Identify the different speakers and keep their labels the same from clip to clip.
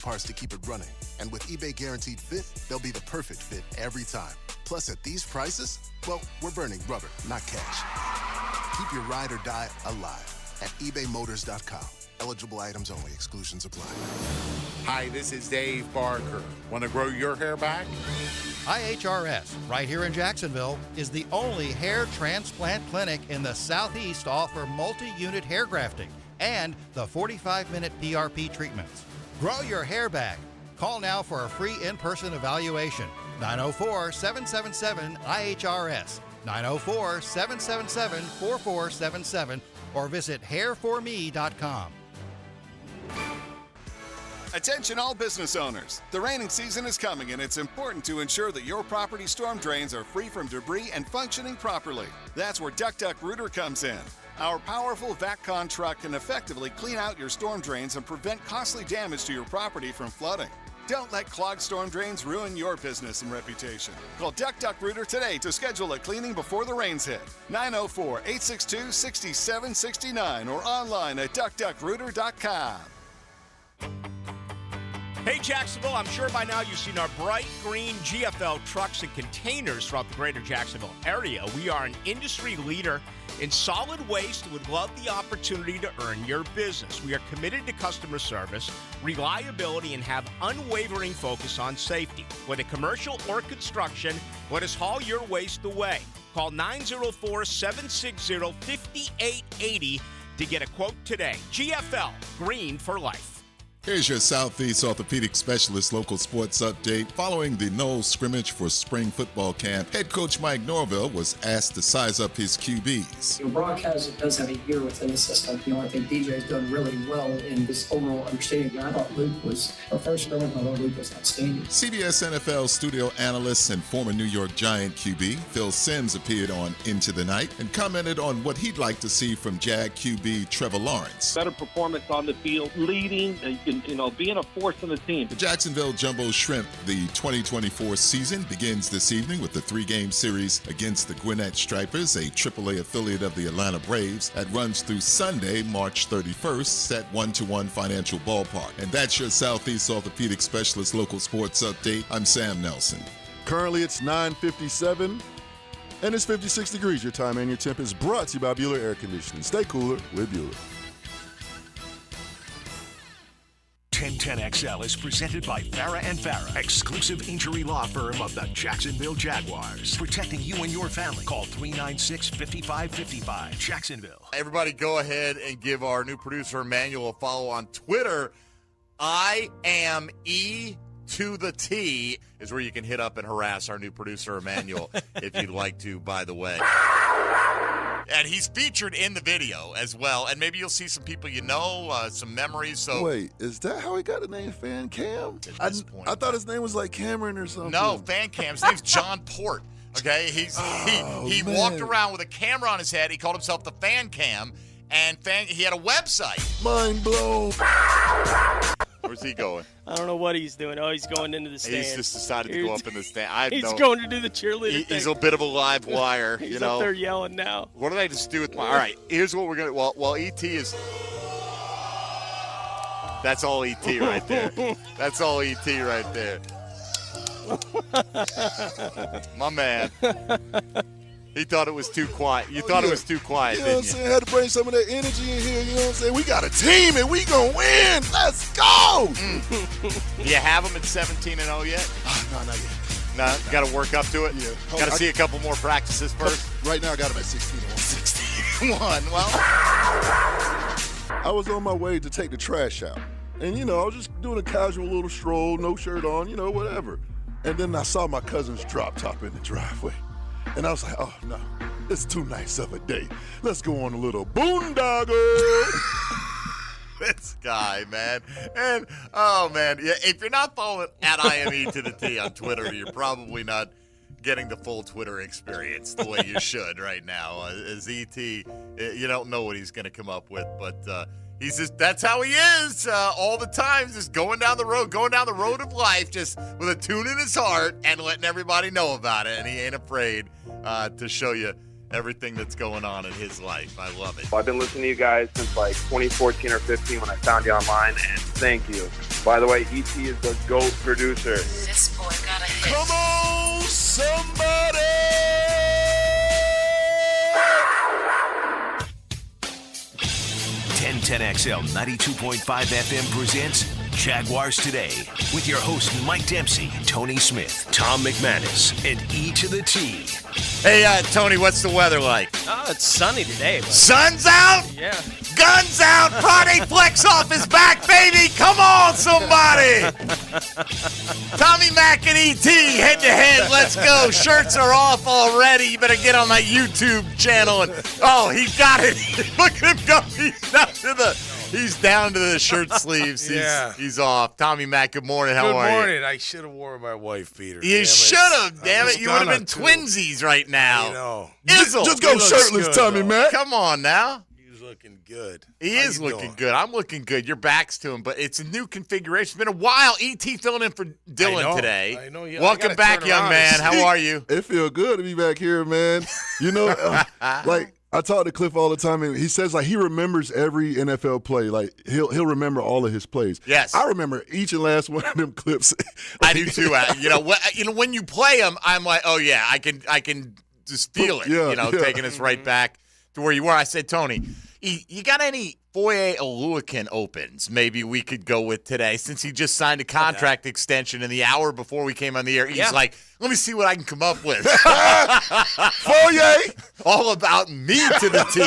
Speaker 1: parts to keep it running. And with eBay Guaranteed Fit, they'll be the perfect fit every time. Plus, at these prices, well, we're burning rubber, not cash. Keep your ride or die alive at ebaymotors.com. Eligible items only. Exclusions apply.
Speaker 2: Hi, this is Dave Barker. Want to grow your hair back?
Speaker 3: IHRS, right here in Jacksonville, is the only hair transplant clinic in the Southeast to offer multi-unit hair grafting and the 45-minute PRP treatments. Grow your hair back. Call now for a free in-person evaluation. 904-777-IHRS. 904-777-4477 or visit hairforme.com.
Speaker 4: Attention all business owners. The raining season is coming and it's important to ensure that your property storm drains are free from debris and functioning properly. That's where Duck Duck Rooter comes in. Our powerful VACCon truck can effectively clean out your storm drains and prevent costly damage to your property from flooding. Don't let clogged storm drains ruin your business and reputation. Call Duck Duck Rooter today to schedule a cleaning before the rains hit. 904-862-6769 or online at duckduckrooter.com.
Speaker 5: Hey Jacksonville, I'm sure by now you've seen our bright green GFL trucks and containers throughout the greater Jacksonville area. We are an industry leader in solid waste and would love the opportunity to earn your business. We are committed to customer service, reliability, and have unwavering focus on safety. Whether commercial or construction, let us haul your waste away. Call 904-760-5880 to get a quote today. GFL, green for life.
Speaker 6: Here's your Southeast Orthopedic Specialist local sports update. Following the Knowles scrimmage for spring football camp, head coach Mike Norville was asked to size up his QBs.
Speaker 7: Brock does have a year within the system. I think DJ's done really well in this overall understanding. I thought Luke was, first of all, I thought Luke was outstanding.
Speaker 6: CBS NFL studio analyst and former New York Giant QB Phil Simms appeared on Into the Night and commented on what he'd like to see from Jag QB Trevor Lawrence.
Speaker 8: Better performance on the field, leading, being a force in the team.
Speaker 6: The Jacksonville Jumbo Shrimp, the 2024 season, begins this evening with the 3-game series against the Gwinnett Stripers, a AAA affiliate of the Atlanta Braves, that runs through Sunday, March 31st at 1-1 Financial Ballpark. And that's your Southeast Orthopedic Specialist local sports update. I'm Sam Nelson.
Speaker 9: Currently it's 9:57 and it's 56 degrees. Your time and your temp is brought to you by Bueller Air Conditioning. Stay cooler with Bueller.
Speaker 10: 1010XL is presented by Farah & Farah, exclusive injury law firm of the Jacksonville Jaguars. Protecting you and your family. Call 396-5555, Jacksonville.
Speaker 2: Everybody go ahead and give our new producer Emmanuel a follow on Twitter. I am E to the T is where you can hit up and harass our new producer Emmanuel if you'd like to, by the way. And he's featured in the video as well. And maybe you'll see some people some memories. So
Speaker 9: wait, is that how he got the name Fan Cam? I thought his name was like Cameron or something.
Speaker 2: No, Fan Cam. His name's John Port. Okay, he walked around with a camera on his head. He called himself the Fan Cam, and he had a website.
Speaker 9: Mind blown.
Speaker 2: Where's he going?
Speaker 11: I don't know what he's doing. Oh, he's going into the stand.
Speaker 2: He's just decided to go up in the stand.
Speaker 11: He's going to do the cheerleader thing.
Speaker 2: He's a bit of a live wire.
Speaker 11: He's up there yelling now.
Speaker 2: What did I just do with my... All right, here's what we're going to... While E.T. is... That's all E.T. right there. That's all E.T. right there. My man. He thought it was too quiet. You thought it was too quiet,
Speaker 9: you know what I'm saying? I had to bring some of that energy in here. You know what I'm saying? We got a team and we gonna win. Let's go.
Speaker 2: Do you have them at 17-0 yet?
Speaker 9: No, not yet.
Speaker 2: No, got to work up to it?
Speaker 9: Yeah.
Speaker 2: Got to see a couple more practices first?
Speaker 9: Right now I got them at 16-1.
Speaker 2: 16-1. Well.
Speaker 9: I was on my way to take the trash out. And, I was just doing a casual little stroll, no shirt on, whatever. And then I saw my cousin's drop top in the driveway. And I was like, oh, no, it's too nice of a day. Let's go on a little boondoggle.
Speaker 2: This guy, man. And, oh, man, yeah, if you're not following at IME to the T on Twitter, you're probably not getting the full Twitter experience the way you should right now. As ET, you don't know what he's going to come up with, but he's just, that's how he is all the time, just going down the road of life, just with a tune in his heart and letting everybody know about it. And he ain't afraid to show you everything that's going on in his life. I love it.
Speaker 12: I've been listening to you guys since like 2014 or 15 when I found you online, and thank you. By the way, ET is the GOAT producer.
Speaker 13: This boy got a hit.
Speaker 10: Come on, somebody! 1010XL 92.5 FM presents Jaguars Today with your hosts Mike Dempsey, Tony Smith, Tom McManus, and E to the T.
Speaker 2: Hey, Tony, what's the weather like?
Speaker 11: Oh, it's sunny today. But
Speaker 2: Sun's out?
Speaker 11: yeah.
Speaker 2: Guns out! Friday Flex Off is back, baby! Come on, somebody! Tommy Mac and E.T. head-to-head. Let's go. Shirts are off already. You better get on that YouTube channel. And he got it. Look at him go. He's down to the shirt sleeves. He's off. Tommy Mac, good morning. How are you?
Speaker 14: Good morning. I should have worn my wife beater.
Speaker 2: You should have, damn it. You would have been twinsies right now.
Speaker 14: I know.
Speaker 2: Izzle.
Speaker 9: Just go shirtless,
Speaker 14: good,
Speaker 9: Tommy
Speaker 14: though.
Speaker 9: Mac.
Speaker 2: Come on now.
Speaker 14: He's looking good.
Speaker 2: He
Speaker 14: How
Speaker 2: is
Speaker 14: you
Speaker 2: looking
Speaker 14: doing?
Speaker 2: good. I'm looking good. Your back's to him, but it's a new configuration. It's been a while. E.T. filling in for Dylan today.
Speaker 14: I know. Yeah,
Speaker 2: Welcome back, young man. How are you?
Speaker 9: It feels good to be back here, man. You know, like I talk to Cliff all the time, and he says like he remembers every NFL play. Like he'll remember all of his plays.
Speaker 2: Yes,
Speaker 9: I remember each and last one of them clips.
Speaker 2: I do too. When you play them, I'm like, oh yeah, I can just feel it.
Speaker 9: Yeah,
Speaker 2: taking us right back to where you were. I said, Tony, you got any Foye Oluwakin opens maybe we could go with today, since he just signed a contract extension in the hour before we came on the air. He's like, let me see what I can come up with.
Speaker 9: Foye!
Speaker 2: All about me to the T.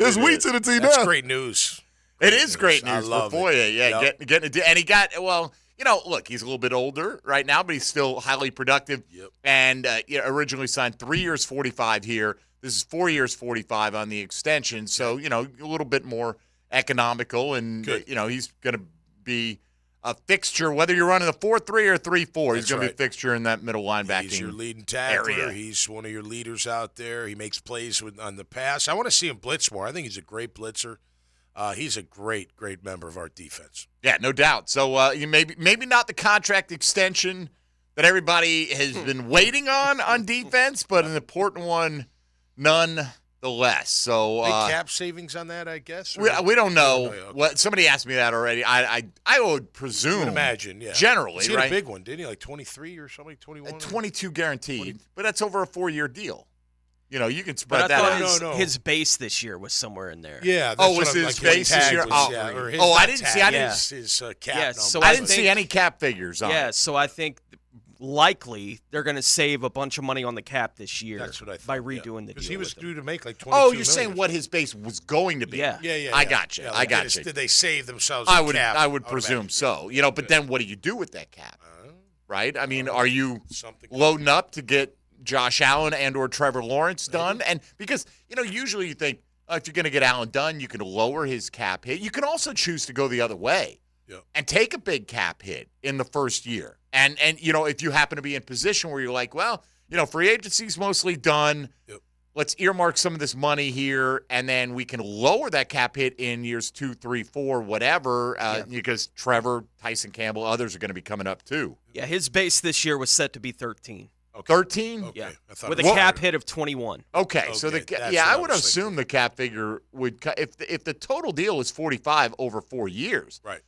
Speaker 9: It's we to the T now.
Speaker 14: That's great news.
Speaker 2: It is great
Speaker 14: I
Speaker 2: news for
Speaker 14: love
Speaker 2: Foye.
Speaker 14: it.
Speaker 2: Yeah,
Speaker 14: Yep.
Speaker 2: getting it. And he got, look, he's a little bit older right now, but he's still highly productive.
Speaker 14: Yep.
Speaker 2: And originally signed 3 years, 45 here. This is 4 years, 45 on the extension. So, a little bit more economical. And, he's going to be a fixture, whether you're running a 4-3 or 3-4. He's going to be a fixture in that middle linebacking
Speaker 14: He's your leading tackler.
Speaker 2: area.
Speaker 14: He's one of your leaders out there. He makes plays on the pass. I want to see him blitz more. I think he's a great blitzer. He's a great, great member of our defense.
Speaker 2: Yeah, no doubt. So maybe not the contract extension that everybody has been waiting on defense, but an important one nonetheless. So
Speaker 14: Big cap savings on that, I guess?
Speaker 2: we don't know.
Speaker 14: Okay.
Speaker 2: What somebody asked me that already. I would presume.
Speaker 14: I would imagine, yeah.
Speaker 2: Generally,
Speaker 14: he had
Speaker 2: right?
Speaker 14: a big one, didn't he? Like 23 or something, 21?
Speaker 2: 22 guaranteed, but that's over a 4-year deal. You can spread
Speaker 11: But I
Speaker 2: that
Speaker 11: thought
Speaker 2: out.
Speaker 11: his base this year was somewhere in there.
Speaker 14: Yeah. That's
Speaker 2: Was
Speaker 14: what I'm,
Speaker 2: his
Speaker 14: like,
Speaker 2: base this year? I didn't see. I didn't.
Speaker 14: His cap
Speaker 11: Yeah,
Speaker 14: number.
Speaker 11: so
Speaker 2: I didn't see any cap figures on.
Speaker 11: Yeah,
Speaker 2: it.
Speaker 11: so I think likely they're going to save a bunch of money on the cap this year.
Speaker 14: That's what I thought.
Speaker 11: by redoing the deal.
Speaker 14: Because he was
Speaker 11: with
Speaker 14: due
Speaker 11: them.
Speaker 14: to make like 22
Speaker 2: Oh, you're
Speaker 14: million.
Speaker 2: saying what his base was going to be?
Speaker 11: Yeah.
Speaker 14: Yeah.
Speaker 2: I got you.
Speaker 14: Yeah,
Speaker 2: I
Speaker 14: like,
Speaker 2: got you.
Speaker 14: Did they save themselves?
Speaker 2: I
Speaker 14: a
Speaker 2: would.
Speaker 14: cap
Speaker 2: I would presume
Speaker 14: automatically?
Speaker 2: so. But then what do you do with that cap? Right? I mean, are you
Speaker 14: Something.
Speaker 2: loading up to get Josh Allen and or Trevor Lawrence done? And because usually you think if you're going to get Allen done, you can lower his cap hit. You can also choose to go the other way and take a big cap hit in the first year. And if you happen to be in position where you're like, well, free agency's mostly done.
Speaker 14: Yep.
Speaker 2: Let's earmark some of this money here, and then we can lower that cap hit in years 2, 3, 4, whatever, because Trevor, Tyson Campbell, others are going to be coming up too.
Speaker 11: Yeah, his base this year was set to be 13.
Speaker 2: 13?
Speaker 14: Okay.
Speaker 11: Yeah,
Speaker 14: I thought
Speaker 11: with a
Speaker 14: it was
Speaker 11: cap
Speaker 14: better.
Speaker 11: hit of 21.
Speaker 2: Okay, so
Speaker 14: that's
Speaker 2: I
Speaker 14: what I
Speaker 2: would
Speaker 14: was
Speaker 2: assume the cap figure would cut if the total deal is 45 over 4 years.
Speaker 14: Right.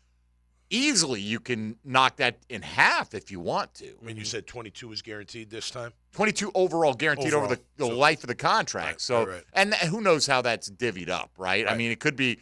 Speaker 2: Easily, you can knock that in half if you want to.
Speaker 14: I mean, you said 22 was guaranteed this time?
Speaker 2: 22 overall guaranteed over the life of the contract.
Speaker 14: Right.
Speaker 2: And who knows how that's divvied up, right? I mean, it could be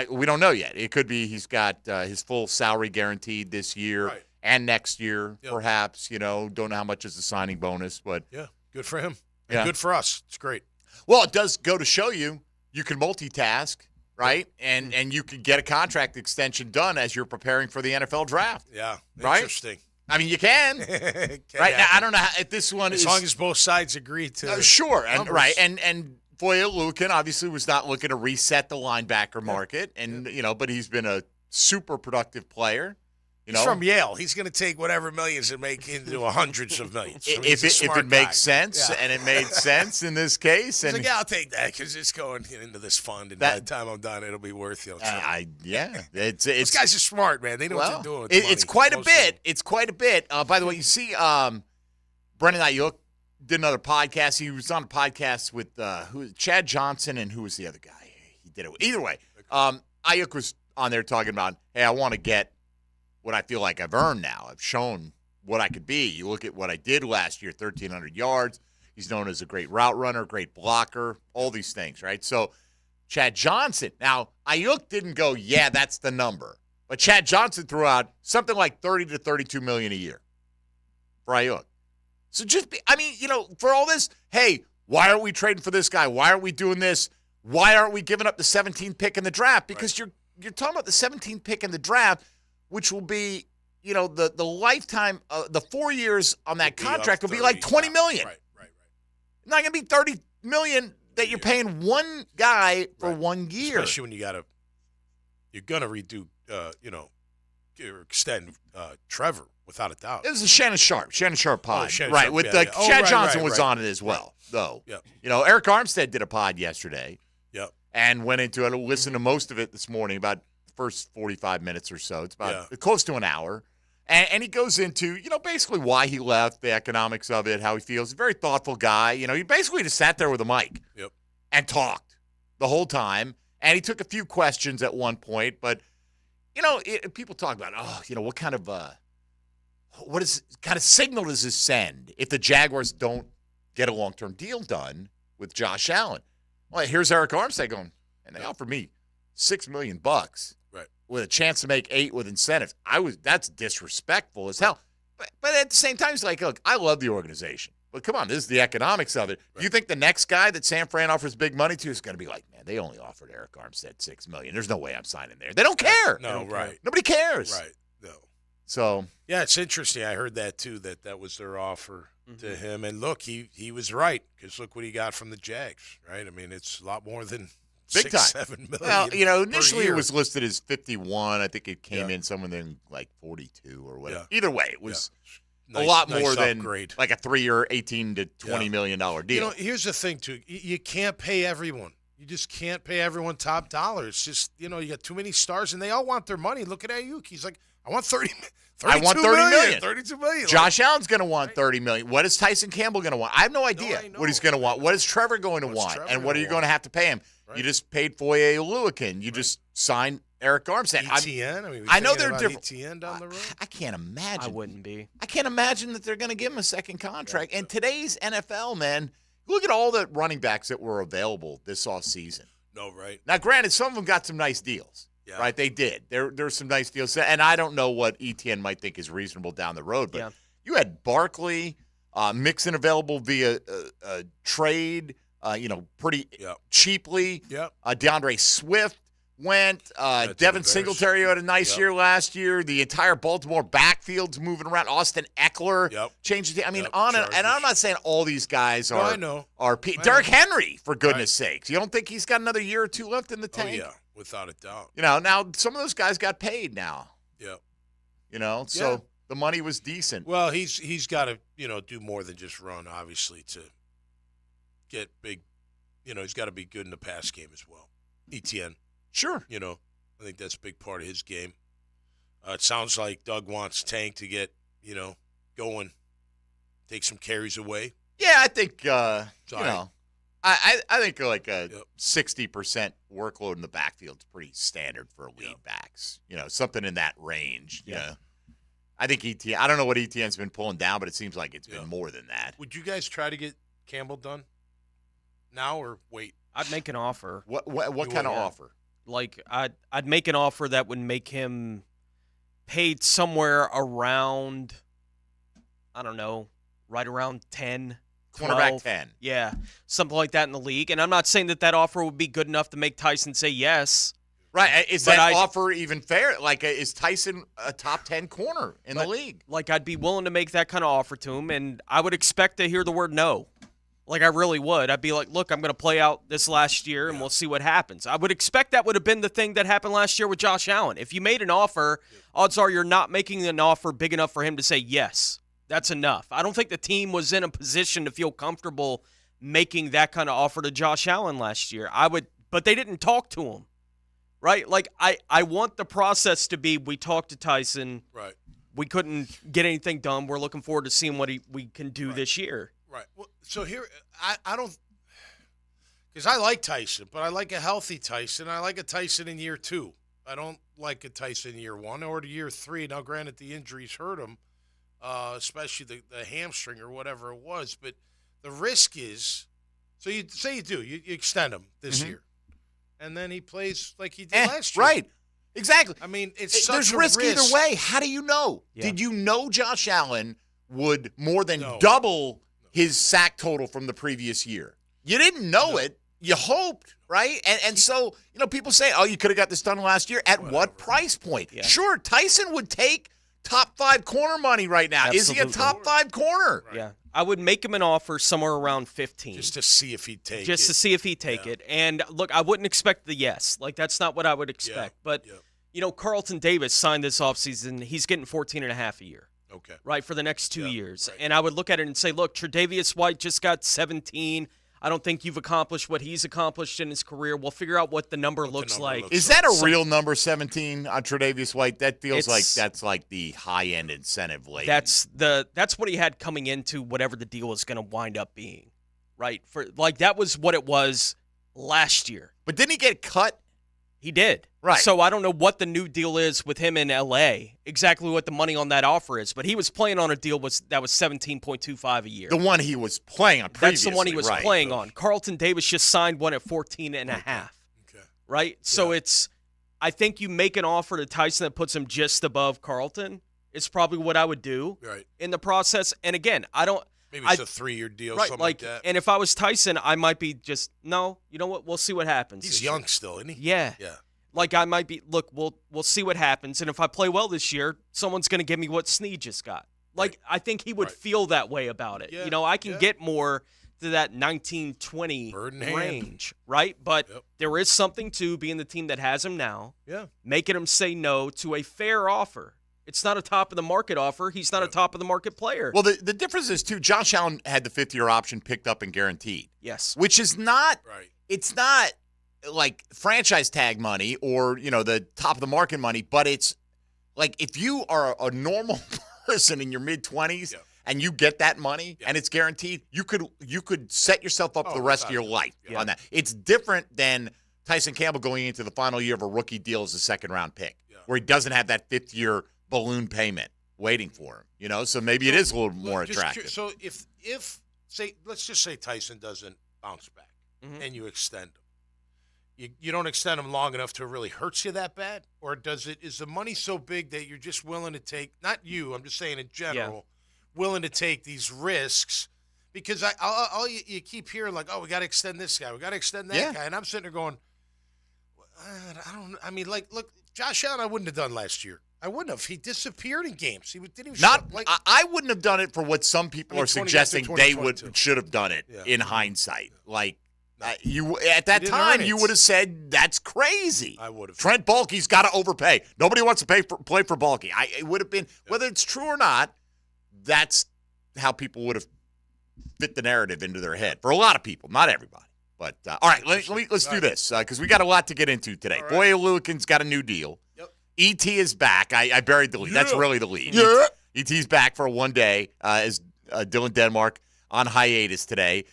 Speaker 2: we don't know yet. It could be he's got his full salary guaranteed this year and next year, perhaps. Don't know how much is the signing bonus, but
Speaker 14: yeah, good for him.
Speaker 2: Yeah.
Speaker 14: And good for us. It's great.
Speaker 2: Well, it does go to show you can multitask. Right, and you could get a contract extension done as you're preparing for the NFL draft.
Speaker 14: Yeah,
Speaker 2: right?
Speaker 14: Interesting.
Speaker 2: I mean, you can. Right now, I don't know if this one
Speaker 14: as long as both sides agree to.
Speaker 2: Sure, and
Speaker 14: numbers.
Speaker 2: and Foye Oluwakin obviously was not looking to reset the linebacker market, and but he's been a super productive player.
Speaker 14: He's from Yale. He's going to take whatever millions and make into hundreds of millions. I mean,
Speaker 2: if it makes sense,
Speaker 14: yeah.
Speaker 2: and it made sense in this case.
Speaker 14: He's
Speaker 2: And
Speaker 14: like, yeah, I'll take that because it's going into this fund, and by the time I'm done, it'll be worth
Speaker 2: it's
Speaker 14: those guys are smart, man. They know what they're doing. With
Speaker 2: It's
Speaker 14: money,
Speaker 2: quite a
Speaker 14: most of them.
Speaker 2: bit. It's quite a bit. By the way, you see, Brendan Ayuk did another podcast. He was on a podcast with Chad Johnson, and who was the other guy he did it with? Either way, Ayuk was on there talking about, hey, I want to get what I feel like I've earned now. I've shown what I could be. You look at what I did last year, 1,300 yards. He's known as a great route runner, great blocker, all these things, right? So Chad Johnson. Now, Ayuk didn't go, yeah, that's the number. But Chad Johnson threw out something like $30 to $32 million a year for Ayuk. So for all this, hey, why aren't we trading for this guy? Why aren't we doing this? Why aren't we giving up the 17th pick in the draft? Because you're talking about the 17th pick in the draft, which will be, the lifetime, the 4 years on that contract will be like $20 million. Right. Not going to be $30 million that you're paying one guy for 1 year.
Speaker 14: Especially when you're going to redo, or extend Trevor without a doubt.
Speaker 2: This is a Shannon Sharp pod,
Speaker 14: Shannon
Speaker 2: right?
Speaker 14: Sharp,
Speaker 2: With Chad Johnson was on it as well, though.
Speaker 14: Yep.
Speaker 2: Eric Armstead did a pod yesterday.
Speaker 14: Yep.
Speaker 2: And went into it. I listened to most of it this morning, about the first 45 minutes or so. It's about close to an hour. And he goes into, basically why he left, the economics of it, how he feels. He's a very thoughtful guy. He basically just sat there with a mic and talked the whole time. And he took a few questions at one point. But, people talk about, what kind of signal does this send if the Jaguars don't get a long-term deal done with Josh Allen? Well, here's Eric Armstead going, and they offered me $6 million.
Speaker 14: Right.
Speaker 2: With a chance to make 8 with incentives. That's disrespectful as hell. But at the same time, it's like, look, I love the organization. But come on, this is the economics of it. Right. You think the next guy that San Fran offers big money to is going to be like, man, they only offered Eric Armstead $6 million. There's no way I'm signing there. They don't care.
Speaker 14: No, right.
Speaker 2: Nobody cares.
Speaker 14: Right. No.
Speaker 2: So.
Speaker 14: Yeah, it's interesting. I heard that, too, that was their offer to him. And, look, he was right because look what he got from the Jags, right? I mean, it's a lot more than
Speaker 2: big
Speaker 14: $6,
Speaker 2: time.
Speaker 14: $7 million.
Speaker 2: Well, initially it was listed as 51. I think it came in somewhere in like 42 or whatever. Yeah. Either way, it was a lot more than like a 3-year, $18 to $20 million deal.
Speaker 14: Here's the thing, too. You can't pay everyone. You just can't pay everyone top dollar. It's just, you got too many stars, and they all want their money. Look at Ayuk. He's like, I want $30 million. $32 million.
Speaker 2: Josh Allen's going to want $30 million. What is Tyson Campbell going to want? I have no idea what he's going to want. What is Trevor going to want? And what are you going to have to pay him? Right. You just paid Foye Oluokun. You just signed Eric Armstead.
Speaker 14: ETN?
Speaker 2: I know they're different.
Speaker 14: ETN down the road?
Speaker 2: I can't imagine.
Speaker 11: I wouldn't be.
Speaker 2: I can't imagine that they're going to give him a second contract. And today's NFL, man, look at all the running backs that were available this offseason.
Speaker 14: No, right.
Speaker 2: Now, granted, some of them got some nice deals. Yeah. Right, they did. There's some nice deals. And I don't know what ETN might think is reasonable down the road, but you had Barkley, Mixon available via trade, pretty cheaply.
Speaker 14: Yep.
Speaker 2: DeAndre Swift went. Devin Singletary had a nice year last year. The entire Baltimore backfield's moving around. Austin Eckler changed the team. I mean, and I'm not saying all these guys are.
Speaker 14: I know.
Speaker 2: Derrick Henry, for goodness sakes. You don't think he's got another year or two left in the tank?
Speaker 14: Oh, yeah. Without a doubt.
Speaker 2: Now some of those guys got paid now.
Speaker 14: Yeah.
Speaker 2: So the money was decent.
Speaker 14: Well, he's got to, do more than just run, obviously, to get big. He's got to be good in the pass game as well. ETN.
Speaker 2: Sure.
Speaker 14: I think that's a big part of his game. It sounds like Doug wants Tank to get, going, take some carries away.
Speaker 2: Yeah, I think, I think like a 60% workload in the backfield is pretty standard for lead backs. Something in that range. Yeah. I think ETN. I don't know what ETN's been pulling down, but it seems like it's been more than that.
Speaker 14: Would you guys try to get Campbell done now or wait?
Speaker 11: I'd make an offer.
Speaker 2: What kind of offer?
Speaker 11: Like I'd make an offer that would make him paid somewhere around, I don't know, right around 10.
Speaker 2: Cornerback 10.
Speaker 11: Yeah, something like that in the league. And I'm not saying that offer would be good enough to make Tyson say yes.
Speaker 2: Right. Is that offer even fair? Like, is Tyson a top 10 corner in the league?
Speaker 11: Like, I'd be willing to make that kind of offer to him, and I would expect to hear the word no. Like, I really would. I'd be like, look, I'm going to play out this last year, and we'll see what happens. I would expect that would have been the thing that happened last year with Josh Allen. If you made an offer, odds are you're not making an offer big enough for him to say yes. That's enough. I don't think the team was in a position to feel comfortable making that kind of offer to Josh Allen last year. But they didn't talk to him, right? Like, I want the process to be, we talked to Tyson.
Speaker 14: Right.
Speaker 11: We couldn't get anything done. We're looking forward to seeing what we can do this year.
Speaker 14: Right. Well, so here, I don't, because I like Tyson, but I like a healthy Tyson. I like a Tyson in year 2. I don't like a Tyson in year 1 or to year 3. Now, granted, the injuries hurt him, especially the hamstring or whatever it was. But the risk is, so you say you extend him this year, and then he plays like he did last year.
Speaker 2: Right. Exactly.
Speaker 14: I mean, it's such
Speaker 2: there's
Speaker 14: a
Speaker 2: risk either way. How do you know?
Speaker 11: Yeah.
Speaker 2: Did you know Josh Allen would more than double his sack total from the previous year? You didn't know it. You hoped, right? And so, people say, oh, you could have got this done last year. At what price point? Yeah. Sure, Tyson would take top 5 corner money right now. Absolutely. Is he a top 5 corner?
Speaker 11: Right. Yeah. I would make him an offer somewhere around 15.
Speaker 14: Just to see if he'd take it.
Speaker 11: Just to see if he'd take it. And, look, I wouldn't expect the yes. Like, that's not what I would expect. But, Carlton Davis signed this offseason. He's getting $14.5 a year.
Speaker 14: Okay.
Speaker 11: Right, for the next 2 years. Right. And I would look at it and say, look, Tre'Davious White just got 17. I don't think you've accomplished what he's accomplished in his career. We'll figure out what the number looks like.
Speaker 2: Is that a real number, 17 on Tre'Davious White? That feels like that's like the high-end incentive late.
Speaker 11: That's what he had coming into whatever the deal is going to wind up being, right? That was what it was last year.
Speaker 2: But didn't he get cut?
Speaker 11: He did.
Speaker 2: Right.
Speaker 11: So I don't know what the new deal is with him in L.A., exactly what the money on that offer is, but he was playing on a deal that was $17.25 a year.
Speaker 2: The one he was playing on previously.
Speaker 11: That's the one he was playing on. Carlton Davis just signed one at $14.5. Okay. Right? So I think you make an offer to Tyson that puts him just above Carlton. It's probably what I would do in the process. And again,
Speaker 14: maybe it's a 3-year deal, something like that.
Speaker 11: And if I was Tyson, I might be just, no, you know what? We'll see what happens.
Speaker 14: He's young still, isn't he?
Speaker 11: Yeah.
Speaker 14: Yeah.
Speaker 11: Like I might be, look, we'll see what happens. And if I play well this year, someone's going to give me what Snead just got. Like, I think he would feel that way about it.
Speaker 14: Yeah.
Speaker 11: I can get more to that 19-20 range, right? But there is something to being the team that has him now, making him say no to a fair offer. It's not a top-of-the-market offer. He's not a top-of-the-market player.
Speaker 2: Well, the difference is, too, Josh Allen had the 5th-year option picked up and guaranteed.
Speaker 11: Yes.
Speaker 2: Which is not it's not like franchise tag money or, the top-of-the-market money, but it's like if you are a normal person in your mid-20s and you get that money and it's guaranteed, you could set yourself up for the rest of your life on that. It's different than Tyson Campbell going into the final year of a rookie deal as a second-round pick where he doesn't have that 5th-year balloon payment waiting for him, so maybe it is a little more attractive.
Speaker 14: So if let's just say Tyson doesn't bounce back and you extend him, you don't extend him long enough to really hurt you that bad, or is the money so big that you're just willing to take? Not you, I'm just saying in general, willing to take these risks because you keep hearing like, oh, we got to extend this guy, we got to extend that guy, and I'm sitting there going, look, Josh Allen, I wouldn't have done last year. I wouldn't have. He disappeared in games. He didn't even
Speaker 2: I wouldn't have done it for what some people are suggesting they should have done it in hindsight. Like you at that time, you would have said that's crazy.
Speaker 14: I would have.
Speaker 2: Trent Baalke's got to overpay. Nobody wants to play for Baalke. It would have been whether it's true or not. That's how people would have fit the narrative into their head for a lot of people, not everybody. But all right, let's do this because we got a lot to get into today. Right. Boye Oluokun's got a new deal. ET is back. I buried the lead. That's really the lead.
Speaker 9: Yeah.
Speaker 2: ET's back for one day as Dylan Denmark on hiatus today.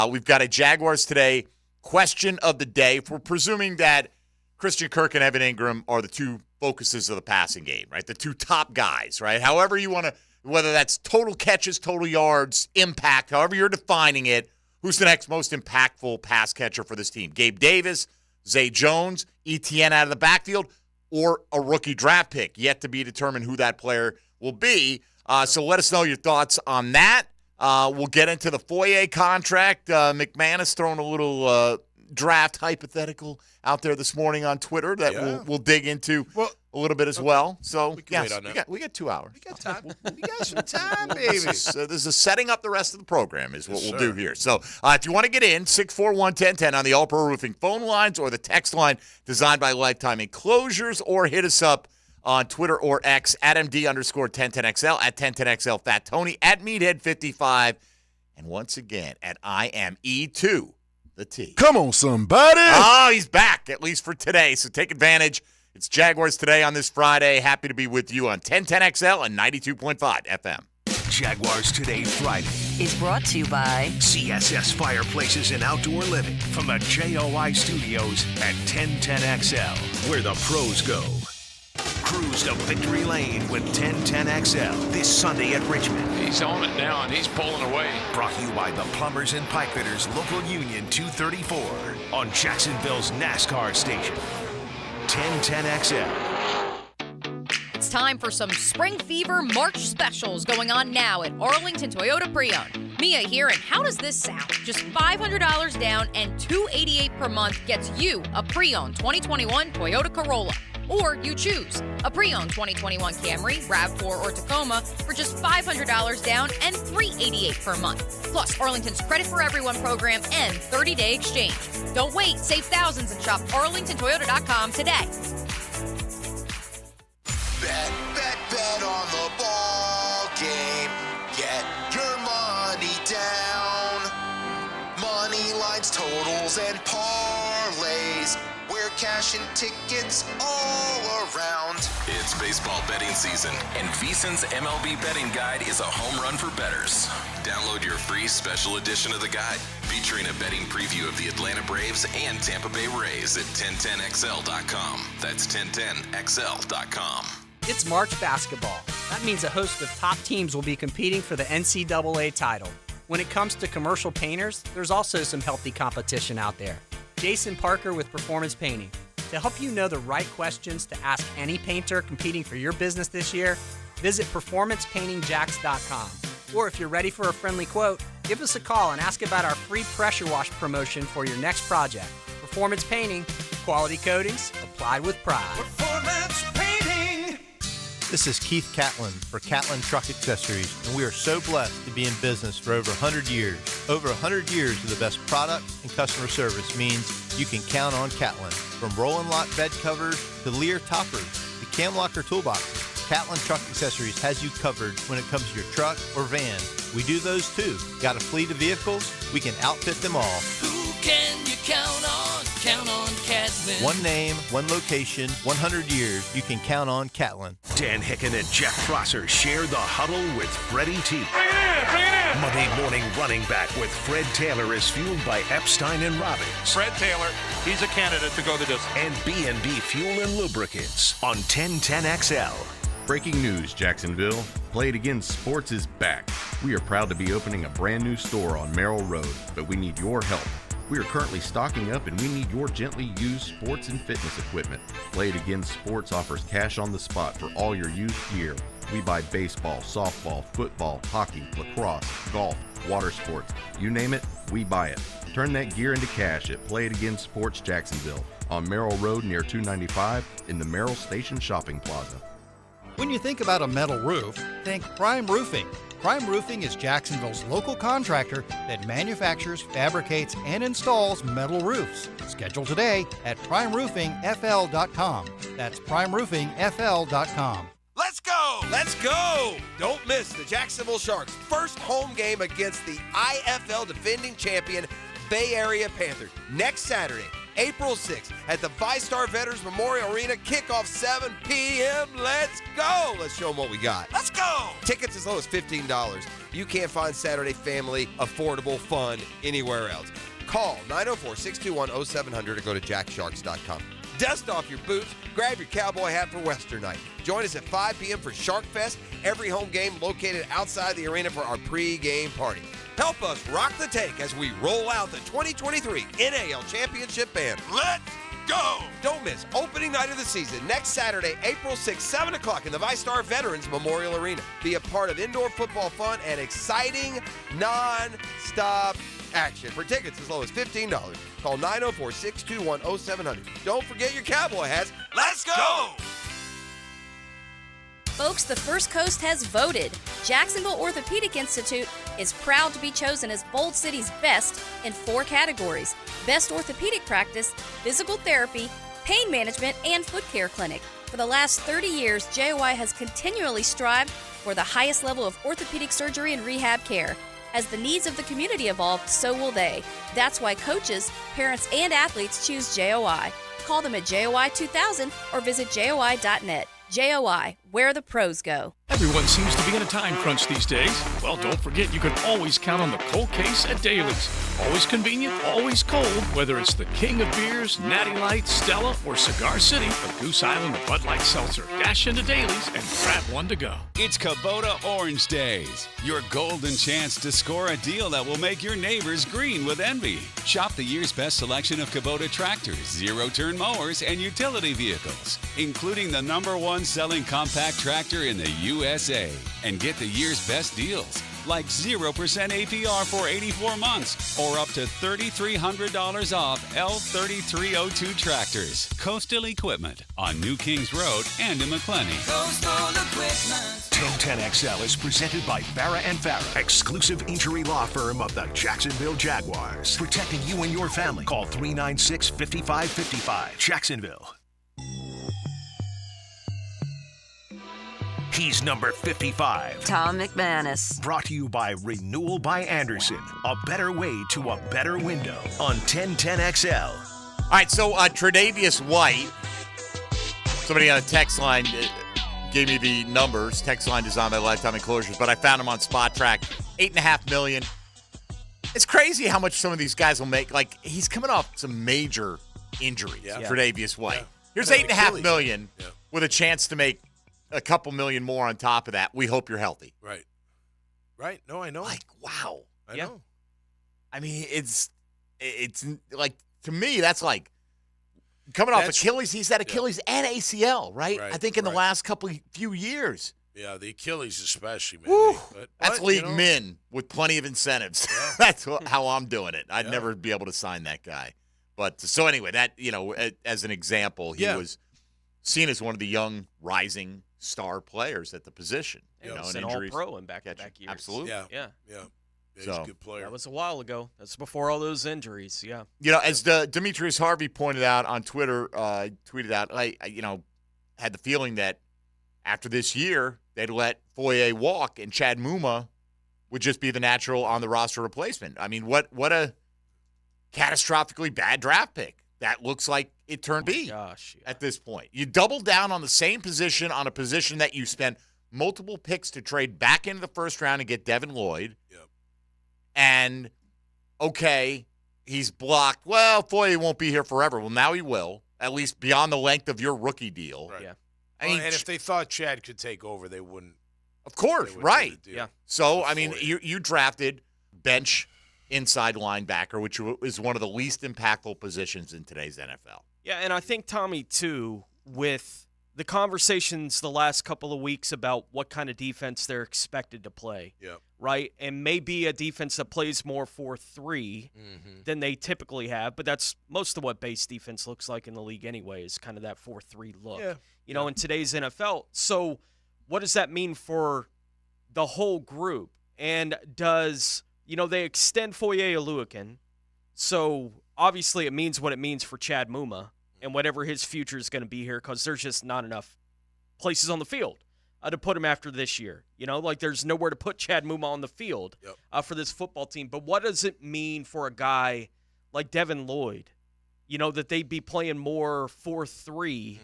Speaker 2: We've got a Jaguars Today question of the day. If we're presuming that Christian Kirk and Evan Ingram are the two focuses of the passing game, right? The two top guys, right? However you want to, whether that's total catches, total yards, impact, however you're defining it, who's the next most impactful pass catcher for this team? Gabe Davis, Zay Jones, ETN out of the backfield, or a rookie draft pick. Yet to be determined who that player will be. So let us know your thoughts on that. We'll get into the Foye contract. McManus throwing a little draft hypothetical out there this morning on Twitter that we'll dig into a little bit as well. So, we got 2 hours.
Speaker 14: We got time. We got some time, baby.
Speaker 2: This is setting up the rest of the program is what we'll do here. So, if you want to get in, 641-1010 on the All-Pro Roofing phone lines or the text line designed by Lifetime Enclosures, or hit us up on Twitter or X at MD_1010XL, at 1010XL Fat Tony, at Meathead55, and once again at IME2 the T.
Speaker 9: Come on, somebody.
Speaker 2: Oh, he's back, at least for today. So take advantage. It's Jaguars Today on this Friday. Happy to be with you on 1010XL and 92.5 FM.
Speaker 10: Jaguars Today Friday.
Speaker 13: is brought to you by
Speaker 10: CSS Fireplaces and Outdoor Living from the JOI Studios at 1010XL, where the pros go. Cruise to victory lane with 1010XL this Sunday at Richmond.
Speaker 15: He's on it now, and he's pulling away.
Speaker 10: Brought to you by the Plumbers and Pipefitters Local Union 234 on Jacksonville's NASCAR station. 1010XL.
Speaker 16: It's time for some Spring Fever March specials going on now at Arlington Toyota Pre-Owned. Mia here, and how does this sound? Just $500 down and $288 per month gets you a pre-owned 2021 Toyota Corolla. Or you choose a pre-owned 2021 Camry, RAV4, or Tacoma for just $500 down and $388 per month. Plus Arlington's Credit for Everyone program and 30-day exchange. Don't wait, save thousands and shop arlingtontoyota.com today.
Speaker 17: Bet on the ball game. Get your money down. Money lines, totals, and parlays. We're cashing tickets all around.
Speaker 18: It's baseball betting season, and VSiN's MLB betting guide is a home run for bettors. Download your free special edition of the guide, featuring a betting preview of the Atlanta Braves and Tampa Bay Rays at 1010XL.com. That's 1010XL.com.
Speaker 19: It's March basketball. That means a host of top teams will be competing for the NCAA title. When it comes to commercial painters, there's also some healthy competition out there. Jason Parker with Performance Painting. To help you know the right questions to ask any painter competing for your business this year, visit performancepaintingjacks.com. Or if you're ready for a friendly quote, give us a call and ask about our free pressure wash promotion for your next project. Performance Painting, quality coatings applied with pride.
Speaker 20: Performance Painting.
Speaker 21: This is Keith Catlin for Catlin Truck Accessories, and we are so blessed to be in business for over 100 years. Over 100 years of the best product and customer service means you can count on Catlin. From Roll-and Lock bed covers to Lear toppers to Cam Locker toolboxes, Catlin Truck Accessories has you covered when it comes to your truck or van. We do those too. Got a fleet of vehicles? We can outfit them all.
Speaker 20: Who can you count on? Count on Catlin.
Speaker 21: One name, one location, 100 years. You can count on Catlin.
Speaker 10: Dan Hicken and Jeff Prosser share the huddle with Freddie T.
Speaker 20: Bring it in!
Speaker 10: Monday morning running back with Fred Taylor is fueled by Epstein and Robbins.
Speaker 22: Fred Taylor, he's a candidate to go the distance.
Speaker 10: And B&B Fuel and Lubricants on 1010XL.
Speaker 23: Breaking news, Jacksonville. Play It Again Sports is back. We are proud to be opening a brand new store on Merrill Road, but we need your help. We are currently stocking up and we need your gently used sports and fitness equipment. Play It Again Sports offers cash on the spot for all your used gear. We buy baseball, softball, football, hockey, lacrosse, golf, water sports. You name it, we buy it. Turn that gear into cash at Play It Again Sports Jacksonville on Merrill Road near 295 in the Merrill Station Shopping Plaza.
Speaker 3: When you think about a metal roof, think Prime Roofing. Prime Roofing is Jacksonville's local contractor that manufactures, fabricates, and installs metal roofs. Schedule today at primeroofingfl.com. That's primeroofingfl.com.
Speaker 24: Let's go! Let's go! Don't miss the Jacksonville Sharks' first home game against the IFL defending champion Bay Area Panthers next Saturday, April 6th at the VyStar Veterans Memorial Arena. Kickoff 7 p.m. Let's go! Let's show them what we got. Let's go! Tickets as low as $15. You can't find Saturday family, affordable fun anywhere else. Call 904-621-0700 or go to jacksharks.com. Dust off your boots, grab your cowboy hat for Western night. Join us at 5 p.m. for Shark Fest, every home game located outside the arena for our pre-game party. Help us rock the take as we roll out the 2023 NAL Championship Band. Let's go! Don't miss opening night of the season next Saturday, April 6th, 7 o'clock in the VyStar Veterans Memorial Arena. Be a part of indoor football fun and exciting, non-stop action. For tickets as low as $15, call 904-621-0700. Don't forget your cowboy hats. Let's go!
Speaker 16: Folks, the First Coast has voted. Jacksonville Orthopedic Institute is proud to be chosen as Bold City's best in 4 categories: Best Orthopedic Practice, Physical Therapy, Pain Management, and Foot Care Clinic. For the last 30 years, JOI has continually strived for the highest level of orthopedic surgery and rehab care. As the needs of the community evolve, so will they. That's why coaches, parents, and athletes choose JOI. Call them at JOI 2000 or visit JOI.net. JOI, where the pros go.
Speaker 1: Everyone seems to be in a time crunch these days. Well, don't forget you can always count on the cold case at Daly's. Always convenient, always cold, whether it's the king of beers, Natty Light, Stella, or Cigar City, or Goose Island, or Bud Light Seltzer. Dash into Daly's and grab one to go.
Speaker 4: It's Kubota Orange Days, your golden chance to score a deal that will make your neighbors green with envy. Shop the year's best selection of Kubota tractors, zero-turn mowers, and utility vehicles, including the #1 selling compact tractor in the USA. And get the year's best deals, like 0% APR for 84 months, or up to $3,300 off L3302 tractors. Coastal Equipment on New Kings Road and in McClenny.
Speaker 20: Coastal Equipment.
Speaker 10: 1010XL is presented by Farrah & Farrah, exclusive injury law firm of the Jacksonville Jaguars. Protecting you and your family. Call 396-5555. Jacksonville. He's number 55.
Speaker 5: Tom McManus.
Speaker 10: Brought to you by Renewal by Anderson. A better way to a better window on 1010XL.
Speaker 2: All right, so Tre'Davious White, somebody on a text line gave me the numbers. Text line designed by Lifetime Enclosures, but I found him on Spot Track. $8.5 million. It's crazy how much some of these guys will make. Like, he's coming off some major injuries, Tre'Davious White.
Speaker 14: Yeah.
Speaker 2: Here's $8.5 million with a chance to make a couple million more on top of that. We hope you're healthy.
Speaker 14: Right. Right. No, I know.
Speaker 2: Like, wow.
Speaker 14: I know.
Speaker 2: I mean, it's like, to me, that's like coming off Achilles. He's had Achilles and ACL, right? I think in the last few years.
Speaker 14: Yeah, the Achilles especially, man.
Speaker 2: Woo,
Speaker 14: But
Speaker 2: that's league min with plenty of incentives.
Speaker 14: Yeah.
Speaker 2: That's how I'm doing it. I'd never be able to sign that guy. But so anyway, that, as an example, he was seen as one of the young rising star players at the position.
Speaker 11: He was an all-pro in back-to-back years.
Speaker 2: Absolutely.
Speaker 11: Yeah.
Speaker 14: He's a good player.
Speaker 11: That was a while ago. That's before all those injuries,
Speaker 2: As Demetrius Harvey pointed out on Twitter, tweeted out, I had the feeling that after this year, they'd let Foye walk and Chad Muma would just be the natural on-the-roster replacement. I mean, what a catastrophically bad draft pick. That looks like it turned B at this point. You double down on the same position on a position that you spent multiple picks to trade back into the first round and get Devin Lloyd.
Speaker 14: Yep.
Speaker 2: And, okay, he's blocked. Well, Foye won't be here forever. Well, now he will, at least beyond the length of your rookie deal.
Speaker 14: Right.
Speaker 11: Yeah.
Speaker 2: I mean,
Speaker 14: and if they thought Chad could take over, they wouldn't.
Speaker 2: Of course, right.
Speaker 14: Yeah.
Speaker 2: So, I mean, you drafted bench inside linebacker, which is one of the least impactful positions in today's NFL.
Speaker 11: Yeah, and I think, Tommy, too, with the conversations the last couple of weeks about what kind of defense they're expected to play, right? And maybe a defense that plays more 4-3 than they typically have, but that's most of what base defense looks like in the league anyway, is kind of that 4-3 look, in today's NFL. So what does that mean for the whole group? And does – they extend Foye Oluokun, so obviously it means what it means for Chad Muma and whatever his future is going to be here, because there's just not enough places on the field to put him after this year. There's nowhere to put Chad Muma on the field for this football team. But what does it mean for a guy like Devin Lloyd, that they'd be playing more 4-3,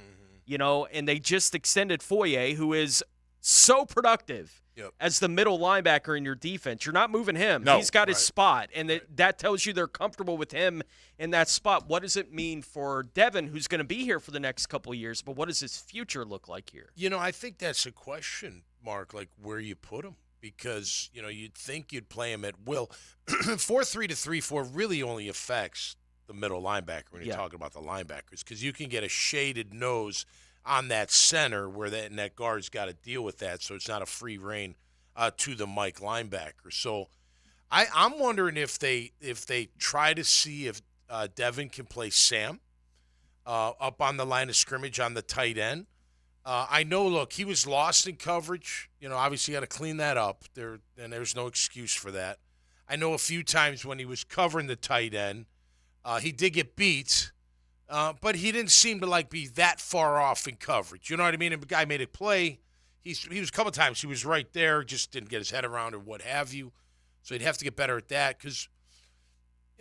Speaker 11: and they just extended Foye, who is so productive as the middle linebacker in your defense. You're not moving him.
Speaker 2: No.
Speaker 11: He's got his spot, and that tells you they're comfortable with him in that spot. What does it mean for Devin, who's going to be here for the next couple of years, but what does his future look like here?
Speaker 14: I think that's a question, Mark, like where you put him, because, you'd think you'd play him at will. 4-3 to 3-4 really only affects the middle linebacker when you're talking about the linebackers, because you can get a shaded nose on that center where that guard's got to deal with that, so it's not a free reign to the Mike linebacker. So I'm wondering if they try to see if Devin can play Sam up on the line of scrimmage on the tight end. I know, look, he was lost in coverage. Obviously got to clean that up. There's no excuse for that. I know a few times when he was covering the tight end, he did get beat. But he didn't seem to be that far off in coverage. You know what I mean? And the guy made a play. He was a couple of times. He was right there, just didn't get his head around or what have you. So he'd have to get better at that because,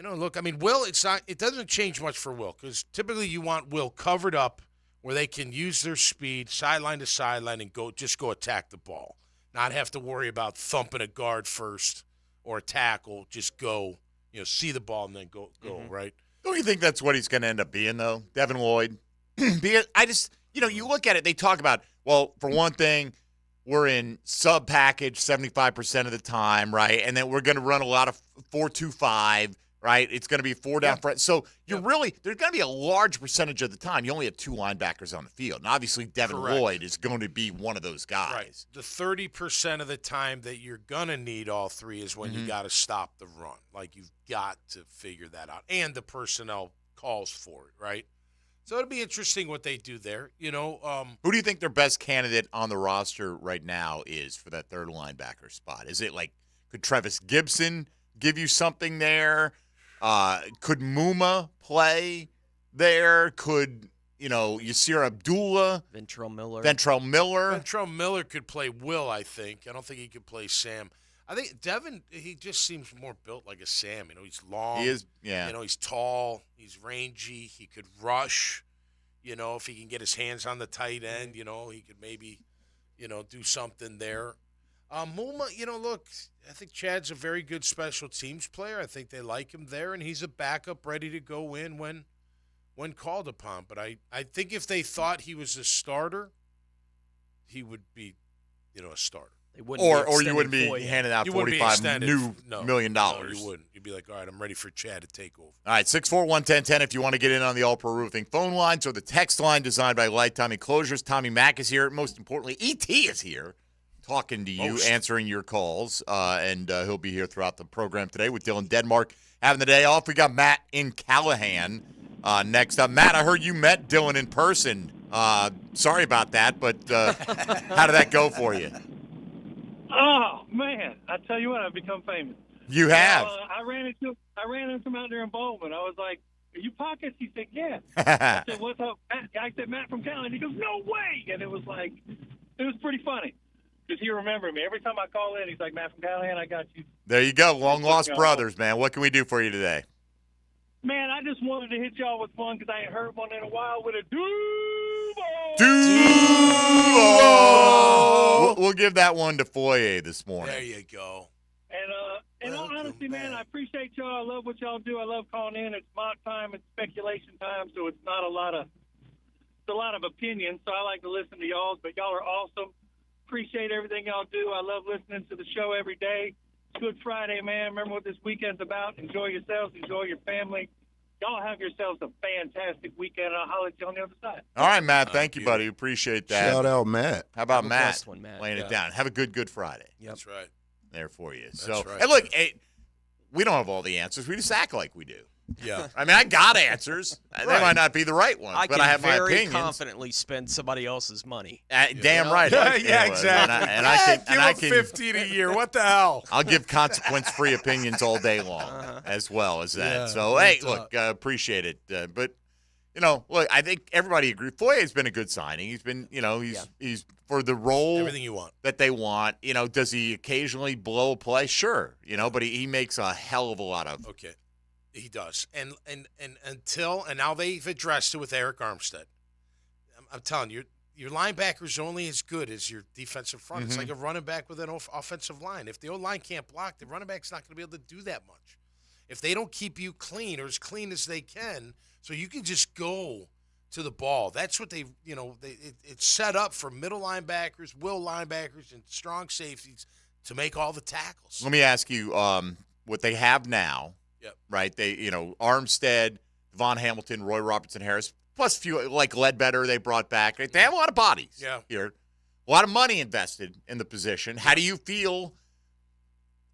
Speaker 14: look, I mean, Will, it doesn't change much for Will because typically you want Will covered up where they can use their speed sideline to sideline and go attack the ball. Not have to worry about thumping a guard first or a tackle. Just go, see the ball and then go, right?
Speaker 2: Don't you think that's what he's going to end up being, though, Devin Lloyd? You look at it, they talk about, well, for one thing, we're in sub-package 75% of the time, right? And then we're going to run a lot of 4-2-5, right? It's going to be 4 down front. So there's going to be a large percentage of the time. You only have 2 linebackers on the field. And obviously, Devin Lloyd is going to be one of those guys.
Speaker 14: Right. The 30% of the time that you're going to need all 3 is when you got to stop the run. Like, you've got to figure that out. And the personnel calls for it, right? So it'll be interesting what they do there.
Speaker 2: Who do you think their best candidate on the roster right now is for that third linebacker spot? Is it could Travis Gibson give you something there? Could Muma play there? Could, Yasir Abdullah?
Speaker 11: Ventrell Miller.
Speaker 14: Ventrell Miller could play Will, I think. I don't think he could play Sam. I think Devin, he just seems more built like a Sam. He's long.
Speaker 2: He is, yeah.
Speaker 14: He's tall. He's rangy. He could rush. If he can get his hands on the tight end, he could maybe, do something there. Muma, look, I think Chad's a very good special teams player. I think they like him there, and he's a backup ready to go in when called upon. But I think if they thought he was a starter, he would be, a starter.
Speaker 2: Or you wouldn't be handing out $45 million.
Speaker 14: No, you wouldn't. You'd be like, all right, I'm ready for Chad to take over.
Speaker 2: All right, 641-1010 if you want to get in on the All-Pro Roofing phone lines or the text line designed by Lifetime Enclosures. Tommy Mack is here. Most importantly, E.T. is here talking to you, answering your calls, and he'll be here throughout the program today with Dylan Denmark having the day off. We got Matt in Callahan next up. Matt, I heard you met Dylan in person. Sorry about that, but how did that go for you?
Speaker 5: Oh man! I tell you what, I've become famous.
Speaker 2: You have.
Speaker 5: I ran into him out there in Bowman. I was like, "Are you Pockets?" He said, "Yeah." I said, "What's up?" I said, "Matt from Cali." He goes, "No way!" And it was pretty funny because he remembered me. Every time I call in, he's like, "Matt from Cali, I got you."
Speaker 2: There you go, long lost brothers, man. What can we do for you today?
Speaker 5: Man, I just wanted to hit y'all with one because I ain't heard one in a while with a
Speaker 2: Duo. We'll give that one to Foye this morning.
Speaker 14: There you go.
Speaker 5: And in all honesty, man, I appreciate y'all. I love what y'all do. I love calling in. It's mock time. It's speculation time, so it's not a lot of opinions. So I like to listen to y'all. But y'all are awesome. Appreciate everything y'all do. I love listening to the show every day. It's Good Friday, man. Remember what this weekend's about. Enjoy yourselves. Enjoy your family. Y'all have yourselves a fantastic weekend, and I'll holler at you on the other side.
Speaker 2: All right, Matt. Thank you, buddy. Appreciate that.
Speaker 9: Shout out, Matt.
Speaker 2: How about Matt?
Speaker 11: Matt.
Speaker 2: Laying it down. Have a good Friday.
Speaker 14: Yep. That's right.
Speaker 2: There for you.
Speaker 14: That's
Speaker 2: so,
Speaker 14: right.
Speaker 2: and look, we don't have all the answers. We just act like we do.
Speaker 14: Yeah.
Speaker 2: I mean, I got answers. They might not be the right ones, but I have my opinions.
Speaker 11: I can very confidently spend somebody else's money.
Speaker 2: Damn right.
Speaker 14: Yeah, exactly.
Speaker 2: And I can
Speaker 14: give him $15 a year. What the hell?
Speaker 2: I'll give consequence-free opinions all day long, as well as that.
Speaker 14: Yeah,
Speaker 2: so, hey, look, appreciate it. But, look, I think everybody agrees. Foye has been a good signing. He's been, he's for the role
Speaker 14: everything you want
Speaker 2: that they want. Does he occasionally blow a play? Sure. But he makes a hell of a lot of.
Speaker 14: Okay. He does. And now they've addressed it with Eric Armstead. I'm telling you, your linebackers are only as good as your defensive front. It's like a running back with an offensive line. If the O-line can't block, the running back's not going to be able to do that much. If they don't keep you clean or as clean as they can, so you can just go to the ball. That's what it's set up for middle linebackers, will linebackers, and strong safeties to make all the tackles.
Speaker 2: Let me ask you what they have now.
Speaker 14: Yep.
Speaker 2: Right? They, Armstead, Von Hamilton, Roy Robertson Harris, plus a few like Ledbetter they brought back. They have a lot of bodies here. A lot of money invested in the position. How do you feel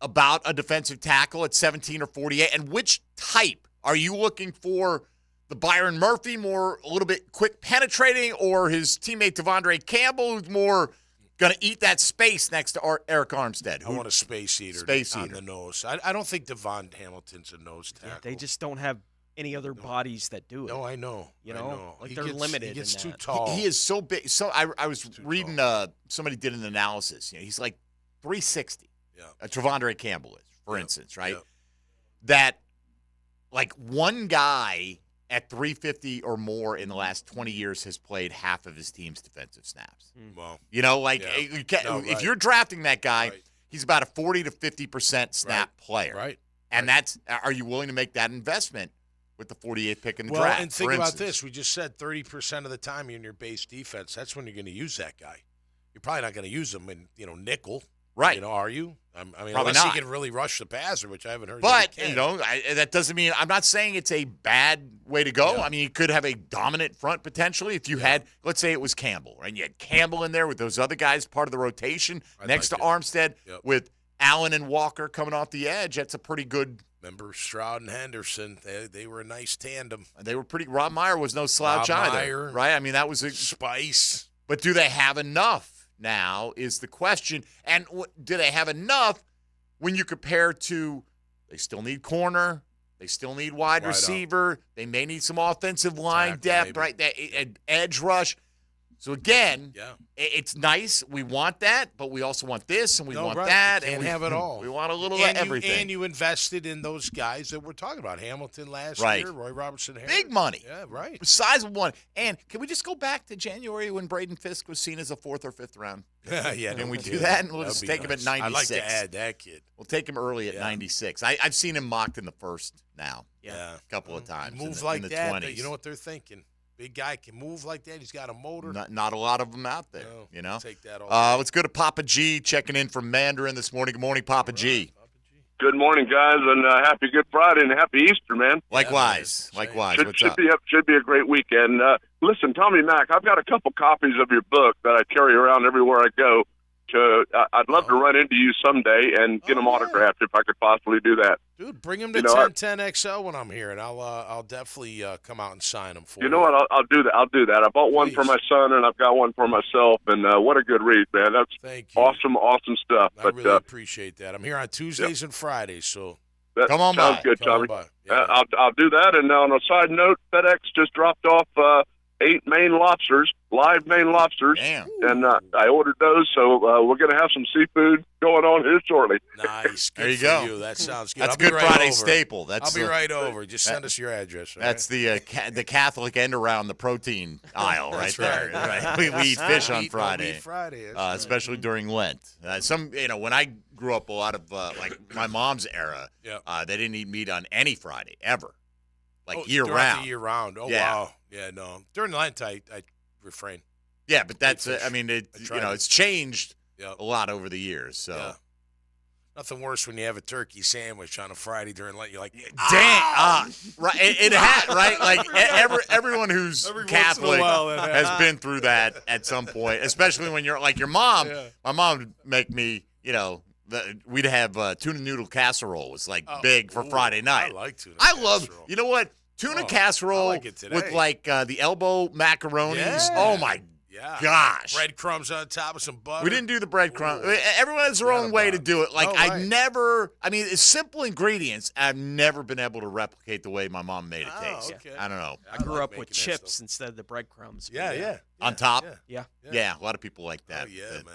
Speaker 2: about a defensive tackle at 17 or 48? And which type? Are you looking for the Byron Murphy, more a little bit quick penetrating, or his teammate Devondre Campbell, who's more going to eat that space next to Eric Armstead?
Speaker 14: I want a space eater on the nose. I don't think Devon Hamilton's a nose tackle.
Speaker 11: Yeah, they just don't have any other bodies that do it.
Speaker 14: No, I know.
Speaker 11: They're limited.
Speaker 14: He gets
Speaker 11: in
Speaker 14: too
Speaker 11: that.
Speaker 14: tall.
Speaker 2: He is so big. So I was reading. Somebody did an analysis. He's like 360.
Speaker 14: Yeah.
Speaker 2: Devondre Campbell is, for instance, right? Yeah. That like one guy at 350 or more in the last 20 years has played half of his team's defensive snaps.
Speaker 14: Well,
Speaker 2: if you're drafting that guy, he's about a 40 to 50% snap player.
Speaker 14: Right.
Speaker 2: And are you willing to make that investment with the 48th pick in the
Speaker 14: well,
Speaker 2: draft?
Speaker 14: And think about this. We just said 30% of the time you're in your base defense. That's when you're going to use that guy. You're probably not going to use him in, nickel.
Speaker 2: Right.
Speaker 14: Are you? I mean,
Speaker 2: Probably
Speaker 14: unless
Speaker 2: not.
Speaker 14: he can really rush the passer, which I haven't heard.
Speaker 2: But,
Speaker 14: that he can.
Speaker 2: that doesn't mean – I'm not saying it's a bad way to go.
Speaker 14: Yeah.
Speaker 2: I mean, you could have a dominant front potentially if you had – let's say it was Campbell, right? You had Campbell in there with those other guys, part of the rotation, next to Armstead with Allen and Walker coming off the edge. That's a pretty good –
Speaker 14: Remember Stroud and Henderson? They were a nice tandem.
Speaker 2: They were pretty – Rob Meyer was no slouch either, right? I mean, that was a –
Speaker 14: Spice.
Speaker 2: But do they have enough now is the question. And do they have enough when you compare to they still need corner, they still need wide receiver, they may need some offensive line depth, right? Edge rush. So, again, it's nice. We want that, but we also want this and we want that.
Speaker 14: Can't
Speaker 2: and we
Speaker 14: have it all.
Speaker 2: We want a little of everything.
Speaker 14: And you invested in those guys that we're talking about. Hamilton last year, Roy Robertson.
Speaker 2: Big money.
Speaker 14: Yeah, right.
Speaker 2: Sizable money. And can we just go back to January when Braden Fisk was seen as a 4th or 5th round? Can we do that? And we'll just take him at 96.
Speaker 14: I'd like to add that kid.
Speaker 2: We'll take him early at 96. I've seen him mocked in the first now.
Speaker 14: Yeah.
Speaker 2: A couple of times.
Speaker 14: Move
Speaker 2: in
Speaker 14: like
Speaker 2: the
Speaker 14: that.
Speaker 2: 20s.
Speaker 14: You know what they're thinking. Big guy can move like that. He's got a motor.
Speaker 2: Not a lot of them out there,
Speaker 14: Take that all
Speaker 2: let's go to Papa G checking in from Mandarin this morning. Good morning, Papa G.
Speaker 6: Good morning, guys, and happy Good Friday and happy Easter, man.
Speaker 2: Likewise. Likewise. What's up?
Speaker 6: Should be a great weekend. Listen, Tommy Mack, I've got a couple copies of your book that I carry around everywhere I go. I'd love to run into you someday and get them autographed if I could possibly do that.
Speaker 14: Dude, bring them to 1010XL when I'm here, and I'll definitely come out and sign them for you.
Speaker 6: You know what? I'll do that. I bought one for my son, and I've got one for myself. And what a good read, man! That's awesome stuff.
Speaker 14: I really appreciate that. I'm here on Tuesdays and Fridays, so
Speaker 6: come on by. Sounds good, Tommy. I'll do that. And on a side note, FedEx just dropped off 8 live Maine lobsters.
Speaker 2: Damn.
Speaker 6: And I ordered those, so we're going to have some seafood going on here shortly.
Speaker 14: Nice. Good
Speaker 2: there you
Speaker 14: for
Speaker 2: go.
Speaker 14: You. That sounds good.
Speaker 2: That's
Speaker 14: I'll
Speaker 2: Good
Speaker 14: be right
Speaker 2: Friday
Speaker 14: over.
Speaker 2: staple.
Speaker 14: I'll be right over. Just send us your address.
Speaker 2: That's the Catholic end around the protein aisle right there. Right. We eat fish on Friday. Especially during Lent. When I grew up, a lot of like my mom's era, they didn't eat meat on any Friday ever. Year round.
Speaker 14: Year round. Oh, wow. Yeah, no. During Lent, I refrain.
Speaker 2: Yeah, but that's, it's changed a lot over the years. So.
Speaker 14: Yeah. Nothing worse when you have a turkey sandwich on a Friday during Lent. You're like,
Speaker 2: right? It had, right? Like everyone who's Catholic has been through that at some point, especially when you're like your mom. Yeah. My mom would make me, we'd have tuna noodle casserole was big for Friday night.
Speaker 14: I like tuna
Speaker 2: casserole. You know what? Tuna casserole with the elbow macaronis.
Speaker 14: Yeah.
Speaker 2: Oh, my gosh.
Speaker 14: Breadcrumbs on top of some butter.
Speaker 2: We didn't do the breadcrumbs. Everyone has their own way to do it. It's simple ingredients. I've never been able to replicate the way my mom made it taste.
Speaker 14: Okay.
Speaker 2: I don't know.
Speaker 11: I grew up with chips instead of the breadcrumbs.
Speaker 14: Yeah.
Speaker 2: On top?
Speaker 11: Yeah.
Speaker 2: Yeah, a lot of people like that.
Speaker 14: Oh, yeah, man.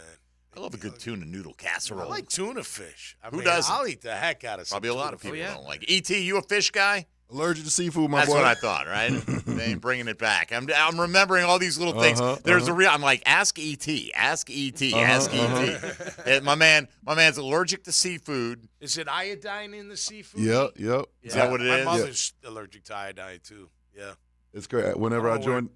Speaker 2: I love a good tuna noodle casserole.
Speaker 14: I like tuna fish.
Speaker 2: Who doesn't?
Speaker 14: I'll eat the heck out of some
Speaker 2: Probably a lot of
Speaker 14: tuna
Speaker 2: people
Speaker 14: fish.
Speaker 2: don't like it. E.T., you a fish guy?
Speaker 9: Allergic to seafood, my
Speaker 2: That's
Speaker 9: boy.
Speaker 2: what I thought, right? They ain't bringing it back. I'm remembering all these little things. There's a real. I'm like, ask E.T. Ask E.T. Ask E.T. My man's allergic to seafood.
Speaker 14: Is it iodine in the seafood?
Speaker 9: Yep.
Speaker 2: Is that what it is?
Speaker 14: My mother's allergic to iodine too. Yeah.
Speaker 9: It's great. Whenever I joined,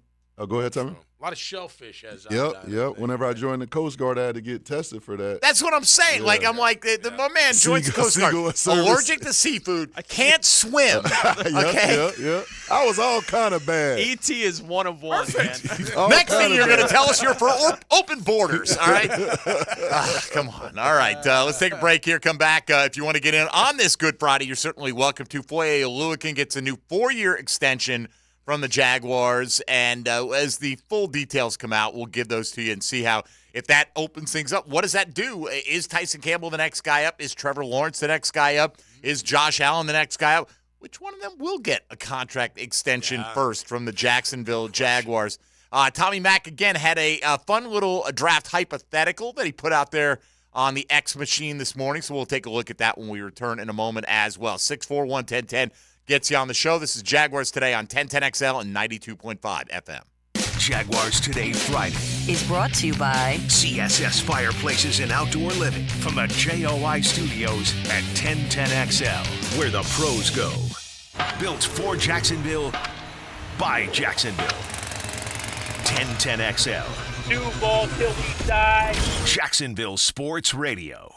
Speaker 9: go ahead, Tommy.
Speaker 14: A lot of shellfish has iodine.
Speaker 9: Yep. Whenever I joined the Coast Guard, I had to get tested for that.
Speaker 2: That's what I'm saying.
Speaker 9: Yeah.
Speaker 2: Like, my man joins the Coast Guard. Allergic to seafood. I can't swim. Okay?
Speaker 9: Yep. I was all kind of bad.
Speaker 11: E.T. is one of one, man.
Speaker 2: Next thing you're going to tell us you're for open borders, all right? Come on. All right. Let's take a break here. Come back. If you want to get in on this Good Friday, you're certainly welcome to. Foye Oluwakin gets a new 4-year extension from the Jaguars, and as the full details come out, we'll give those to you and see how, if that opens things up, what does that do? Is Tyson Campbell the next guy up? Is Trevor Lawrence the next guy up? Is Josh Allen the next guy up? Which one of them will get a contract extension first from the Jacksonville Jaguars? Tommy Mack, again, had a fun little draft hypothetical that he put out there on the X machine this morning, so we'll take a look at that when we return in a moment as well. 641-1010. gets you on the show. This is Jaguars Today on 1010XL and 92.5 FM.
Speaker 10: Jaguars Today Friday
Speaker 7: is brought to you by
Speaker 10: CSS Fireplaces and Outdoor Living from the JOI Studios at 1010XL, where the pros go. Built for Jacksonville, by Jacksonville. 1010XL.
Speaker 5: New ball till we die.
Speaker 10: Jacksonville Sports Radio.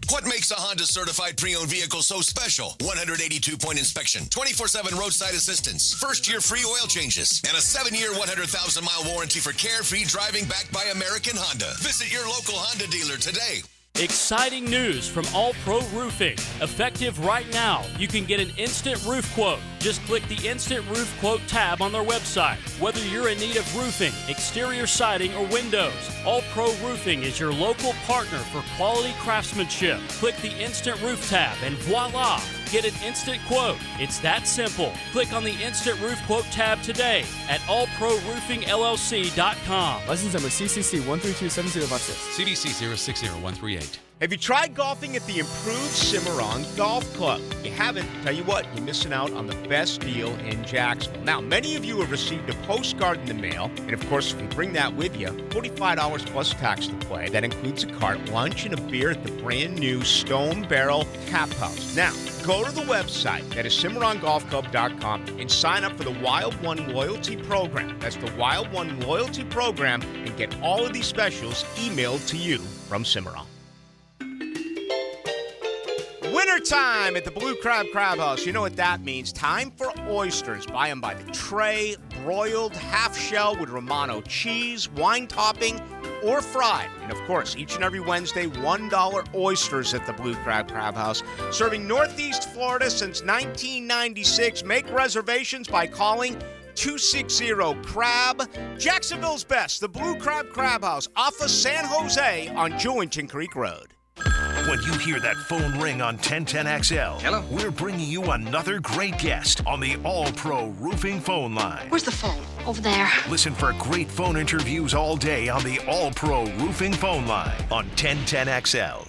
Speaker 8: What makes a Honda certified pre-owned vehicle so special? 182-point inspection, 24/7 roadside assistance, first-year free oil changes, and a 7-year, 100,000-mile warranty for carefree driving backed by American Honda. Visit your local Honda dealer today.
Speaker 12: Exciting news from All Pro Roofing. Effective right now, you can get an instant roof quote. Just click the Instant Roof Quote tab on their website. Whether you're in need of roofing, exterior siding, or windows, All Pro Roofing is your local partner for quality craftsmanship. Click the Instant Roof tab and voila! Get an instant quote. It's that simple. Click on the Instant Roof Quote tab today at allproroofingllc.com.
Speaker 13: License number CCC 1327056.
Speaker 4: CDC 060138.
Speaker 25: Have you tried golfing at the improved Cimarron Golf Club? If you haven't, tell you what, you're missing out on the best deal in Jacksonville. Now, many of you have received a postcard in the mail, and of course, if you bring that with you, $45 plus tax to play. That includes a cart, lunch, and a beer at the brand new Stone Barrel Tap House. Now, go to the website, that is CimarronGolfClub.com, and sign up for the Wild One Loyalty Program. That's the Wild One Loyalty Program, and get all of these specials emailed to you from Cimarron. Wintertime at the Blue Crab House. You know what that means. Time for oysters. Buy them by the tray, broiled, half shell with Romano cheese, wine topping, or fried. And of course, each and every Wednesday, $1 oysters at the Blue Crab House. Serving Northeast Florida since 1996. Make reservations by calling 260-CRAB. Jacksonville's best, the Blue Crab House, off of San Jose on Jewington Creek Road.
Speaker 10: When you hear that phone ring on 1010XL, hello, we're bringing you another great guest on the All-Pro Roofing phone line.
Speaker 26: Where's the phone? Over there.
Speaker 10: Listen for great phone interviews all day on the All-Pro Roofing phone line on 1010XL.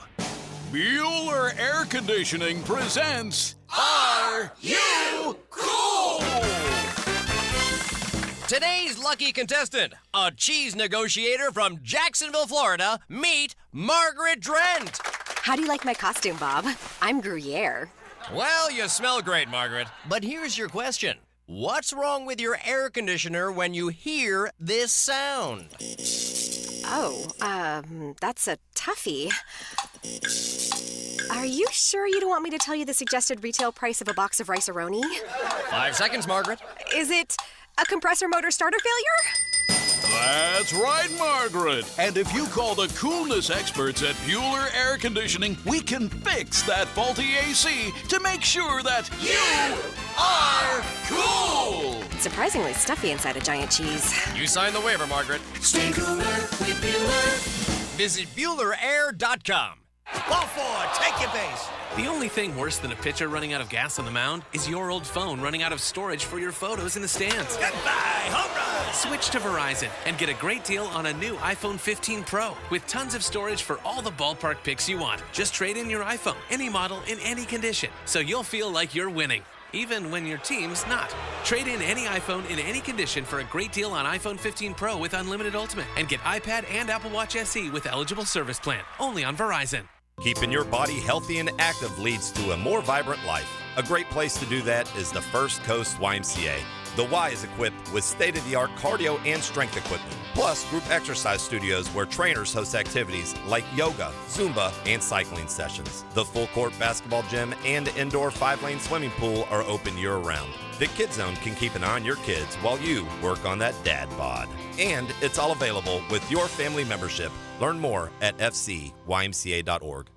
Speaker 1: Bueller Air Conditioning presents Are You Cool?
Speaker 27: Today's lucky contestant, a cheese negotiator from Jacksonville, Florida. Meet Margaret Drent.
Speaker 28: How do you like my costume, Bob? I'm Gruyere.
Speaker 27: Well, you smell great, Margaret. But here's your question. What's wrong with your air conditioner when you hear this sound?
Speaker 28: Oh, that's a toughie. Are you sure you don't want me to tell you the suggested retail price of a box of Rice-A-Roni?
Speaker 27: 5 seconds, Margaret.
Speaker 28: Is it a compressor motor starter failure?
Speaker 1: That's right, Margaret. And if you call the coolness experts at Bueller Air Conditioning, we can fix that faulty AC to make sure that you are cool.
Speaker 28: It's surprisingly stuffy inside a giant cheese.
Speaker 27: You signed the waiver, Margaret.
Speaker 20: Stay cooler with Bueller.
Speaker 27: Visit BuellerAir.com.
Speaker 24: Ball forward, take your base.
Speaker 29: The only thing worse than a pitcher running out of gas on the mound is your old phone running out of storage for your photos in the stands.
Speaker 24: Goodbye, home run.
Speaker 29: Switch to Verizon and get a great deal on a new iPhone 15 Pro with tons of storage for all the ballpark pics you want. Just trade in your iPhone, any model, in any condition, so you'll feel like you're winning, even when your team's not. Trade in any iPhone in any condition for a great deal on iPhone 15 Pro with Unlimited Ultimate and get iPad and Apple Watch SE with eligible service plan. Only on Verizon.
Speaker 30: Keeping your body healthy and active leads to a more vibrant life. A great place to do that is the First Coast YMCA. The Y is equipped with state-of-the-art cardio and strength equipment, plus group exercise studios where trainers host activities like yoga, Zumba, and cycling sessions. The full-court basketball gym and indoor 5-lane swimming pool are open year-round. The Kid Zone can keep an eye on your kids while you work on that dad bod. And it's all available with your family membership. Learn more at fcymca.org.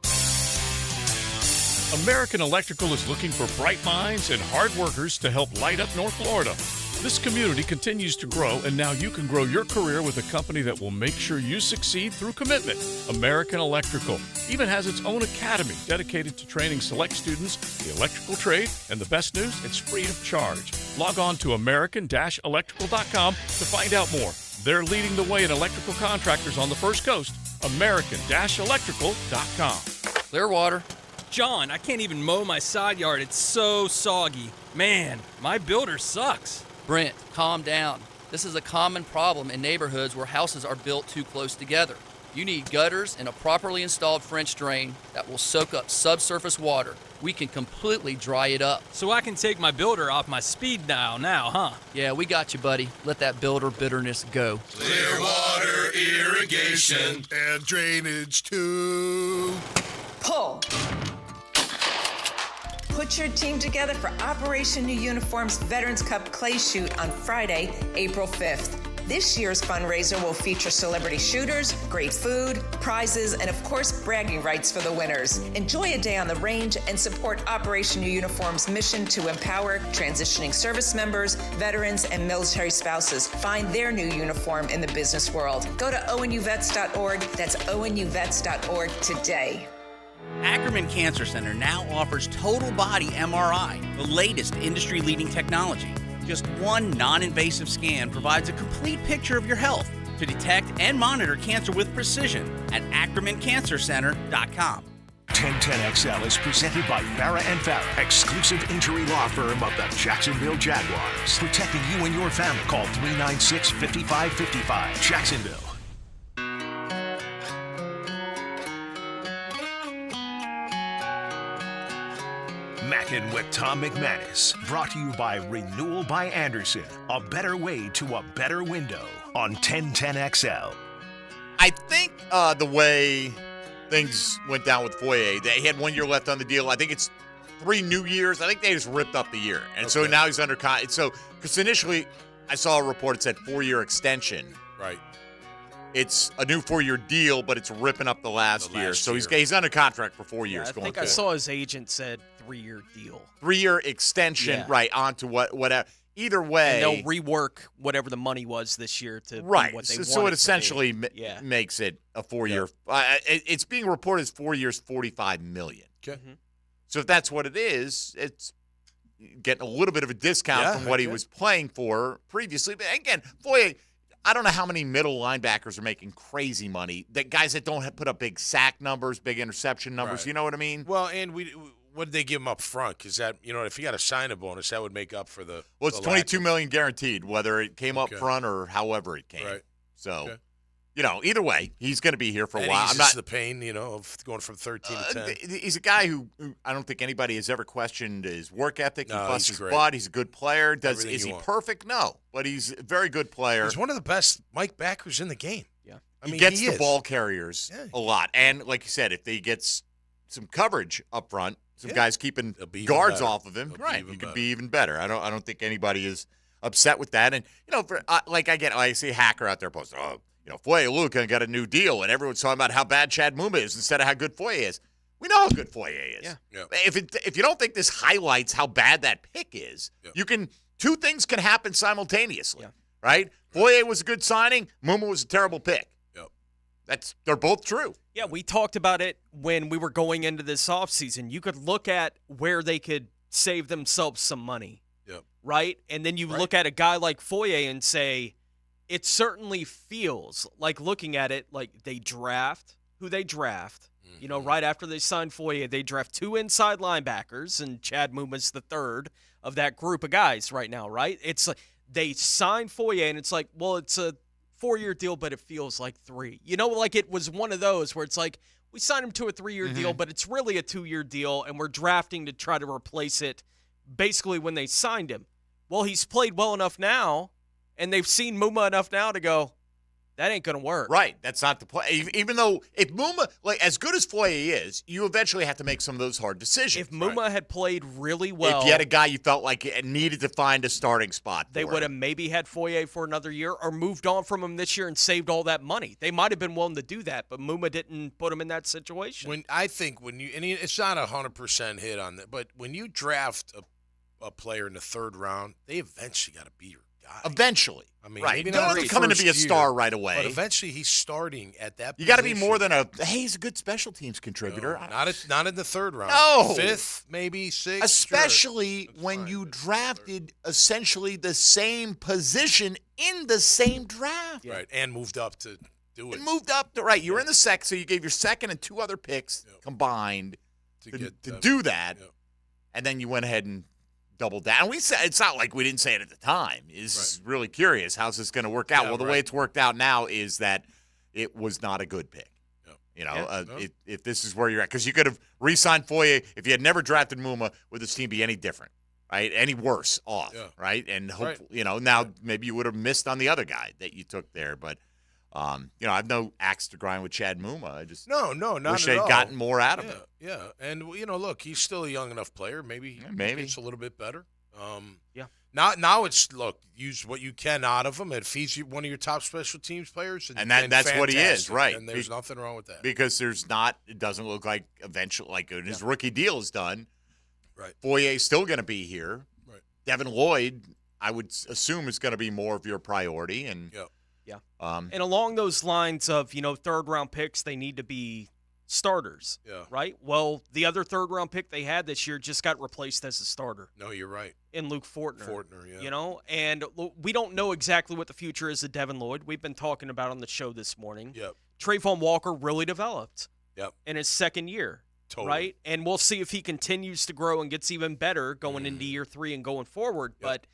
Speaker 1: American Electrical is looking for bright minds and hard workers to help light up North Florida. This community continues to grow, and now you can grow your career with a company that will make sure you succeed through commitment. American Electrical even has its own academy dedicated to training select students the electrical trade, and the best news, it's free of charge. Log on to american-electrical.com to find out more. They're leading the way in electrical contractors on the First Coast. American-electrical.com.
Speaker 27: Clearwater.
Speaker 3: John, I can't even mow my side yard. It's so soggy. Man, my builder sucks.
Speaker 7: Brent, calm down. This is a common problem in neighborhoods where houses are built too close together. You need gutters and a properly installed French drain that will soak up subsurface water. We can completely dry it up.
Speaker 3: So I can take my builder off my speed dial now, huh?
Speaker 7: Yeah, we got you, buddy. Let that builder bitterness go.
Speaker 15: Clearwater irrigation and drainage too.
Speaker 17: Pull. Put your team together for Operation New Uniform's Veterans Cup Clay Shoot on Friday, April 5th. This year's fundraiser will feature celebrity shooters, great food, prizes, and of course, bragging rights for the winners. Enjoy a day on the range and support Operation New Uniform's mission to empower transitioning service members, veterans, and military spouses find their new uniform in the business world. Go to onuvets.org. That's onuvets.org today.
Speaker 18: Ackerman Cancer Center now offers total body MRI, the latest industry-leading technology. Just one non-invasive scan provides a complete picture of your health to detect and monitor cancer with precision at AckermanCancerCenter.com.
Speaker 10: 1010XL is presented by Farah & Farah, exclusive injury law firm of the Jacksonville Jaguars. Protecting you and your family. Call 396-5555. Jacksonville. Mackin' with Tom McManus. Brought to you by Renewal by Anderson. A better way to a better window on 1010XL.
Speaker 2: I think the way things went down with Foye, he had 1 year left on the deal. I think it's 3 new years. I think they just ripped up the year. And so now he's under contract. So, because initially I saw a report that said 4-year extension.
Speaker 14: Right.
Speaker 2: It's a new 4-year deal, but it's ripping up the last year. So he's under contract for 4 years.
Speaker 11: I think I saw his agent said 3-year deal.
Speaker 2: 3-year extension, right, onto whatever. Either way.
Speaker 11: And they'll rework whatever the money was this year to be what they want.
Speaker 2: So it essentially makes it a 4-year. It's being reported as 4 years, $45 million.
Speaker 14: Okay.
Speaker 11: Mm-hmm.
Speaker 2: So if that's what it is, it's getting a little bit of a discount from what he was playing for previously. But again, Foye, I don't know how many middle linebackers are making crazy money. That guys that don't put up big sack numbers, big interception numbers.
Speaker 14: Right.
Speaker 2: You know what I mean?
Speaker 14: Well, and what did they give him up front? Because that, if you got a sign-up bonus, that would make up for the.
Speaker 2: Well, it's $22 million guaranteed, whether it came up front or however it came.
Speaker 14: Right.
Speaker 2: So, either way, he's going to be here for a while.
Speaker 14: I'm not the pain, of going from 13 to 10.
Speaker 2: He's a guy who I don't think anybody has ever questioned his work ethic. He busts his
Speaker 14: great.
Speaker 2: butt. He's a good player. Is he
Speaker 14: want.
Speaker 2: perfect? No, but he's a very good player.
Speaker 14: He's one of the best Mike backers in the game.
Speaker 11: Yeah,
Speaker 2: he gets the ball carriers a lot, and like you said, if he gets some coverage up front, some guys keeping guards off of him, he could be even better. I don't think anybody is upset with that. And I see Hacker out there posting, Foye Luka got a new deal, and everyone's talking about how bad Chad Muma is instead of how good Foye is. We know how good Foye is.
Speaker 11: Yeah.
Speaker 2: If you don't think this highlights how bad that pick is, two things can happen simultaneously, right? Foye was a good signing. Muma was a terrible pick. They're both true.
Speaker 11: Yeah, we talked about it when we were going into this offseason. You could look at where they could save themselves some money, right? And then you look at a guy like Foye and say, it certainly feels like looking at it like they draft who they draft. Right after they sign Foye, they draft 2 inside linebackers, and Chad Muma's the third of that group of guys right now, right? It's like they sign Foye, and it's like, well, it's a 4-year deal, but it feels like 3. It was one of those where it's like, we signed him to a 3-year deal, but it's really a 2-year deal, and we're drafting to try to replace it basically when they signed him. Well, he's played well enough now, and they've seen Muma enough now to go, that ain't going to work.
Speaker 2: Right. That's not the play. Even though if Muma, as good as Foye is, you eventually have to make some of those hard decisions.
Speaker 11: If Muma had played really well.
Speaker 2: If you had a guy you felt like needed to find a starting spot
Speaker 11: they would have maybe had Foye for another year or moved on from him this year and saved all that money. They might have been willing to do that, but Muma didn't put him in that situation.
Speaker 14: And it's not 100% hit on that, but when you draft a player in the 3rd round, they eventually got to be your guy.
Speaker 2: Eventually.
Speaker 14: Maybe
Speaker 2: don't have to come in to be a star right away.
Speaker 14: But eventually he's starting at that
Speaker 2: You got to be more than he's a good special teams contributor.
Speaker 14: No, not in the 3rd round.
Speaker 2: No.
Speaker 14: 5th, maybe 6th.
Speaker 2: Especially when you drafted essentially the same position in the same draft.
Speaker 14: Right, and moved up to do it.
Speaker 2: You were in the second, so you gave your second and 2 other picks combined to do that, and then you went ahead and doubled down. And we said it's not like we didn't say it at the time. Is really curious how's this going to work out. The way it's worked out now is that it was not a good pick. You know, if this is where you're at, because you could have re-signed Foye if you had never drafted Muma. Would this team be any different? Right, any worse off, right? And hopefully, you know, now maybe you would have missed on the other guy that you took there, but you know, I've no axe to grind with Chad Muma. I just
Speaker 14: not
Speaker 2: wish
Speaker 14: at
Speaker 2: they'd
Speaker 14: all.
Speaker 2: gotten more out of him.
Speaker 14: Yeah, and you know, look, he's still a young enough player. Maybe it's a little bit better. Now it's use what you can out of him. If he's one of your top special teams players,
Speaker 2: and that's what he is, right?
Speaker 14: And there's nothing wrong with that
Speaker 2: because it doesn't look like eventually, like when his rookie deal is done.
Speaker 14: Right.
Speaker 2: Foyer's still going to be here.
Speaker 14: Right.
Speaker 2: Devin Lloyd, I would assume, is going to be more of your priority. And
Speaker 11: and along those lines of, you know, third-round picks, they need to be starters.
Speaker 14: Yeah.
Speaker 11: Right? Well, the other third-round pick they had this year just got replaced as a starter.
Speaker 14: No, you're right.
Speaker 11: In Luke Fortner.
Speaker 14: Yeah.
Speaker 11: You know, and we don't know exactly what the future is of Devin Lloyd. We've been talking about on the show this morning.
Speaker 14: Yep.
Speaker 11: Trayvon Walker really developed.
Speaker 14: Yep.
Speaker 11: In his second year.
Speaker 14: Totally.
Speaker 11: Right? And we'll see if he continues to grow and gets even better going into year 3 and going forward. Yep. But,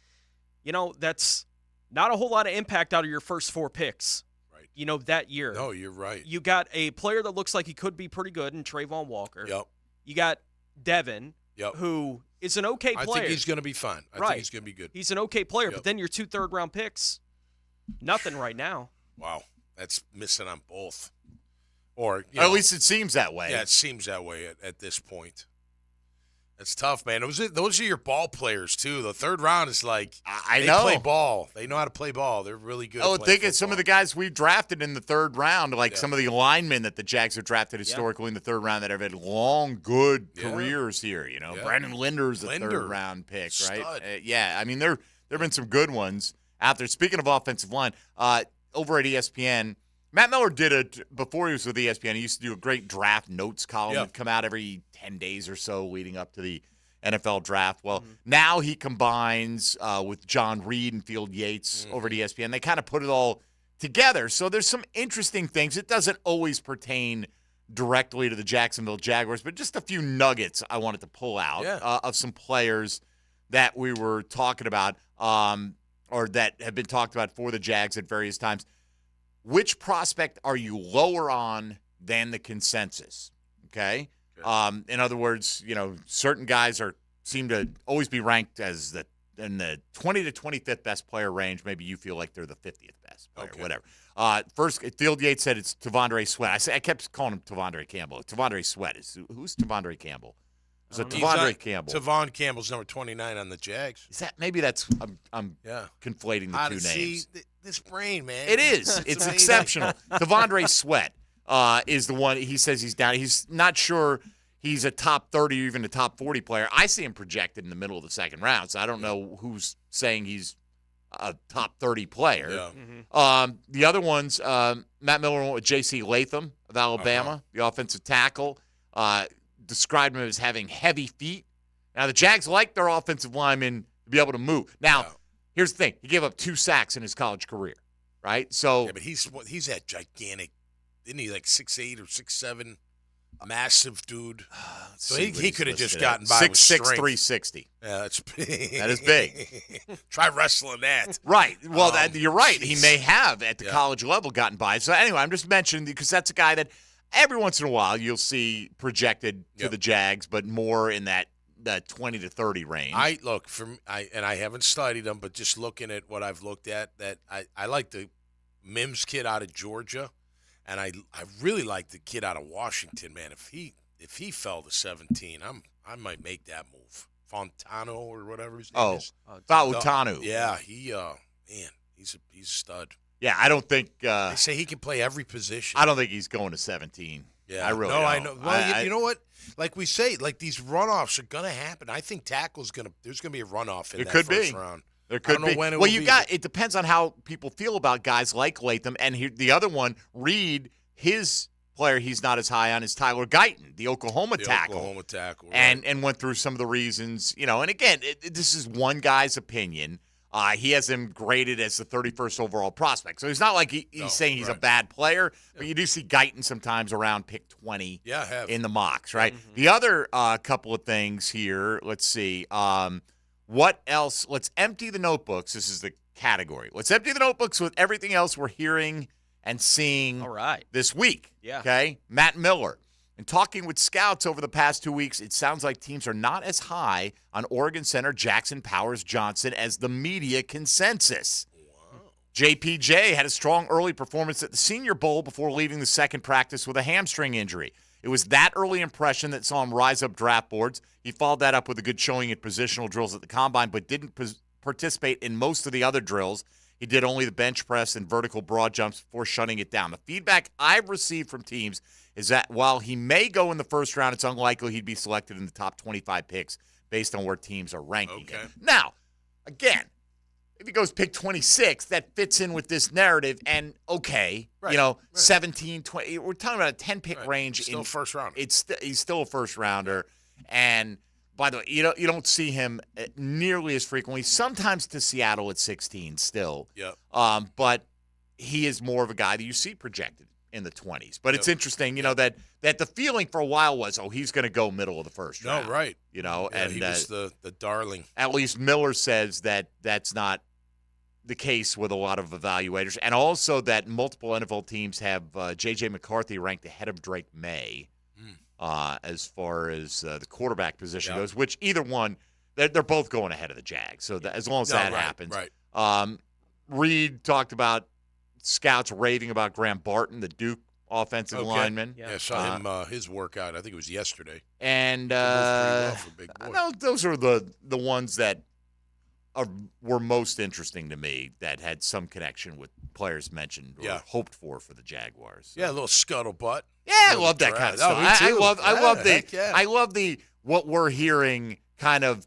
Speaker 11: you know, that's not a whole lot of impact out of your first 4 picks.
Speaker 14: Right.
Speaker 11: You know, that year.
Speaker 14: No, you're right.
Speaker 11: You got a player that looks like he could be pretty good in Trayvon Walker.
Speaker 14: Yep.
Speaker 11: You got Devin, who is an okay player.
Speaker 14: I think he's going to be fine. I think he's going to be good.
Speaker 11: He's an okay player, but then your 2 third-round picks, nothing right now.
Speaker 14: Wow. That's missing on both. Or
Speaker 2: at least it seems that way.
Speaker 14: Yeah, it seems that way at this point. That's tough, man. Those are your ball players too. The third round is like they play ball. They know how to play ball. They're really good.
Speaker 2: Think of some of the guys we drafted in the third round, like some of the linemen that the Jags have drafted historically in the third round that have had long, good careers here. You know, Brandon Linder's a third round pick, right? I mean there have been some good ones out there. Speaking of offensive line, over at ESPN. Matt Miller did it before he was with ESPN. He used to do a great draft notes column that come out every 10 days or so leading up to the NFL draft. Well, now he combines with John Reed and Field Yates over at ESPN. They kind of put it all together. So there's some interesting things. It doesn't always pertain directly to the Jacksonville Jaguars, but just a few nuggets I wanted to pull out of some players that we were talking about or that have been talked about for the Jags at various times. Which prospect are you lower on than the consensus? Okay. In other words, you know, certain guys seem to always be ranked as in the 20 to 25th best player range. Maybe you feel like they're the 50th best player, whatever. First, Field Yates said it's Tavondre Sweat. I kept calling him Tavondre Campbell. Tavondre Sweat who's Tavondre Campbell? Is it Tavondre Campbell?
Speaker 14: Tavon Campbell's number 29 on the Jags.
Speaker 2: Is that maybe that's I'm conflating the two names.
Speaker 14: This brain, man.
Speaker 2: It is. It's exceptional. Tavondre Sweat is the one. He says he's down. He's not sure he's a top 30 or even a top 40 player. I see him projected in the middle of the second round, so I don't know who's saying he's a top 30 player. Yeah. The other ones, Matt Miller went with J.C. Latham of Alabama, the offensive tackle. Described him as having heavy feet. Now, the Jags like their offensive linemen to be able to move. Now, here's the thing. He gave up 2 sacks in his college career, right? So,
Speaker 14: yeah, but he's that gigantic, isn't he, like 6'8" or 6'7", massive dude. So he could have just gotten by with
Speaker 2: 6'6",
Speaker 14: strength.
Speaker 2: 360.
Speaker 14: Yeah, that's big.
Speaker 2: That is big.
Speaker 14: Try wrestling that.
Speaker 2: Right. Well, you're right. He may have, at the college level, gotten by. So, anyway, I'm just mentioning because that's a guy that every once in a while you'll see projected to the Jags, but more in that 20 to 30 range.
Speaker 14: I haven't studied them, but just looking at what I've looked at, that I like the Mims kid out of Georgia, and I really like the kid out of Washington, man. If he fell to 17, I might make that move. Fontano or whatever his name is.
Speaker 2: Fautanu.
Speaker 14: Yeah, he's a stud.
Speaker 2: Yeah, I don't think
Speaker 14: they say he can play every position.
Speaker 2: I don't think he's going to 17.
Speaker 14: Yeah,
Speaker 2: I really don't.
Speaker 14: I know. Well, you know what? Like we say, like these runoffs are gonna happen. I think there's gonna be a runoff in that first round.
Speaker 2: There could be.
Speaker 14: When
Speaker 2: it depends on how people feel about guys like Latham, and the other one, Reed. His player he's not as high on is Tyler Guyton, the Oklahoma tackle.
Speaker 14: Right.
Speaker 2: And went through some of the reasons, you know. And again, this is one guy's opinion. He has him graded as the 31st overall prospect. So it's not like he's saying he's a bad player, but you do see Guyton sometimes around pick 20 in the mocks, right? Mm-hmm. The other couple of things here, let's see. What else? Let's empty the notebooks. This is the category. Let's empty the notebooks with everything else we're hearing and seeing this week.
Speaker 11: Yeah.
Speaker 2: Okay? Matt Miller. And talking with scouts over the past 2 weeks, it sounds like teams are not as high on Oregon center Jackson Powers Johnson as the media consensus. Wow. JPJ had a strong early performance at the Senior Bowl before leaving the second practice with a hamstring injury. It was that early impression that saw him rise up draft boards. He followed that up with a good showing at positional drills at the Combine, but didn't participate in most of the other drills. He did only the bench press and vertical broad jumps before shutting it down. The feedback I've received from teams is that while he may go in the first round, it's unlikely he'd be selected in the top 25 picks based on where teams are ranking him. Now, again, if he goes pick 26, that fits in with this narrative, and 17, 20. We're talking about a 10-pick range.
Speaker 14: Still a first rounder.
Speaker 2: He's still a first rounder, and by the way, you don't see him nearly as frequently. Sometimes to Seattle at 16 still.
Speaker 14: Yep.
Speaker 2: But he is more of a guy that you see projected in the 20s. But it's interesting, that the feeling for a while was, he's going to go middle of the first round.
Speaker 14: No, right.
Speaker 2: And
Speaker 14: he was the darling.
Speaker 2: At least Miller says that that's not the case with a lot of evaluators. And also that multiple NFL teams have J.J. McCarthy ranked ahead of Drake May. As far as the quarterback position goes, which either one, they're both going ahead of the Jags. So as long as that happens.
Speaker 14: Right.
Speaker 2: Reed talked about scouts raving about Graham Barton, the Duke offensive lineman.
Speaker 14: Yeah, saw him his workout. I think it was yesterday.
Speaker 2: And those are the ones that were most interesting to me that had some connection with players mentioned or hoped for the Jaguars. So.
Speaker 14: Yeah, a little scuttlebutt.
Speaker 2: Yeah, I love that kind of stuff. I love the what we're hearing kind of,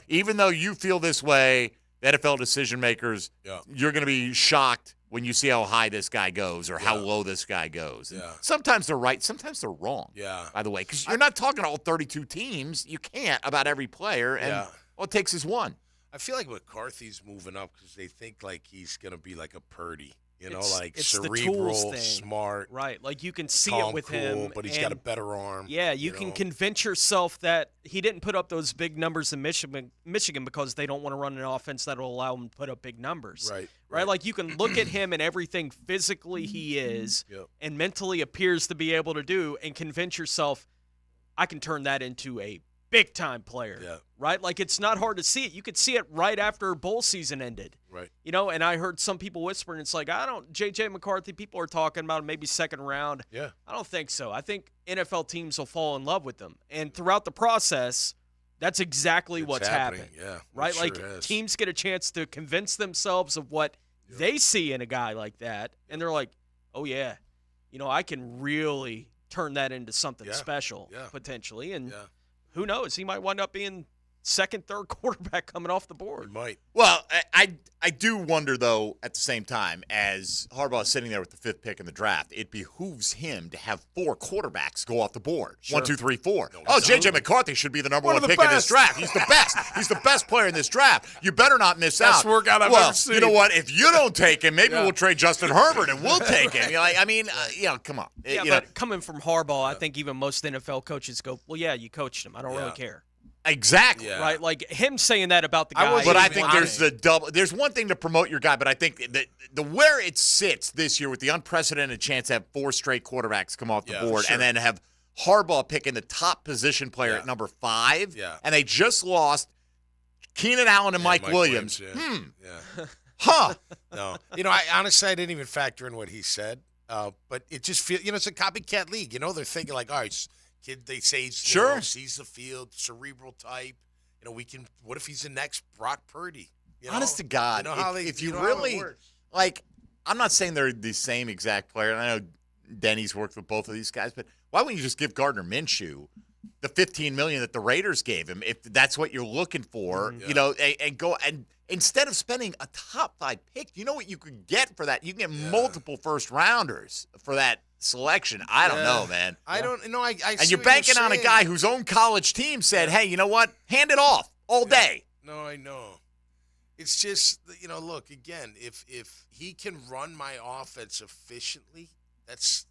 Speaker 2: even though you feel this way, NFL decision makers, you're going to be shocked when you see how high this guy goes or how low this guy goes. And sometimes they're right, sometimes they're wrong.
Speaker 14: Yeah.
Speaker 2: By the way, because you're not talking all 32 teams. You can't about every player, and all it takes is one.
Speaker 14: I feel like McCarthy's moving up because they think like he's going to be like a Purdy.
Speaker 11: It's
Speaker 14: cerebral,
Speaker 11: the tools thing.
Speaker 14: smart.
Speaker 11: Right. Like you can see
Speaker 14: calm,
Speaker 11: it with
Speaker 14: cool,
Speaker 11: him.
Speaker 14: But he's got a better arm.
Speaker 11: Yeah, you can convince yourself that he didn't put up those big numbers in Michigan because they don't want to run an offense that will allow him to put up big numbers. Right. Like you can look at him and everything physically he is and mentally appears to be able to do and convince yourself, I can turn that into a big-time player, right? Like, it's not hard to see it. You could see it right after bowl season ended.
Speaker 14: Right.
Speaker 11: And I heard some people whispering, it's like, J.J. McCarthy, people are talking about maybe second round.
Speaker 14: Yeah.
Speaker 11: I don't think so. I think NFL teams will fall in love with them. And throughout the process, that's exactly what's happening.
Speaker 14: Yeah.
Speaker 11: Right? Teams get a chance to convince themselves of what they see in a guy like that. And they're like, oh, yeah, I can really turn that into something special potentially. And who knows? He might wind up being second, third quarterback coming off the board.
Speaker 14: He might.
Speaker 2: Well, I do wonder, though, at the same time, as Harbaugh is sitting there with the fifth pick in the draft, it behooves him to have four quarterbacks go off the board.
Speaker 14: Sure.
Speaker 2: 1, 2, 3, 4. J.J. McCarthy should be the number one pick in this draft. He's the best. He's the best player in this draft. You better not miss out.
Speaker 14: Best workout I've ever seen.
Speaker 2: You know what? If you don't take him, maybe we'll trade Justin Herbert and we'll take him. Come on.
Speaker 11: Yeah, but coming from Harbaugh, I think even most NFL coaches go, well, yeah, you coached him. I don't really care.
Speaker 2: Exactly.
Speaker 14: Yeah.
Speaker 11: Right? Like him saying that about the guy.
Speaker 2: But I think there's one thing to promote your guy, but I think that the where it sits this year with the unprecedented chance to have 4 straight quarterbacks come off the board and then have Harbaugh picking the top position player at number 5.
Speaker 14: Yeah.
Speaker 2: And they just lost Keenan Allen and Mike Williams. Huh.
Speaker 14: No. I honestly didn't even factor in what he said. But it just feels, it's a copycat league. They're thinking like, all right, kid, they say he's sees the field, cerebral type. What if he's the next Brock Purdy?
Speaker 2: Honest to God, if you really I'm not saying they're the same exact player. And I know Denny's worked with both of these guys, but why wouldn't you just give Gardner Minshew the $15 million that the Raiders gave him if that's what you're looking for? And go and instead of spending a top 5 pick, you know what you could get for that? You can get multiple first rounders for that selection. I don't know, man.
Speaker 14: I don't know. I
Speaker 2: and you're banking on a guy whose own college team said, hey, you know what? Hand it off all day.
Speaker 14: No, I know. It's just, look, again, if he can run my offense efficiently, that's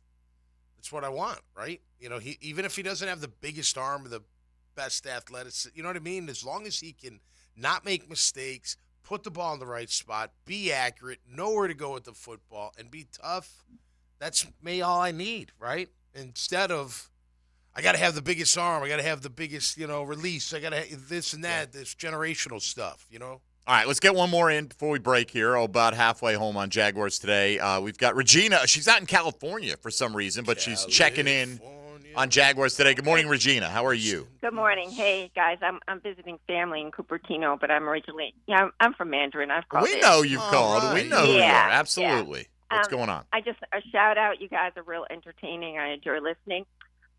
Speaker 14: what I want, right? Even if he doesn't have the biggest arm or the best athletics, you know what I mean? As long as he can not make mistakes, put the ball in the right spot, be accurate, know where to go with the football, and be tough, that's all I need, right? Instead of, I got to have the biggest arm, I got to have the biggest, release, I got to have this and that, this generational stuff,
Speaker 2: All right, let's get one more in before we break here. About halfway home on Jaguars Today. We've got Regina. She's out in California for some reason, but she's checking in on Jaguars Today. Good morning, Regina. How are you?
Speaker 5: Good morning. Hey, guys. I'm visiting family in Cupertino, but I'm originally I'm from Mandarin. I've called.
Speaker 2: We know you've called. Right. We know who you are. Absolutely.
Speaker 5: Yeah.
Speaker 2: What's going on?
Speaker 5: I just a shout out. You guys are real entertaining. I enjoy listening.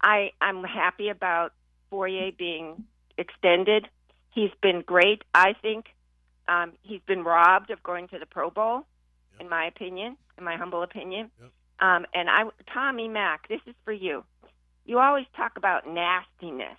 Speaker 5: I'm happy about Fourier being extended. He's been great. I think. He's been robbed of going to the Pro Bowl, in my opinion, in my humble opinion. And Tommy Mack, this is for you. You always talk about nastiness.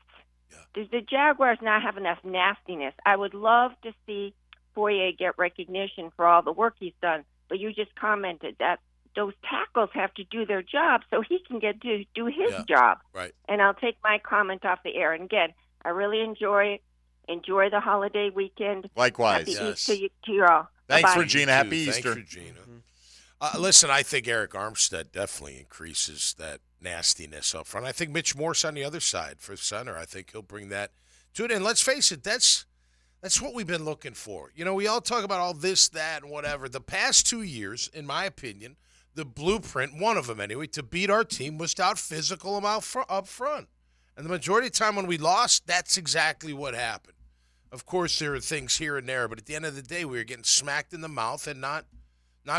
Speaker 5: Does the Jaguars not have enough nastiness? I would love to see Fourier get recognition for all the work he's done, but you just commented that those tackles have to do their job so he can get to do his job.
Speaker 14: Right.
Speaker 5: And I'll take my comment off the air. And again, I really enjoy the holiday weekend.
Speaker 2: Likewise.
Speaker 5: Happy Easter to you all.
Speaker 2: Thanks,
Speaker 5: Bye-bye.
Speaker 2: Regina. Happy Easter.
Speaker 14: Thanks, Regina. Listen, I think Eric Armstead definitely increases that nastiness up front. I think Mitch Morse on the other side for center. I think he'll bring that to it. And let's face it, that's what we've been looking for. We all talk about all this, that, and whatever. The past 2 years, in my opinion, the blueprint, one of them anyway, to beat our team was to out-physical them up front. And the majority of the time when we lost, that's exactly what happened. Of course, there are things here and there, but at the end of the day, we were getting smacked in the mouth and not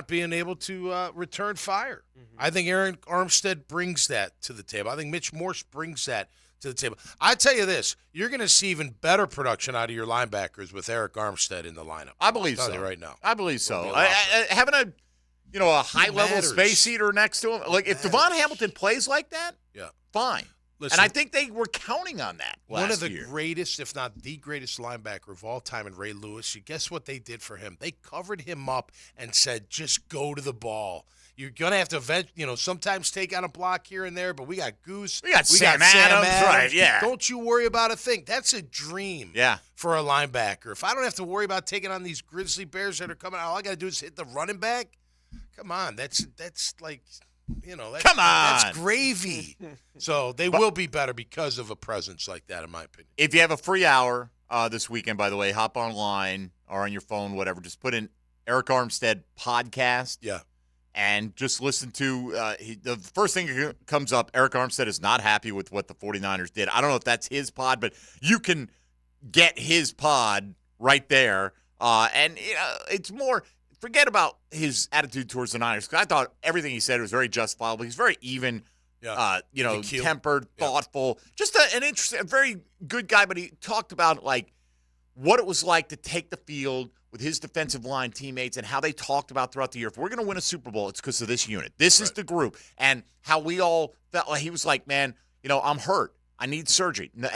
Speaker 14: being able to return fire. Mm-hmm. I think Eric Armstead brings that to the table. I think Mitch Morse brings that to the table. I tell you this, you're going to see even better production out of your linebackers with Eric Armstead in the lineup.
Speaker 2: I believe so.
Speaker 14: Right now.
Speaker 2: I believe so. Having a high-level space eater next to him, like if Devon Hamilton plays like that, fine.
Speaker 14: Listen,
Speaker 2: and I think they were counting on that last
Speaker 14: one of the
Speaker 2: year.
Speaker 14: greatest, if not the greatest linebacker of all time in Ray Lewis. You guess what they did for him? They covered him up and said, just go to the ball. You're going to have to, sometimes take on a block here and there, but we got Goose.
Speaker 2: We got Sam Adams. Right, yeah.
Speaker 14: Don't you worry about a thing. That's a dream for a linebacker. If I don't have to worry about taking on these Grizzly Bears that are coming out, all I got to do is hit the running back. Come on. That's like...
Speaker 2: Come on.
Speaker 14: That's gravy. So they will be better because of a presence like that, in my opinion.
Speaker 2: If you have a free hour this weekend, by the way, hop online or on your phone, whatever. Just put in Eric Armstead podcast.
Speaker 14: Yeah.
Speaker 2: And just listen to the first thing that comes up, Eric Armstead is not happy with what the 49ers did. I don't know if that's his pod, but you can get his pod right there. And it's more – forget about his attitude towards the Niners, because I thought everything he said was very justifiable. He's very even, tempered, thoughtful, just an interesting, a very good guy. But he talked about what it was like to take the field with his defensive line teammates and how they talked about throughout the year. If we're going to win a Super Bowl, it's because of this unit. This is the group, and how we all felt. Like he was like, man, I'm hurt. I need surgery. No,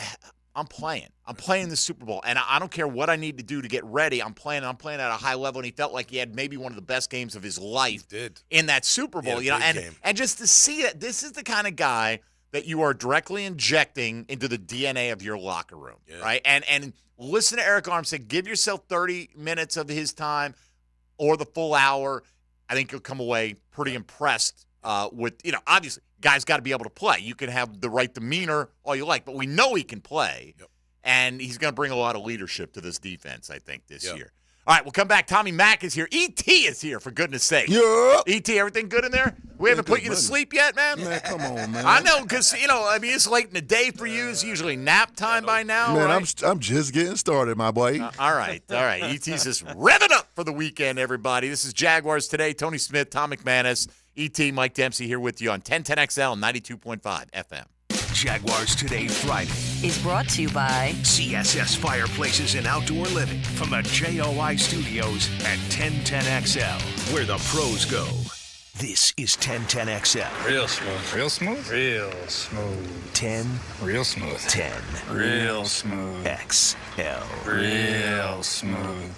Speaker 2: I'm playing the Super Bowl, and I don't care what I need to do to get ready. I'm playing at a high level, and he felt like he had maybe one of the best games of his life in that Super Bowl. And just to see that this is the kind of guy that you are directly injecting into the DNA of your locker room, right? And listen to Eric Armstead. Give yourself 30 minutes of his time or the full hour. I think you'll come away pretty impressed with, obviously, guys got to be able to play. You can have the right demeanor all you like, but we know he can play. Yep. And he's going to bring a lot of leadership to this defense, I think, this year. All right, we'll come back. Tommy Mack is here. E.T. is here, for goodness sake.
Speaker 15: Yeah.
Speaker 2: E.T., everything good in there? We haven't put you to sleep yet, man?
Speaker 15: Man, come on, man.
Speaker 2: I know, because, it's late in the day for you. It's usually nap time by now.
Speaker 15: Man,
Speaker 2: right?
Speaker 15: I'm just getting started, my boy.
Speaker 2: All right. E.T.'s just revving up for the weekend, everybody. This is Jaguars Today. Tony Smith, Tom McManus, E.T., Mike Dempsey here with you on 1010XL 92.5 FM.
Speaker 10: Jaguars Today Friday
Speaker 6: is brought to you by
Speaker 10: CSS Fireplaces and Outdoor Living from the JOI Studios at 1010XL, where the pros go. This is 1010XL.
Speaker 8: Real smooth. Real smooth? Real smooth.
Speaker 10: 10.
Speaker 8: Real smooth.
Speaker 10: 10.
Speaker 8: Real smooth.
Speaker 10: XL.
Speaker 8: Real smooth.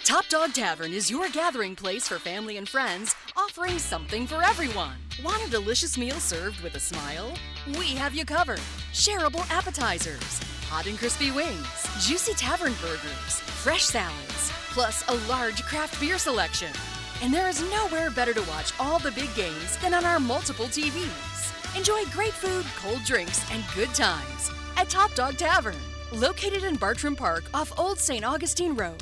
Speaker 6: Top Dog Tavern is your gathering place for family and friends, offering something for everyone. Want a delicious meal served with a smile? We have you covered. Shareable appetizers, hot and crispy wings, juicy tavern burgers, fresh salads, plus a large craft beer selection. And there is nowhere better to watch all the big games than on our multiple TVs. Enjoy great food, cold drinks, and good times at Top Dog Tavern, located in Bartram Park off Old St. Augustine Road.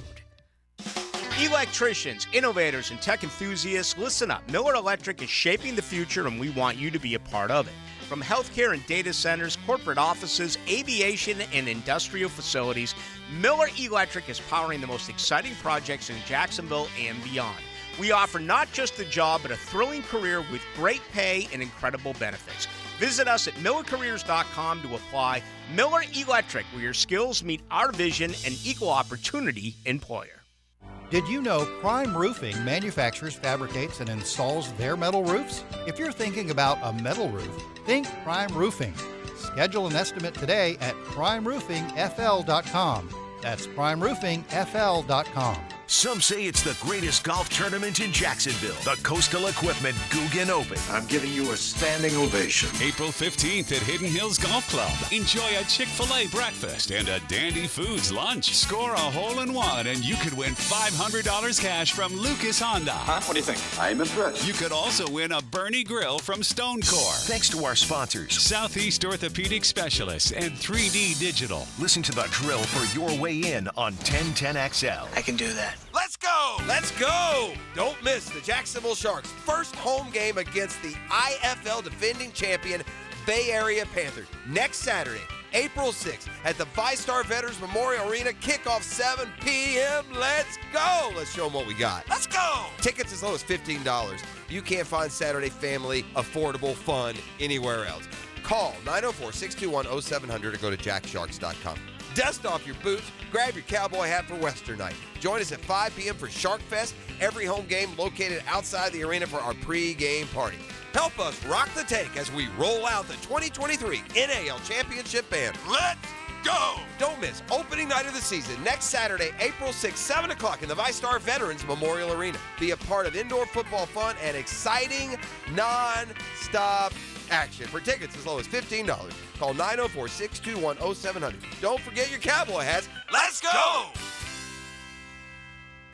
Speaker 25: Electricians, innovators, and tech enthusiasts, listen up. Miller Electric is shaping the future, and we want you to be a part of it. From healthcare and data centers, corporate offices, aviation, and industrial facilities, Miller Electric is powering the most exciting projects in Jacksonville and beyond. We offer not just a job, but a thrilling career with great pay and incredible benefits. Visit us at millercareers.com to apply. Miller Electric, where your skills meet our vision, and equal opportunity employer.
Speaker 9: Did you know Prime Roofing manufactures, fabricates, and installs their metal roofs? If you're thinking about a metal roof, think Prime Roofing. Schedule an estimate today at primeroofingfl.com. That's primeroofingfl.com.
Speaker 10: Some say it's the greatest golf tournament in Jacksonville, the Coastal Equipment Guggen Open.
Speaker 12: I'm giving you a standing ovation.
Speaker 4: April 15th at Hidden Hills Golf Club. Enjoy a Chick-fil-A breakfast and a Dandy Foods lunch. Score a hole-in-one and you could win $500 cash from Lucas Honda.
Speaker 12: Huh? What do you think? I'm impressed.
Speaker 4: You could also win a Bernie Grill from StoneCore.
Speaker 10: Thanks to our sponsors,
Speaker 4: Southeast Orthopedic Specialists and 3D Digital.
Speaker 10: Listen to the drill for your way in on 1010XL.
Speaker 27: I can do that.
Speaker 24: Let's go! Let's go! Don't miss the Jacksonville Sharks' first home game against the IFL defending champion Bay Area Panthers next Saturday, April 6th at the VyStar Veterans Memorial Arena. Kickoff 7 p.m. Let's go! Let's show them what we got. Let's go! Tickets as low as $15. You can't find Saturday family, affordable fun anywhere else. Call 904-621-0700 or go to jacksharks.com. Dust off your boots, grab your cowboy hat for Western night. Join us at 5 p.m. for Shark Fest, every home game located outside the arena for our pre-game party. Help us rock the take as we roll out the 2023 NAL Championship Band. Let's go! Don't miss opening night of the season next Saturday, April 6th, 7 o'clock in the VyStar Veterans Memorial Arena. Be a part of indoor football fun and exciting, non-stop action. For tickets as low as $15, call 904-621-0700. Don't forget your cowboy hats. Let's go!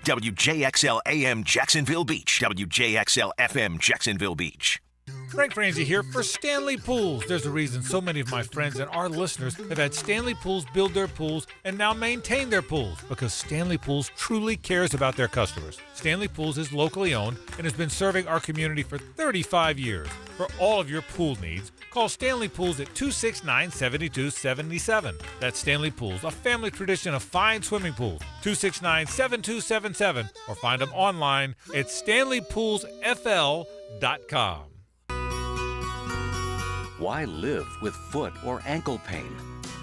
Speaker 10: WJXL AM Jacksonville Beach. WJXL FM Jacksonville Beach.
Speaker 13: Frank Franzi here for Stanley Pools. There's a reason so many of my friends and our listeners have had Stanley Pools build their pools and now maintain their pools, because Stanley Pools truly cares about their customers. Stanley Pools is locally owned and has been serving our community for 35 years. For all of your pool needs, call Stanley Pools at 269-7277. That's Stanley Pools, a family tradition of fine swimming pools. 269-7277, or find them online at stanleypoolsfl.com.
Speaker 16: Why live with foot or ankle pain?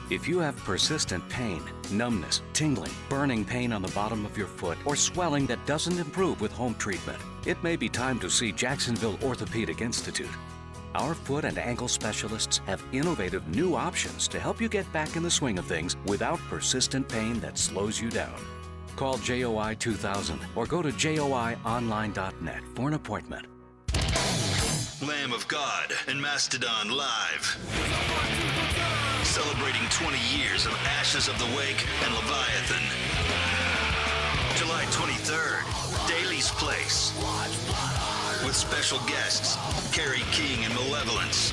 Speaker 16: If you have persistent pain, numbness, tingling, burning pain on the bottom of your foot, or swelling that doesn't improve with home treatment, it may be time to see Jacksonville Orthopedic Institute. Our foot and ankle specialists have innovative new options to help you get back in the swing of things without persistent pain that slows you down. Call JOI 2000 or go to joionline.net for an appointment.
Speaker 19: Lamb of God and Mastodon live. Celebrating 20 years of Ashes of the Wake and Leviathan. July 23rd, Daly's Place. With special guests, Kerry King and Malevolence.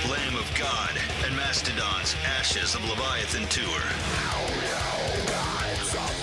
Speaker 19: Lamb of God and Mastodon's Ashes of Leviathan Tour.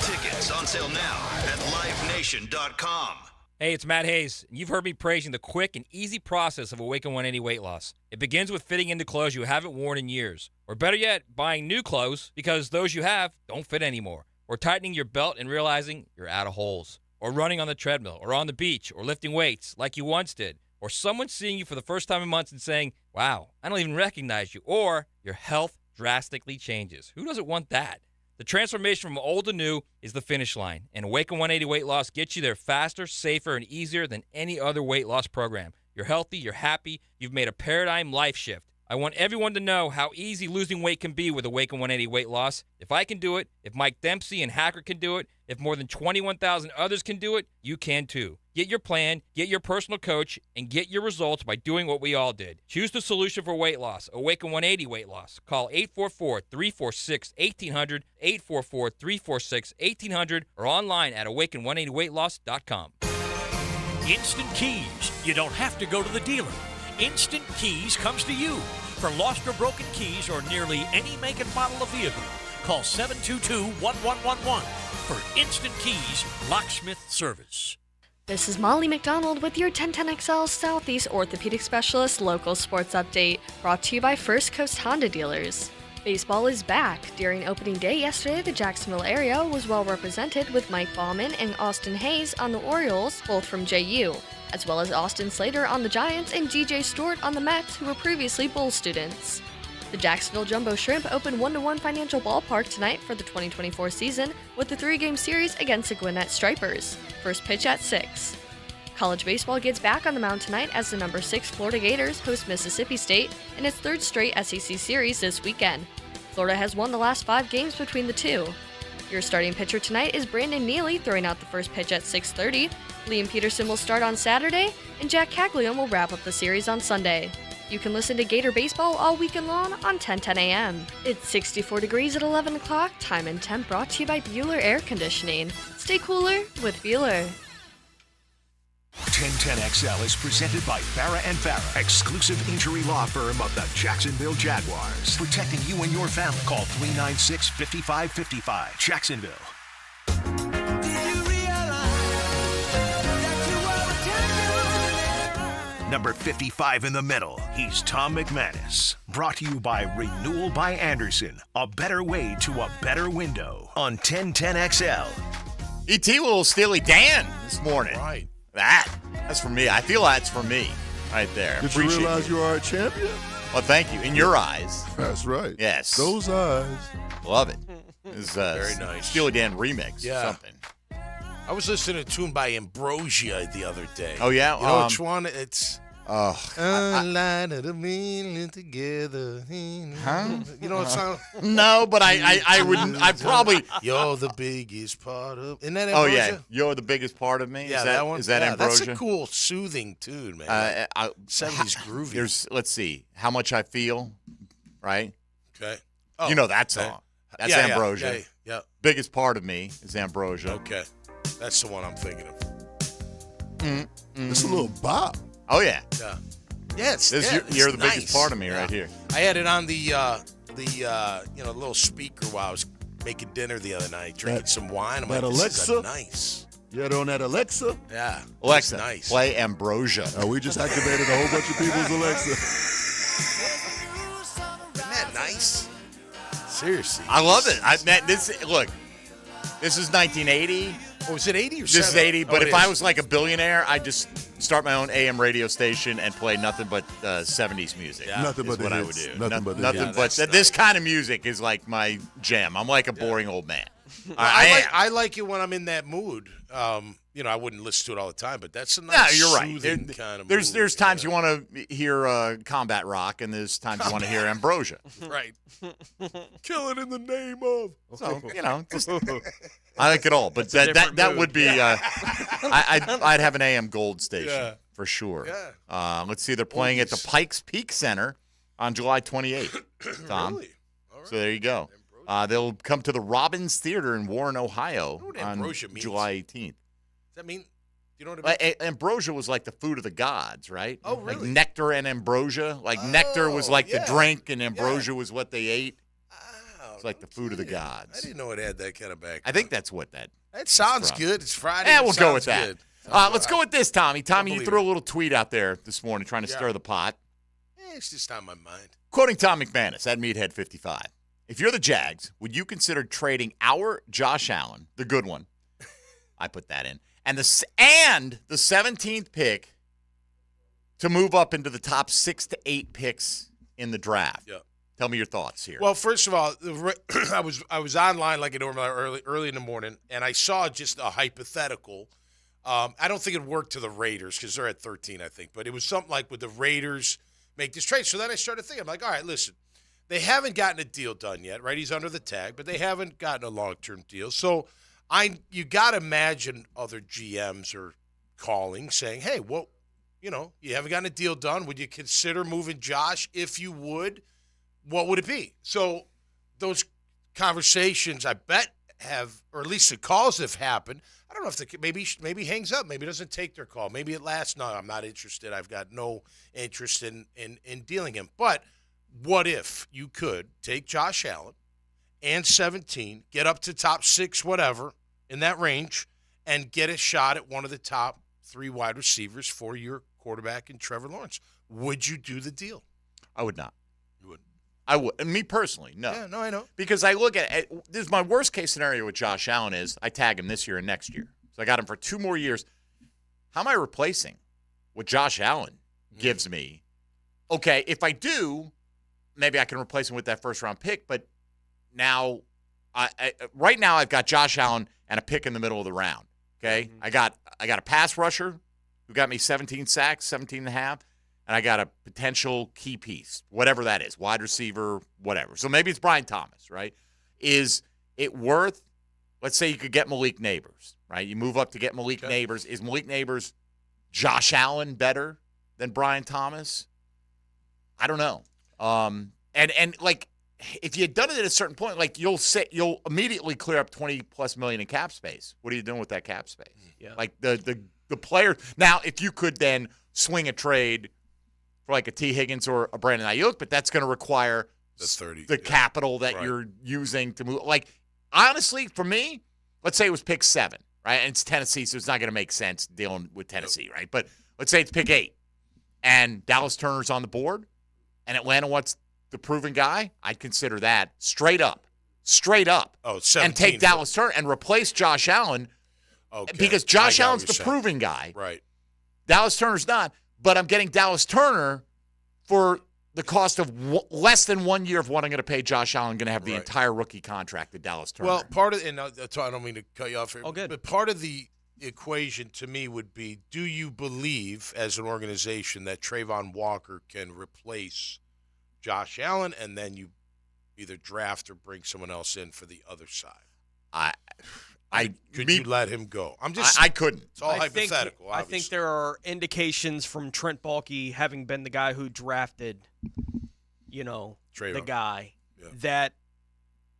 Speaker 19: Tickets on sale now at livenation.com.
Speaker 3: Hey, it's Matt Hayes. You've heard me praising the quick and easy process of Awaken 180 weight loss. It begins with fitting into clothes you haven't worn in years. Or better yet, buying new clothes because those you have don't fit anymore. Or tightening your belt and realizing you're out of holes. Or running on the treadmill, or on the beach, or lifting weights like you once did. Or someone seeing you for the first time in months and saying, wow, I don't even recognize you. Or your health drastically changes. Who doesn't want that? The transformation from old to new is the finish line, and Awaken 180 Weight Loss gets you there faster, safer, and easier than any other weight loss program. You're healthy, you're happy, you've made a paradigm life shift. I want everyone to know how easy losing weight can be with Awaken 180 weight loss. If I can do it, if Mike Dempsey and Hacker can do it, if more than 21,000 others can do it, you can too. Get your plan, get your personal coach, and get your results by doing what we all did. Choose the solution for weight loss. Awaken 180 weight loss. Call 844-346-1800, 844-346-1800, or online at awaken180weightloss.com.
Speaker 1: Instant Keys. You don't have to go to the dealer. Instant Keys comes to you. For lost or broken keys or nearly any make and model of vehicle, call 722-1111 for Instant Keys locksmith service.
Speaker 7: This is Molly McDonald with your 1010XL Southeast Orthopedic Specialist local sports update, brought to you by First Coast Honda Dealers. Baseball is back. During opening day yesterday, the Jacksonville area was well represented with Mike Baumann and Austin Hayes on the Orioles, both from JU, as well as Austin Slater on the Giants and DJ Stewart on the Mets, who were previously Bulls students. The Jacksonville Jumbo Shrimp opened 1-1 Financial Ballpark tonight for the 2024 season with a 3-game series against the Gwinnett Stripers. First pitch at 6. College baseball gets back on the mound tonight as the number 6 Florida Gators host Mississippi State in its 3rd straight SEC series this weekend. Florida has won the last 5 games between the two. Your starting pitcher tonight is Brandon Neely, throwing out the first pitch at 6:30. Liam Peterson will start on Saturday, and Jack Caglione will wrap up the series on Sunday. You can listen to Gator Baseball all weekend long on 1010 a.m. It's 64 degrees at 11 o'clock. Time and temp brought to you by Bueller Air Conditioning. Stay cooler with Bueller.
Speaker 10: 1010XL is presented by Farah & Farah, exclusive injury law firm of the Jacksonville Jaguars. Protecting you and your family. Call 396-5555. Jacksonville. Number 55 in the middle, he's Tom McManus. Brought to you by Renewal by Anderson, a better way to a better window on 1010XL.
Speaker 2: ET will Steely Dan this morning.
Speaker 14: Right.
Speaker 2: That's for me. I feel that's for me right there.
Speaker 15: Did you realize you are a champion?
Speaker 2: Well, thank you. In your eyes.
Speaker 15: That's right.
Speaker 2: Yes.
Speaker 15: Those eyes.
Speaker 2: Love it. It's
Speaker 14: very nice.
Speaker 2: Steely Dan remix.
Speaker 14: Yeah.
Speaker 2: Something.
Speaker 14: I was listening to a tune by Ambrosia the other day.
Speaker 2: Oh, yeah?
Speaker 14: You know which one? It's...
Speaker 2: Oh,
Speaker 14: line of the meaning together.
Speaker 2: Huh?
Speaker 14: You know what song?
Speaker 2: No, but I probably.
Speaker 14: You're the biggest part of. Isn't that
Speaker 2: Oh
Speaker 14: Ambrosia?
Speaker 2: yeah, you're the biggest part of me.
Speaker 14: Yeah,
Speaker 2: is
Speaker 14: that one.
Speaker 2: Is that
Speaker 14: yeah,
Speaker 2: Ambrosia?
Speaker 14: That's a cool, soothing tune, man. 70s groovy.
Speaker 2: Let's see, How Much I Feel, right?
Speaker 14: Okay.
Speaker 2: You know that song. That's Ambrosia.
Speaker 14: Yeah.
Speaker 2: Biggest part of me is Ambrosia.
Speaker 14: Okay, that's the one I'm thinking of.
Speaker 15: It's a little bop.
Speaker 2: Oh yeah.
Speaker 14: Yeah. Yes.
Speaker 2: You're the biggest part of me right here.
Speaker 14: I had it on the little speaker while I was making dinner the other night, drinking some wine. I'm like, this is nice.
Speaker 15: You had on that Alexa?
Speaker 14: Yeah.
Speaker 2: Alexa,
Speaker 14: nice.
Speaker 2: play Ambrosia.
Speaker 15: Oh, we just activated a whole bunch of people's Alexa.
Speaker 14: Isn't that nice? Seriously.
Speaker 2: I love it. This is 1980.
Speaker 14: Oh, is it 80 or 70?
Speaker 2: This is 80, but
Speaker 14: it
Speaker 2: if I
Speaker 14: is.
Speaker 2: was like a billionaire, I'd just start my own AM radio station and play nothing but 70s music.
Speaker 14: Yeah.
Speaker 15: Nothing but
Speaker 2: what
Speaker 15: the
Speaker 2: I would
Speaker 15: hits.
Speaker 2: do.
Speaker 15: Nothing but the
Speaker 2: nothing
Speaker 15: hits.
Speaker 2: but this kind of music is like my jam. I'm like a boring old man.
Speaker 14: I like it when I'm in that mood. I wouldn't listen to it all the time, but that's a nice,
Speaker 2: No, you're right.
Speaker 14: soothing kind of
Speaker 2: There's
Speaker 14: mood.
Speaker 2: times you want to hear combat rock, and there's times you want to hear Ambrosia.
Speaker 14: Right. Kill it in the name of.
Speaker 2: So just, I like it all, but that would be. I'd have an AM Gold station for sure.
Speaker 14: Yeah.
Speaker 2: Let's see, they're playing at the Pikes Peak Center on July 28th. Tom.
Speaker 14: Really? All right.
Speaker 2: So there you go. They'll come to the Robbins Theater in Warren, Ohio
Speaker 14: what
Speaker 2: on
Speaker 14: ambrosia means.
Speaker 2: July 18th.
Speaker 14: Does that mean? You know what it means?
Speaker 2: Ambrosia was like the food of the gods, right?
Speaker 14: Oh, really?
Speaker 2: Like nectar and ambrosia. Like nectar was like the drink, and ambrosia was what they ate. It's like the food of the gods.
Speaker 14: I didn't know it had that kind of background.
Speaker 2: I think that's what that.
Speaker 14: That sounds
Speaker 2: from.
Speaker 14: good. It's Friday.
Speaker 2: Yeah,
Speaker 14: It
Speaker 2: we'll go with
Speaker 14: sounds
Speaker 2: that.
Speaker 14: good.
Speaker 2: Let's go with this, Tommy. Tommy, you
Speaker 14: believe
Speaker 2: threw
Speaker 14: it.
Speaker 2: a little tweet out there this morning trying to stir the pot.
Speaker 14: It's just on my mind.
Speaker 2: Quoting Tom McManus at Meathead55. If you're the Jags, would you consider trading our Josh Allen, the good one? I put that in. And the 17th pick to move up into the top 6 to 8 picks in the draft.
Speaker 14: Yeah.
Speaker 2: Tell me your thoughts here.
Speaker 14: Well, first of all, I was online like I normally early in the morning, and I saw just a hypothetical. I don't think it worked to the Raiders because they're at 13, I think, but it was something like with the Raiders make this trade. So then I started thinking, I'm like, all right, listen, they haven't gotten a deal done yet, right? He's under the tag, but they haven't gotten a long-term deal. So you got to imagine other GMs are calling, saying, hey, well, you haven't gotten a deal done. Would you consider moving Josh? If you would, what would it be? So those conversations, I bet, have, or at least the calls have happened. I don't know if maybe hangs up, maybe doesn't take their call, maybe it lasts. No, I'm not interested. I've got no interest in dealing him. But what if you could take Josh Allen and 17, get up to top 6, whatever, in that range, and get a shot at one of the top 3 wide receivers for your quarterback in Trevor Lawrence? Would you do the deal?
Speaker 2: I would not.
Speaker 14: You wouldn't.
Speaker 2: I would. And me personally, no.
Speaker 14: Yeah, no, I know.
Speaker 2: Because I look at it, this is my worst case scenario with Josh Allen is I tag him this year and next year. So I got him for 2 more years. How am I replacing what Josh Allen gives me? Okay, if I do, maybe I can replace him with that first-round pick. But now, right now I've got Josh Allen and a pick in the middle of the round. Okay, I got a pass rusher who got me 17 sacks, 17 and a half. And I got a potential key piece, whatever that is, wide receiver, whatever. So maybe it's Brian Thomas, right? Is it worth, let's say you could get Malik Neighbors, right? You move up to get Malik Neighbors. Is Malik Neighbors, Josh Allen better than Brian Thomas? I don't know. And like, if you had done it at a certain point, like you'll immediately clear up $20+ million in cap space. What are you doing with that cap space?
Speaker 11: Yeah.
Speaker 2: Like the player. Now, if you could then swing a trade for like a T. Higgins or a Brandon Ayuk, but that's going to require the capital that you're using to move. Like, honestly, for me, let's say it was pick 7, right? And it's Tennessee, so it's not going to make sense dealing with Tennessee, right? But let's say it's pick 8, and Dallas Turner's on the board, and Atlanta wants the proven guy. I'd consider that straight up.
Speaker 14: Oh, 17,
Speaker 2: and take Dallas Turner and replace Josh Allen because Josh Allen's the proven guy.
Speaker 14: Right.
Speaker 2: Dallas Turner's not. But I'm getting Dallas Turner for the cost of less than 1 year of what I'm going to pay Josh Allen. I'm going to have the entire rookie contract with Dallas Turner.
Speaker 14: Well, part of, and I don't mean to cut you off here,
Speaker 11: good.
Speaker 14: but part of the equation to me would be, do you believe as an organization that Trayvon Walker can replace Josh Allen, and then you either draft or bring someone else in for the other side? Could you let him go?
Speaker 2: I couldn't.
Speaker 14: It's all hypothetical.
Speaker 11: I think there are indications from Trent Baalke, having been the guy who drafted,
Speaker 14: Trayvon.
Speaker 11: the guy, that,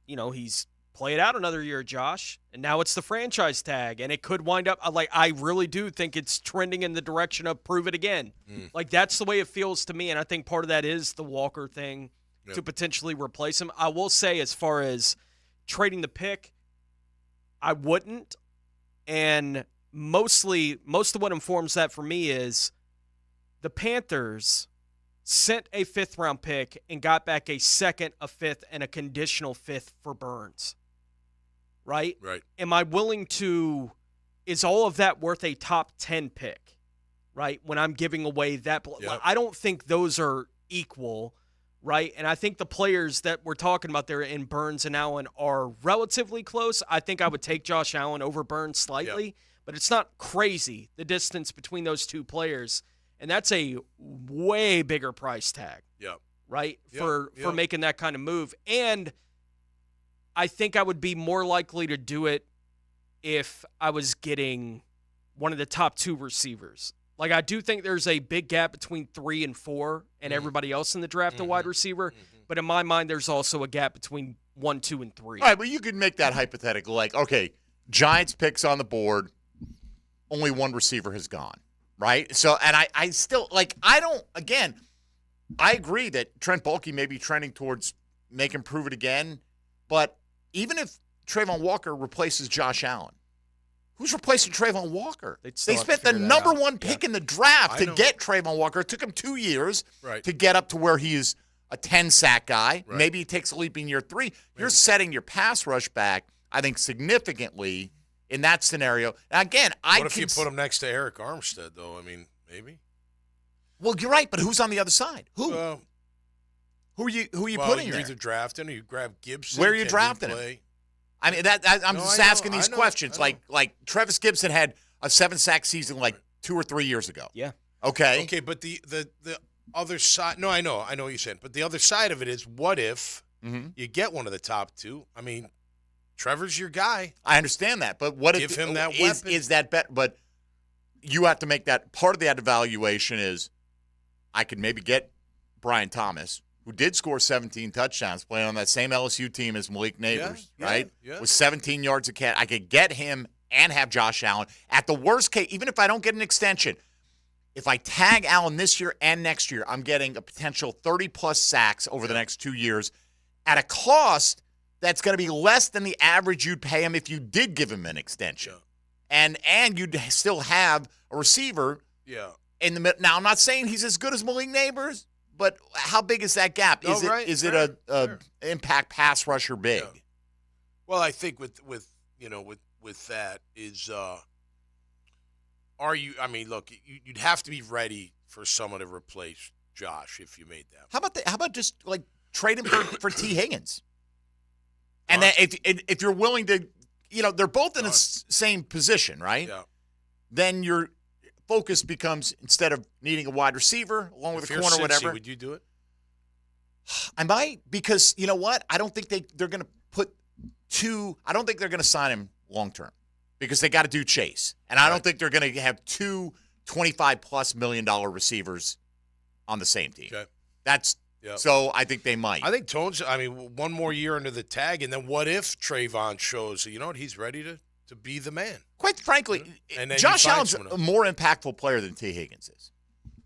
Speaker 11: he's played out another year, Josh, and now it's the franchise tag, and it could wind up, I really do think it's trending in the direction of prove it again. Like, that's the way it feels to me, and I think part of that is the Walker thing to potentially replace him. I will say, as far as trading the pick, I wouldn't, and most of what informs that for me is the Panthers sent a 5th-round pick and got back a 2nd, a 5th, and a conditional 5th for Burns. Right?
Speaker 14: Right.
Speaker 11: Am I willing to – is all of that worth a top 10 pick, right, when I'm giving away that – I don't think those are equal. Right, and I think the players that we're talking about there in Burns and Allen are relatively close. I think I would take Josh Allen over Burns slightly, but it's not crazy, the distance between those two players, and that's a way bigger price tag. Right, for making that kind of move. And I think I would be more likely to do it if I was getting one of the top 2 receivers. Like, I do think there's a big gap between 3 and 4 and everybody else in the draft, a wide receiver. But in my mind, there's also a gap between 1, 2, and 3.
Speaker 2: All right, well, you could make that hypothetical. Like, okay, Giants picks on the board, only 1 receiver has gone, right? So, and I still, like, I agree that Trent Baalke may be trending towards make him prove it again. But even if Trayvon Walker replaces Josh Allen, who's replacing Trayvon Walker? They spent the number 1 pick in the draft to get Trayvon Walker. It took him 2 years to get up to where he's a 10-sack guy.
Speaker 14: Right.
Speaker 2: Maybe he takes a leap in year 3. You're setting your pass rush back, I think, significantly in that scenario. Now, again,
Speaker 14: what if you put him next to Eric Armstead, though? I mean, maybe.
Speaker 2: Well, you're right, but who's on the other side? Who? Who are you putting
Speaker 14: you're
Speaker 2: there?
Speaker 14: either drafting or you grab Gibson.
Speaker 2: Where are you drafting him? I mean, I'm just asking these questions. Like Travis Gibson had a 7-sack season like 2 or 3 years ago.
Speaker 11: Yeah.
Speaker 2: Okay.
Speaker 14: Okay, but the other side. No, I know what you're saying. But the other side of it is, what if you get one of the top two? I mean, Trevor's your guy.
Speaker 2: I understand that, but what
Speaker 14: Give
Speaker 2: if
Speaker 14: him that
Speaker 2: is
Speaker 14: weapon.
Speaker 2: that bet? But you have to make that part of that evaluation is I could maybe get Brian Thomas, who did score 17 touchdowns, playing on that same LSU team as Malik Neighbors, right?
Speaker 14: Yeah.
Speaker 2: With 17 yards a catch. I could get him and have Josh Allen. At the worst case, even if I don't get an extension, if I tag Allen this year and next year, I'm getting a potential 30-plus sacks over the next 2 years at a cost that's going to be less than the average you'd pay him if you did give him an extension. And you'd still have a receiver in the middle. Now, I'm not saying he's as good as Malik Neighbors, but how big is that gap? Is it a impact pass rusher big?
Speaker 14: Yeah. Well, I think with that is are you? I mean, look, you'd have to be ready for someone to replace Josh if you made that.
Speaker 2: How about just like trade him for T. Higgins? And then if you're willing to, they're both in the same position, right?
Speaker 14: Yeah.
Speaker 2: Then your focus becomes, instead of needing a wide receiver along with a corner,
Speaker 14: Cincy,
Speaker 2: whatever.
Speaker 14: Would you do it?
Speaker 2: I might, because you know what? I don't think they're going to put I don't think they're going to sign him long term, because they got to do Chase, and I don't think they're going to have two $25+ million receivers on the same team.
Speaker 14: Okay.
Speaker 2: So I think they might.
Speaker 14: I think Tone's. I mean, one more year under the tag, and then what if Trayvon shows? He's ready to be the man.
Speaker 2: Quite frankly,
Speaker 14: and then
Speaker 2: Josh Allen's a more impactable player than T. Higgins is.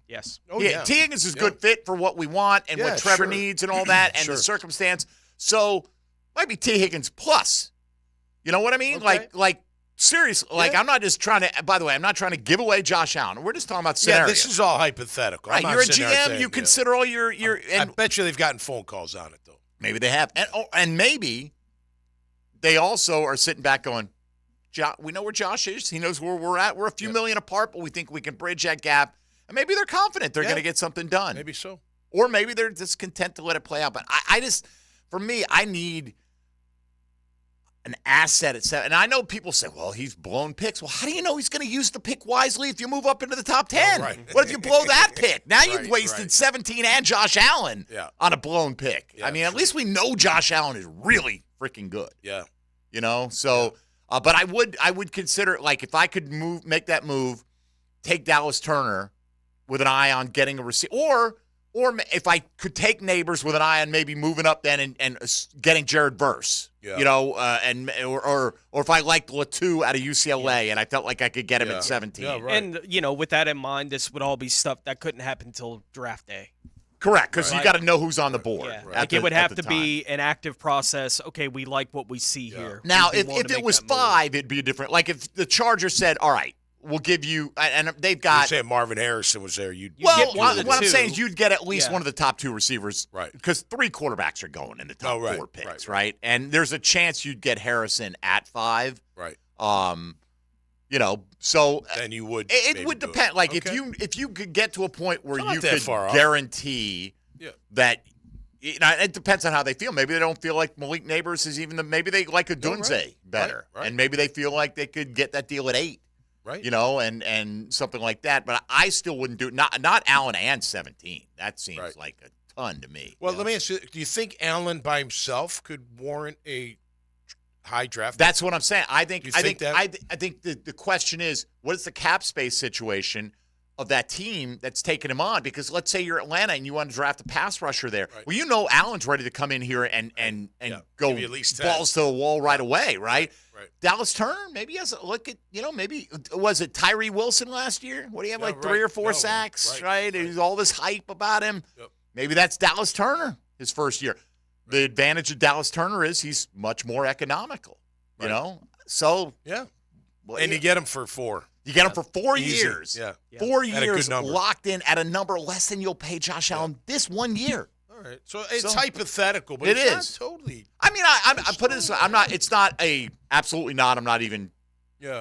Speaker 11: Yes.
Speaker 14: Oh, yeah.
Speaker 2: T. Higgins is a good fit for what we want and what Trevor needs and all that and the circumstance. So might be T. Higgins plus. You know what I mean?
Speaker 14: Okay.
Speaker 2: Like seriously. Like, I'm not just trying to. By the way, I'm not trying to give away Josh Allen. We're just talking about scenarios.
Speaker 14: Yeah, this is all hypothetical.
Speaker 2: Right, you're a GM. You consider all your.
Speaker 14: I bet you they've gotten phone calls on it though.
Speaker 2: Maybe they have, and maybe they also are sitting back going, we know where Josh is. He knows where we're at. We're a few million apart, but we think we can bridge that gap. And maybe they're confident they're going to get something done.
Speaker 14: Maybe so.
Speaker 2: Or maybe they're just content to let it play out. But for me, I need an asset at 7. And I know people say, well, he's blown picks. Well, how do you know he's going to use the pick wisely if you move up into the top 10?
Speaker 14: Right.
Speaker 2: What if you blow that pick? Now you've wasted 17 and Josh Allen on a blown pick.
Speaker 14: Yeah,
Speaker 2: I mean, at least we know Josh Allen is really freaking good.
Speaker 14: Yeah.
Speaker 2: So, but I would consider, like, if I could make that move, take Dallas Turner with an eye on getting a receiver, or if I could take Neighbors with an eye on maybe moving up then and getting Jared Verse, or if I liked Latou out of UCLA and I felt like I could get him at 17.
Speaker 14: Yeah, right.
Speaker 11: And, with that in mind, this would all be stuff that couldn't happen until draft day.
Speaker 2: Correct, because you got to know who's on the board.
Speaker 11: Yeah. Like it would have to be an active process. Okay, we like what we see here.
Speaker 2: Now, if it was 5, it'd be different. Like if the Chargers said, all right, we'll give you, and they've got.
Speaker 14: You say Marvin Harrison was there.
Speaker 2: What I'm saying is you'd get at least one of the top 2 receivers.
Speaker 14: Right.
Speaker 2: Because 3 quarterbacks are going in the top 4 picks, right? And there's a chance you'd get Harrison at 5.
Speaker 14: Right.
Speaker 2: So
Speaker 14: then you would.
Speaker 2: It would depend. Like if you could get to a point where you could
Speaker 14: far off.
Speaker 2: guarantee that. It depends on how they feel. Maybe they don't feel like Malik Neighbors is even maybe they like a Dunze better,
Speaker 14: Right.
Speaker 2: and maybe they feel like they could get that deal at 8.
Speaker 14: Right.
Speaker 2: And something like that. But I still wouldn't do not Allen and 17. That seems like a ton to me.
Speaker 14: Well, let me ask you: do you think Allen by himself could warrant a high draft?
Speaker 2: That's what I'm saying. I think
Speaker 14: that?
Speaker 2: the question is, what is the cap space situation of that team that's taking him on? Because let's say you're Atlanta and you want to draft a pass rusher there. Right. Well, Allen's ready to come in here and go
Speaker 14: Give you at least 10.
Speaker 2: balls to the wall right away, right?
Speaker 14: Right.
Speaker 2: Dallas Turner, maybe he has a look at, maybe, was it Tyree Wilson last year? What do you have, 3 or 4 sacks, right? There's all this hype about him.
Speaker 14: Yep.
Speaker 2: Maybe that's Dallas Turner his first year. The advantage of Dallas Turner is he's much more economical, you know? So, well,
Speaker 14: and you get him for 4.
Speaker 2: You get him for 4
Speaker 14: Easy.
Speaker 2: years.
Speaker 14: Yeah.
Speaker 2: 4
Speaker 14: At a good
Speaker 2: years
Speaker 14: number.
Speaker 2: locked in at a number less than you'll pay Josh Allen this 1 year.
Speaker 14: All right. So it's hypothetical, but
Speaker 2: it
Speaker 14: it's
Speaker 2: is
Speaker 14: not totally.
Speaker 2: I mean, I put it this way. It's not absolutely not. I'm not even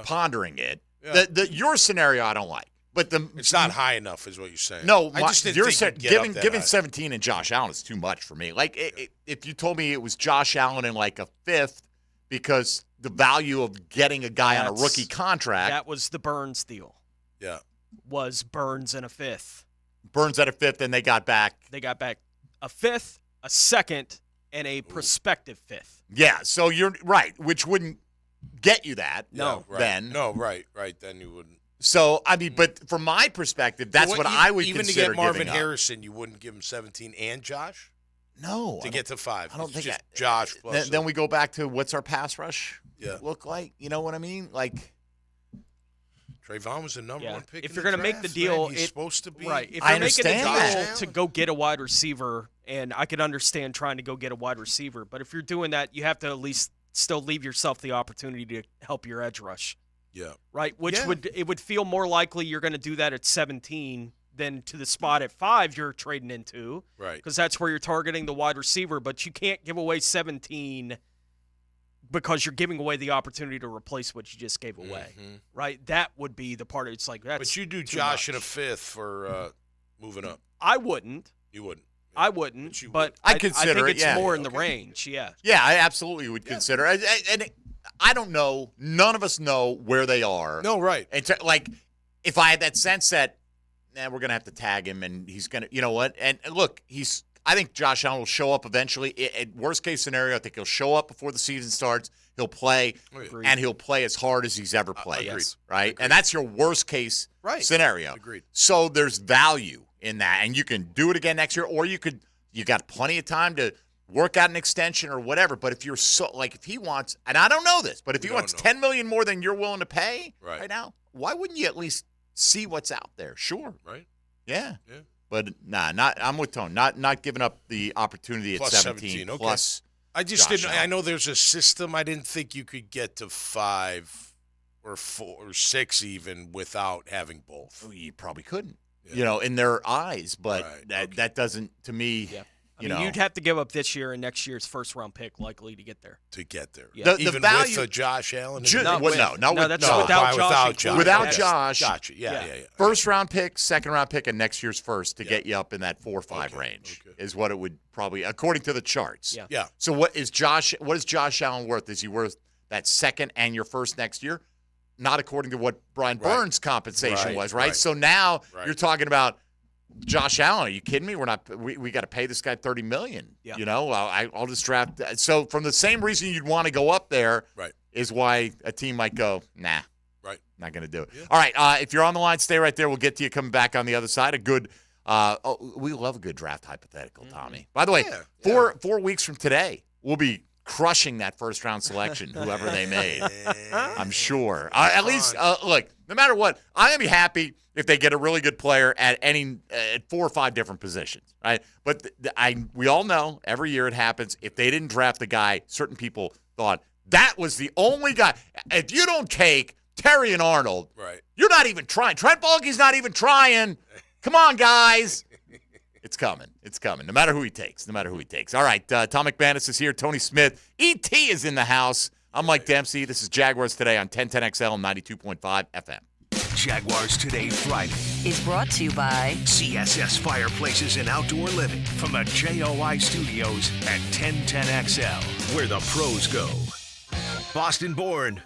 Speaker 2: pondering it.
Speaker 14: Yeah.
Speaker 2: Your scenario I don't like. But
Speaker 14: it's not high enough, is what you're saying.
Speaker 2: No,
Speaker 14: I just didn't think you'd get up that
Speaker 2: giving
Speaker 14: high.
Speaker 2: 17 and Josh Allen is too much for me. Like, if you told me it was Josh Allen in like a 5th, because the value of getting a guy on a rookie contract.
Speaker 11: That was the Burns deal.
Speaker 14: Yeah.
Speaker 11: Was Burns in a 5th.
Speaker 2: Burns at a fifth, and they got back.
Speaker 11: They got back a fifth, a second, and a prospective fifth.
Speaker 2: Yeah, so you're right, which wouldn't get you that.
Speaker 11: No.
Speaker 14: Right.
Speaker 2: Then.
Speaker 14: No, right. Then you wouldn't.
Speaker 2: So, I mean, but from my perspective, that's what I would
Speaker 14: even
Speaker 2: consider
Speaker 14: to get Marvin
Speaker 2: giving up.
Speaker 14: Harrison, you wouldn't give him 17 and Josh?
Speaker 2: No.
Speaker 14: To get to 5.
Speaker 2: I don't think
Speaker 14: just Josh plus.
Speaker 2: Then we go back to what's our pass rush look like? You know what I mean? Like
Speaker 14: Trayvon was the number one pick.
Speaker 11: If you're going to make the deal,
Speaker 14: he's supposed to be.
Speaker 11: Right. If
Speaker 2: I
Speaker 11: you're making the
Speaker 2: understand
Speaker 11: deal to go get a wide receiver, and I could understand trying to go get a wide receiver, but if you're doing that, you have to at least still leave yourself the opportunity to help your edge rush.
Speaker 14: Yeah.
Speaker 11: Right. Which would feel more likely you're going to do that at 17 than to the spot at 5 you're trading into.
Speaker 14: Right.
Speaker 11: Because that's where you're targeting the wide receiver, but you can't give away 17 because you're giving away the opportunity to replace what you just gave away. Right. That would be the part. It's like that's.
Speaker 14: But you do
Speaker 11: too
Speaker 14: Josh
Speaker 11: much.
Speaker 14: in a fifth for moving up.
Speaker 11: I wouldn't.
Speaker 14: You wouldn't.
Speaker 11: I wouldn't, but
Speaker 2: I consider
Speaker 11: I
Speaker 2: it,
Speaker 11: think it's more in the range. Yeah.
Speaker 2: Yeah, I absolutely would consider. And I don't know. None of us know where they are.
Speaker 14: No, right.
Speaker 2: And like, if I had that sense that, we're gonna have to tag him, and he's gonna, you know what? And look, I think Josh Allen will show up eventually. Worst case scenario, I think he'll show up before the season starts. He'll play, and he'll play as hard as he's ever played. Right? Agreed. And that's your worst case scenario.
Speaker 14: Agreed.
Speaker 2: So there's value in that, and you can do it again next year, or you got plenty of time to work out an extension or whatever. But if you're if he wants, and I don't know this, but if he wants $10 million more than you're willing to pay right now, why wouldn't you at least see what's out there? Sure.
Speaker 14: Right.
Speaker 2: Yeah. But I'm with Tone. Not giving up the opportunity
Speaker 14: Plus
Speaker 2: at 17.
Speaker 14: Okay.
Speaker 2: Plus
Speaker 14: I just
Speaker 2: Josh
Speaker 14: didn't.
Speaker 2: Allen.
Speaker 14: I know there's a system. I didn't think you could get to 5 or 4 or 6 even without having both.
Speaker 2: You probably couldn't. In their eyes, but that doesn't, to me,
Speaker 11: I mean, you'd have to give up this year and next year's first-round pick likely to get there.
Speaker 14: Yeah.
Speaker 2: The
Speaker 14: Even
Speaker 2: value,
Speaker 14: with Josh Allen?
Speaker 11: That's
Speaker 14: without Josh.
Speaker 2: Without Josh.
Speaker 14: Gotcha. Yeah.
Speaker 2: First-round pick, second-round pick, and next year's first to get you up in that 4 or 5 range is what it would probably, according to the charts.
Speaker 14: Yeah.
Speaker 2: So what is Josh Allen worth? Is he worth that second and your first next year? Not according to what Brian Burns' compensation was, right? So now you're talking about Josh Allen. Are you kidding me? We got to pay this guy $30 million.
Speaker 11: Yeah.
Speaker 2: I'll just draft. So from the same reason you'd want to go up there, is why a team might go, nah, not going to do it. Yeah. All right, if you're on the line, stay right there. We'll get to you coming back on the other side. A good, we love a good draft hypothetical, Tommy. By the way, 4 weeks from today, we'll be crushing that first-round selection, whoever they made. I'm sure. At least, look, no matter what, I'm going to be happy if they get a really good player at 4 or 5 different positions, right? But we all know every year it happens. If they didn't draft the guy, certain people thought that was the only guy. If you don't take Terry and Arnold, you're not even trying. Trent Baalke's not even trying. Come on, guys. It's coming. It's coming. No matter who he takes. All right, Tom McManus is here. Tony Smith. E.T. is in the house. I'm Mike Dempsey. This is Jaguars Today on 1010XL 92.5 FM.
Speaker 10: Jaguars Today Friday
Speaker 17: is brought to you by
Speaker 10: CSS Fireplaces and Outdoor Living from the JOI Studios at 1010XL, where the pros go. Boston born,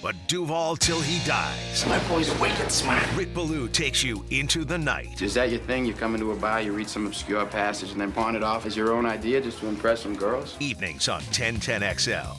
Speaker 10: but Duval till he dies.
Speaker 18: My boy's wicked smart.
Speaker 10: Rick Ballou takes you into the night.
Speaker 20: Is that your thing? You come into a bar, you read some obscure passage, and then pawn it off as your own idea just to impress some girls?
Speaker 10: Evenings on 1010XL.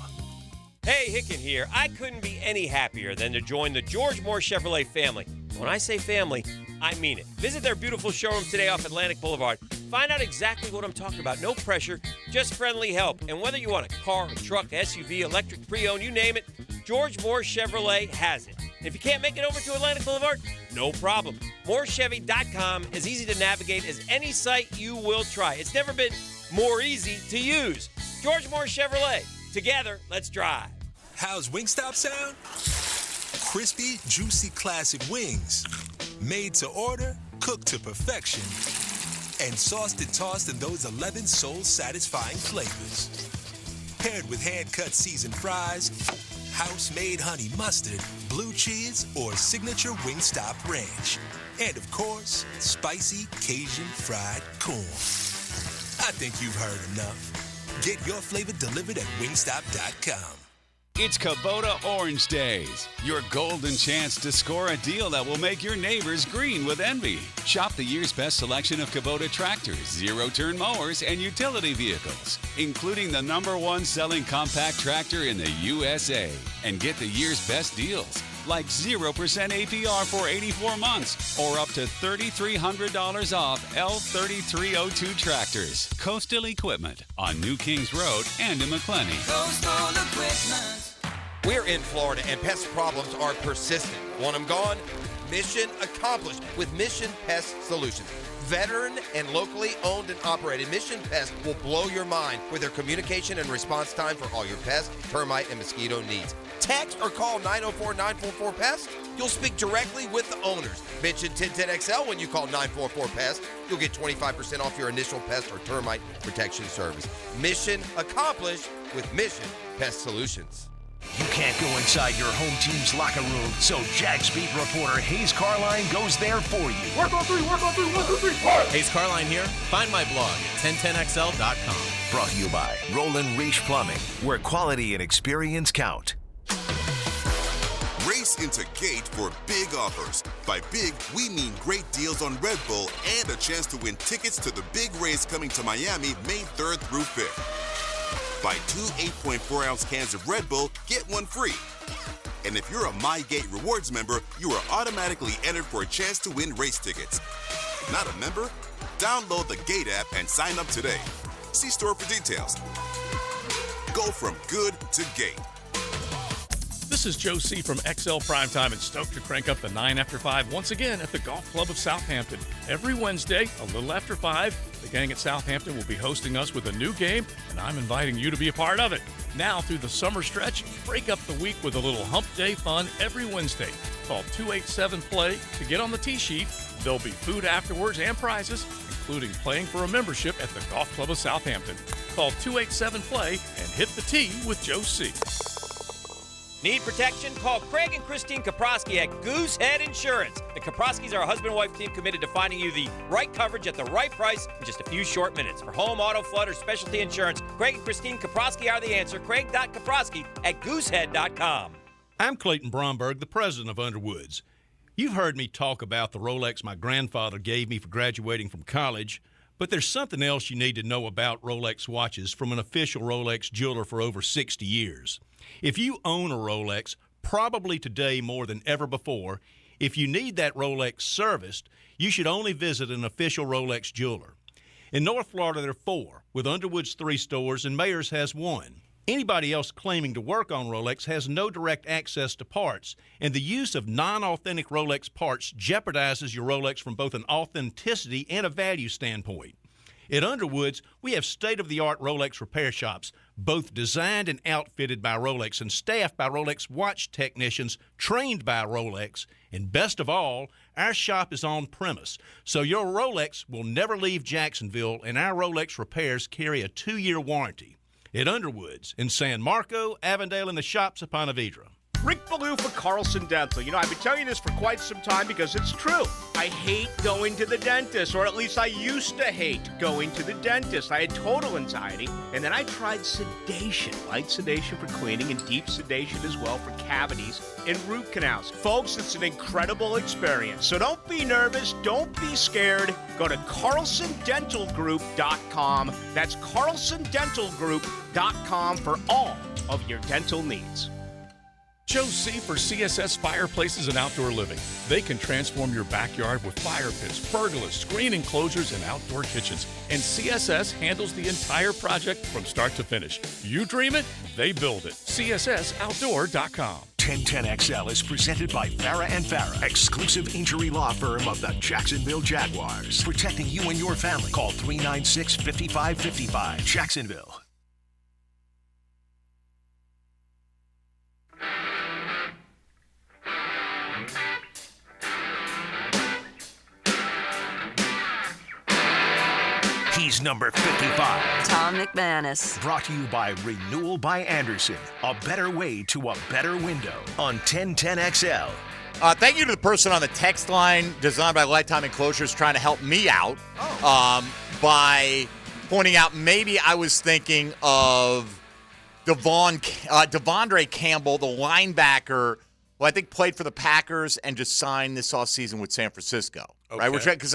Speaker 27: Hey, Hicken here. I couldn't be any happier than to join the George Moore Chevrolet family. When I say family, I mean it. Visit their beautiful showroom today off Atlantic Boulevard. Find out exactly what I'm talking about. No pressure, just friendly help. And whether you want a car, a truck, SUV, electric, pre-owned, you name it, George Moore Chevrolet has it. And if you can't make it over to Atlantic Boulevard, no problem. MooreChevy.com is easy to navigate as any site you will try. It's never been more easy to use. George Moore Chevrolet. Together, let's drive.
Speaker 21: How's Wingstop sound? Crispy, juicy, classic wings. Made to order, cooked to perfection. And sauced and tossed in those 11 soul-satisfying flavors. Paired with hand-cut seasoned fries, house-made honey mustard, blue cheese, or signature Wingstop ranch. And, of course, spicy Cajun fried corn. I think you've heard enough. Get your flavor delivered at wingstop.com.
Speaker 4: It's Kubota Orange Days, your golden chance to score a deal that will make your neighbors green with envy. Shop the year's best selection of Kubota tractors, zero-turn mowers, and utility vehicles, including the #1 selling compact tractor in the USA. And get the year's best deals, like 0% APR for 84 months or up to $3,300 off L3302 tractors. Coastal Equipment on New Kings Road and in McClenny.
Speaker 5: Coastal Equipment.
Speaker 24: We're in Florida, and pest problems are persistent. Want them gone? Mission accomplished with Mission Pest Solutions. Veteran and locally owned and operated, Mission Pest will blow your mind with their communication and response time for all your pest, termite, and mosquito needs. Text or call 904-944-PEST. You'll speak directly with the owners. Mention 1010XL when you call 944-PEST. You'll get 25% off your initial pest or termite protection service. Mission accomplished with Mission Pest Solutions.
Speaker 10: You can't go inside your home team's locker room, so Jags beat reporter Hayes Carline goes there for you.
Speaker 6: Work on three, 1, 2, 3.
Speaker 8: Hayes Carline here. Find my blog at 1010XL.com.
Speaker 10: Brought to you by Roland Reach Plumbing, where quality and experience count.
Speaker 18: Race into Gate for big offers. By big, we mean great deals on Red Bull and a chance to win tickets to the big race coming to Miami May 3rd through 5th. Buy 2 8.4-ounce cans of Red Bull, get one free. And if you're a MyGate Rewards member, you are automatically entered for a chance to win race tickets. Not a member? Download the Gate app and sign up today. See store for details. Go from good to Gate.
Speaker 22: This is Joe C. from XL Primetime and stoked to crank up the 9 after 5 once again at the Golf Club of Southampton. Every Wednesday, a little after 5, the gang at Southampton will be hosting us with a new game, and I'm inviting you to be a part of it. Now, through the summer stretch, break up the week with a little hump day fun every Wednesday. Call 287-PLAY to get on the tee sheet. There'll be food afterwards and prizes, including playing for a membership at the Golf Club of Southampton. Call 287-PLAY and hit the tee with Joe C.
Speaker 27: Need protection? Call Craig and Christine Kaprosky at Goosehead Insurance. The Kaproskys are a husband and wife team committed to finding you the right coverage at the right price in just a few short minutes. For home, auto, flood, or specialty insurance, Craig and Christine Kaprosky are the answer. Craig.Kaprosky at goosehead.com.
Speaker 23: I'm Clayton Bromberg, the president of Underwoods. You've heard me talk about the Rolex my grandfather gave me for graduating from college, but there's something else you need to know about Rolex watches from an official Rolex jeweler for over 60 years. If you own a Rolex, probably today more than ever before, if you need that Rolex serviced, you should only visit an official Rolex jeweler. In North Florida, there are 4, with Underwood's 3 stores, and Mayors has 1. Anybody else claiming to work on Rolex has no direct access to parts, and the use of non-authentic Rolex parts jeopardizes your Rolex from both an authenticity and a value standpoint. At Underwoods, we have state-of-the-art Rolex repair shops, both designed and outfitted by Rolex and staffed by Rolex watch technicians trained by Rolex. And best of all, our shop is on premise, so your Rolex will never leave Jacksonville, and our Rolex repairs carry a 2-year warranty. At Underwoods in San Marco, Avondale, and the shops at Ponte Vedra.
Speaker 25: Rick Ballou for Carlson Dental. You know, I've been telling you this for quite some time because it's true. I hate going to the dentist, or at least I used to hate going to the dentist. I had total anxiety, and then I tried sedation. Light sedation for cleaning and deep sedation as well for cavities and root canals. Folks, it's an incredible experience. So don't be nervous. Don't be scared. Go to carlsondentalgroup.com. That's carlsondentalgroup.com for all of your dental needs.
Speaker 22: Joe C. for CSS Fireplaces and Outdoor Living. They can transform your backyard with fire pits, pergolas, screen enclosures, and outdoor kitchens. And CSS handles the entire project from start to finish. You dream it, they build it. CSSOutdoor.com.
Speaker 10: 1010XL is presented by Farah & Farah, exclusive injury law firm of the Jacksonville Jaguars. Protecting you and your family. Call 396-5555. Jacksonville. He's number 55.
Speaker 17: Tom McManus.
Speaker 10: Brought to you by Renewal by Anderson. A better way to a better window on 1010XL.
Speaker 2: Thank you to the person on the text line, designed by Lifetime Enclosures, trying to help me out by pointing out maybe I was thinking of Devondre Campbell, the linebacker, who I think played for the Packers and just signed this offseason with San Francisco.
Speaker 14: Okay.
Speaker 2: Right? Because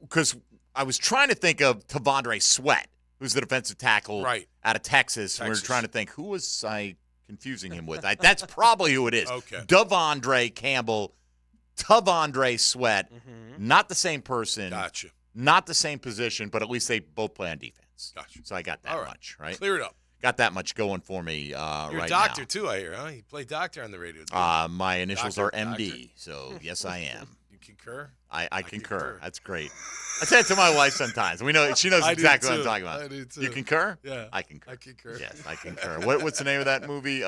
Speaker 2: because I was trying to think of Tavondre Sweat, who's the defensive tackle out of Texas. And we were trying to think, who was I confusing him with? That's probably who it is.
Speaker 14: Okay.
Speaker 2: Devondre Campbell, Tavondre Sweat, not the same person.
Speaker 14: Gotcha.
Speaker 2: Not the same position, but at least they both play on defense.
Speaker 14: Gotcha.
Speaker 2: So I got that much, right?
Speaker 14: Clear it up.
Speaker 2: Got that much going for me
Speaker 14: You're
Speaker 2: right
Speaker 14: a doctor,
Speaker 2: now.
Speaker 14: too, I hear, huh? You play doctor on the radio.
Speaker 2: My initials
Speaker 14: Doctor,
Speaker 2: are MD, so yes, I am.
Speaker 14: You concur?
Speaker 2: I concur. That's great. I say it to my wife sometimes. She knows exactly what I'm talking about.
Speaker 14: I do too.
Speaker 2: You concur?
Speaker 14: Yeah.
Speaker 2: I concur.
Speaker 14: I concur.
Speaker 2: Yes, I concur. What's the name of that movie?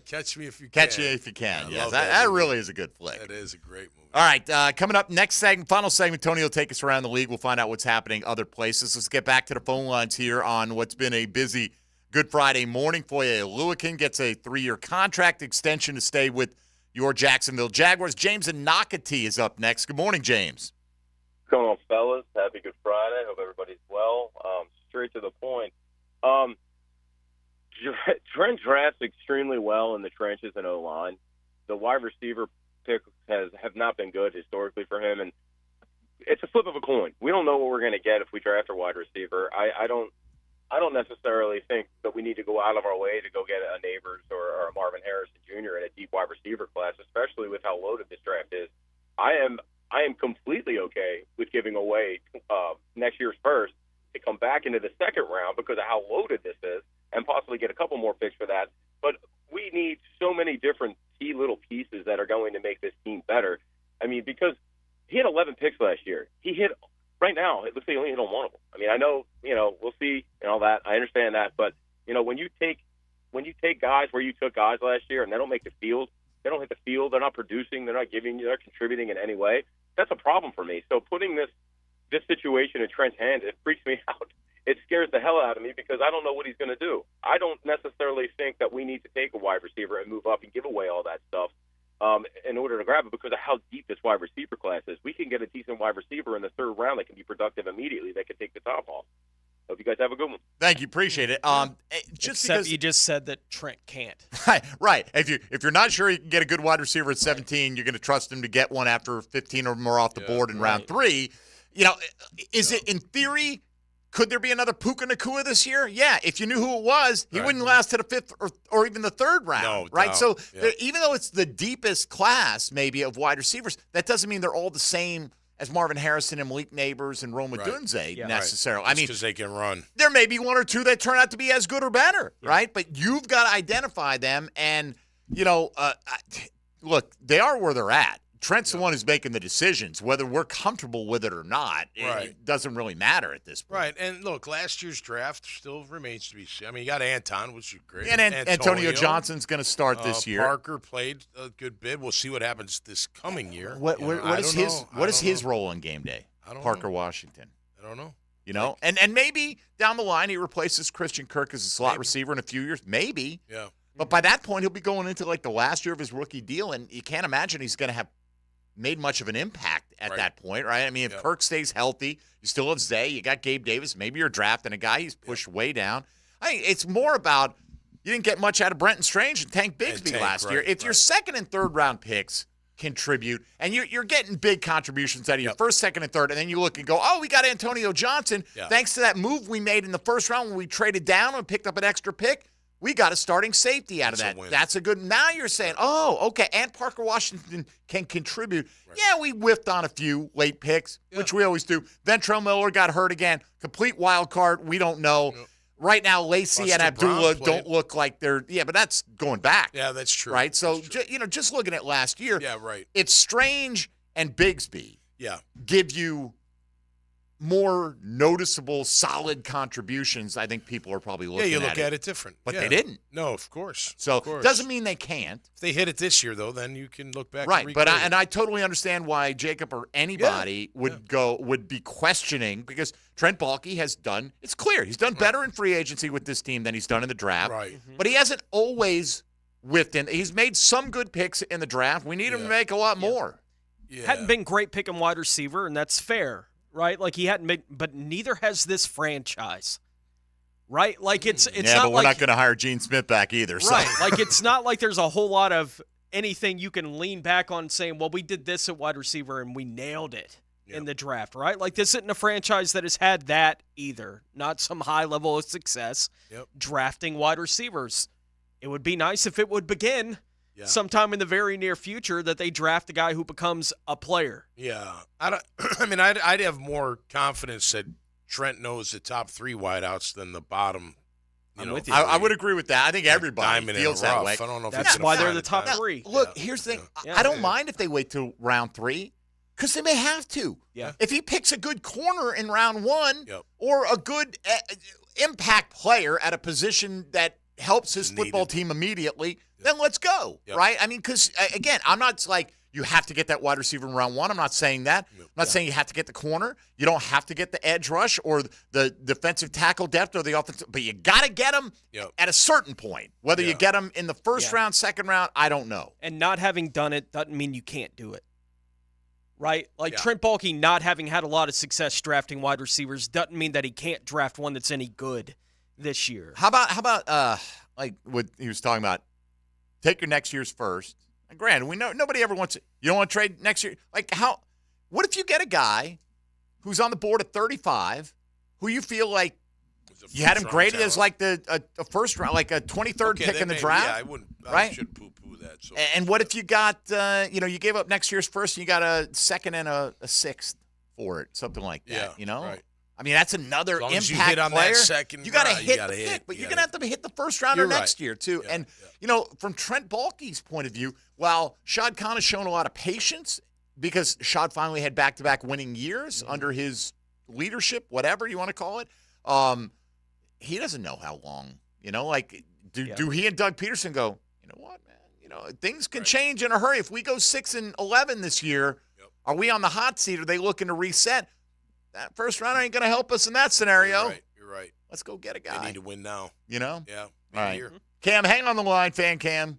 Speaker 14: Catch Me If You Can.
Speaker 2: Catch You If You Can.
Speaker 14: I
Speaker 2: Yes,
Speaker 14: love
Speaker 2: that
Speaker 14: movie.
Speaker 2: really is a good flick.
Speaker 14: That is a great movie.
Speaker 2: All right, coming up next segment, final segment, Tony will take us around the league. We'll find out what's happening other places. Let's get back to the phone lines here on what's been a busy Good Friday morning for you. Lewican gets a 3-year contract extension to stay with your Jacksonville Jaguars. James in Nocatee is up next. Good morning, James.
Speaker 3: What's going on, fellas? Happy Good Friday. Hope everybody's well. Straight to the point. Trent drafts extremely well in the trenches and O-line. The wide receiver picks have not been good historically for him, and it's a flip of a coin. We don't know what we're going to get if we draft a wide receiver. I don't necessarily think that we need to go out of our way to go get a Neighbors or a Marvin Harrison Jr. in a deep wide receiver class, especially with how loaded this draft is. I am completely okay with giving away next year's first to come back into the second round because of how loaded this is and possibly get a couple more picks for that. But we need so many different key little pieces that are going to make this team better. I mean, because he had 11 picks last year. He hit right now, it looks like he only hit on one of them. I mean, I know, we'll see and all that. I understand that. But, when you take guys where you took guys last year and they don't make the field, they don't hit the field, they're not producing, they're not giving you, they're contributing in any way, that's a problem for me. So putting this situation in Trent's hands, it freaks me out. It scares the hell out of me because I don't know what he's going to do. I don't necessarily think that we need to take a wide receiver and move up and give away all that stuff in order to grab it because of how deep this wide receiver class is. We can get a decent wide receiver in the third round that can be productive immediately, that can take the top off. Hope you guys have a good one.
Speaker 2: Thank you, appreciate it.
Speaker 11: Except you just said that Trent can't.
Speaker 2: Right. If you're not sure you can get a good wide receiver at 17, you're going to trust him to get one after 15 or more off the board in round 3. Is it in theory? Could there be another Puka Nacua this year? Yeah, if you knew who it was, he wouldn't last to the 5th or even the 3rd round,
Speaker 14: No
Speaker 2: right?
Speaker 14: doubt.
Speaker 2: So
Speaker 14: Yeah.
Speaker 2: even though it's the deepest class maybe of wide receivers, that doesn't mean they're all the same as Marvin Harrison and Malik Neighbors and Roma Dunze necessarily. I mean,
Speaker 14: because they can run.
Speaker 2: There may be one or two that turn out to be as good or better, right? But you've got to identify them, and look, they are where they're at. Trent's the one who's making the decisions. Whether we're comfortable with it or not, it doesn't really matter at this point.
Speaker 14: Right, and look, last year's draft still remains to be seen. I mean, you got Anton, which is great.
Speaker 2: And Antonio Johnson's going to start this year.
Speaker 14: Parker played a good bit. We'll see what happens this coming year.
Speaker 2: What is his role on game day? Parker Washington.
Speaker 14: I don't know.
Speaker 2: And maybe down the line he replaces Christian Kirk as a slot receiver in a few years. Maybe.
Speaker 14: Yeah.
Speaker 2: But by that point, he'll be going into like the last year of his rookie deal, and you can't imagine he's going to have made much of an impact at that point, right? I mean, if Kirk stays healthy, you still have Zay, you got Gabe Davis, maybe you're drafting a guy he's pushed way down. I mean, it's more about you didn't get much out of Brenton Strange and Tank Bigsby last year. If your second and third round picks contribute, and you're getting big contributions out of your first, second, and third, and then you look and go, oh, we got Antonio Johnson. Thanks to that move we made in the first round when we traded down and picked up an extra pick, we got a starting safety out of that. That's a good. Now you're saying, oh, okay, and Parker Washington can contribute. Right. Yeah, we whiffed on a few late picks, which we always do. Ventrell Miller got hurt again. Complete wild card. We don't know. Right now, Lacey and Abdullah don't look like they're. Yeah, but that's going back.
Speaker 14: Yeah, that's true.
Speaker 2: Right. So just looking at last year.
Speaker 14: Yeah, right.
Speaker 2: It's Strange and Bigsby.
Speaker 14: Yeah.
Speaker 2: Give you more noticeable, solid contributions. I think people are probably looking at it.
Speaker 14: Yeah, you look at it different.
Speaker 2: But they didn't.
Speaker 14: No, of course.
Speaker 2: So doesn't mean they can't.
Speaker 14: If they hit it this year, though, then you can look back.
Speaker 2: Right,
Speaker 14: and
Speaker 2: but I totally understand why Jacob or anybody would be questioning, because Trent Baalke has done. It's clear he's done better in free agency with this team than he's done in the draft.
Speaker 14: Right,
Speaker 2: but he hasn't always whiffed in. He's made some good picks in the draft. We need him to make a lot more.
Speaker 14: Yeah.
Speaker 11: Hadn't been great picking wide receiver, and that's fair. Right, like he hadn't made, but neither has this franchise. right? Like it's
Speaker 2: yeah,
Speaker 11: not
Speaker 2: but we're
Speaker 11: like,
Speaker 2: not going to hire Gene Smith back either.
Speaker 11: right?
Speaker 2: So.
Speaker 11: Like it's not like there's a whole lot of anything you can lean back on saying, well, we did this at wide receiver and we nailed it in the draft, right? Like this isn't a franchise that has had that either. Not some high level of success drafting wide receivers. It would be nice if it would begin sometime in the very near future that they draft a guy who becomes a player.
Speaker 14: Yeah. I'd have more confidence that Trent knows the top 3 wideouts than the bottom.
Speaker 2: With you. I would agree with that. I think everybody feels that way.
Speaker 14: I don't know if
Speaker 11: that's why they're the top
Speaker 2: now,
Speaker 11: 3.
Speaker 2: Look, here's the thing. I don't mind if they wait till round 3 because they may have to.
Speaker 11: Yeah.
Speaker 2: If he picks a good corner in round 1 or a good impact player at a position that helps his football team immediately, then let's go, right? I mean, because, again, I'm not like you have to get that wide receiver in round 1. I'm not saying that. I'm not saying you have to get the corner. You don't have to get the edge rush or the defensive tackle depth or the offensive, but you got to get them at a certain point. Whether you get them in the first round, second round, I don't know.
Speaker 11: And not having done it doesn't mean you can't do it. Right? Like Trent Baalke not having had a lot of success drafting wide receivers doesn't mean that he can't draft one that's any good this year.
Speaker 2: How about like what he was talking about? Take your next year's first. And granted, we know nobody ever wants it. You don't want to trade next year. Like what if you get a guy who's on the board at 35 who you feel like you had him graded as like a first round, like a 23rd pick in the draft?
Speaker 14: Yeah, I wouldn't.
Speaker 2: Right?
Speaker 14: I should poo-poo that. So.
Speaker 2: And what if you got, you gave up next year's first and you got a second and a sixth for it, something like that, Right. I mean, that's another impact
Speaker 14: as you hit on
Speaker 2: player.
Speaker 14: That second
Speaker 2: you got to
Speaker 14: round,
Speaker 2: hit the pick, but you're going to have to hit the first rounder next year, too.
Speaker 14: Yeah,
Speaker 2: and, from Trent Baalke's point of view, while Shad Khan has shown a lot of patience because Shad finally had back-to-back winning years under his leadership, whatever you want to call it, he doesn't know how long. Do he and Doug Peterson go, you know what, man? Things can change in a hurry. If we go 6-11 this year, are we on the hot seat? Are they looking to reset? That first round ain't going to help us in that scenario.
Speaker 14: You're right.
Speaker 2: Let's go get a guy.
Speaker 14: They need to win now.
Speaker 2: Yeah.
Speaker 14: All
Speaker 2: right. Cam, hang on the line, fan Cam.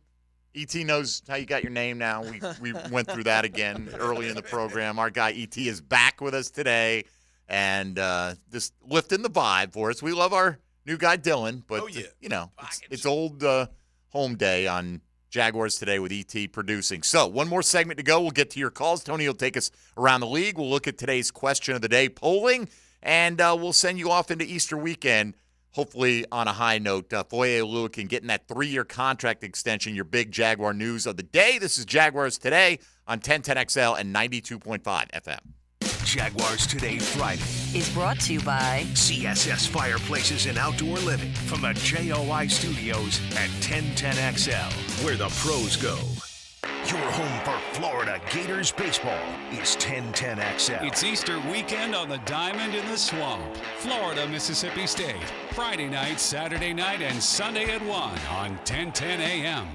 Speaker 2: ET knows how you got your name now. We went through that again early in the program. Our guy ET is back with us today and just lifting the vibe for us. We love our new guy Dylan, but it's old home day on Jaguars Today with ET producing. So one more segment to go. We'll get to your calls. Tony will take us around the league. We'll look at today's question of the day polling, and we'll send you off into Easter weekend, hopefully on a high note. Foye Oluokun getting that 3-year contract extension, your big Jaguar news of the day. This is Jaguars Today on 1010XL and 92.5 FM.
Speaker 10: Jaguars Today Friday
Speaker 17: is brought to you by
Speaker 10: CSS Fireplaces and Outdoor Living from the JOI Studios at 1010XL, where the pros go. Your home for Florida Gators baseball is 1010XL.
Speaker 4: It's Easter weekend on the Diamond in the Swamp. Florida, Mississippi State. Friday night, Saturday night, and Sunday at 1 on 1010 a.m.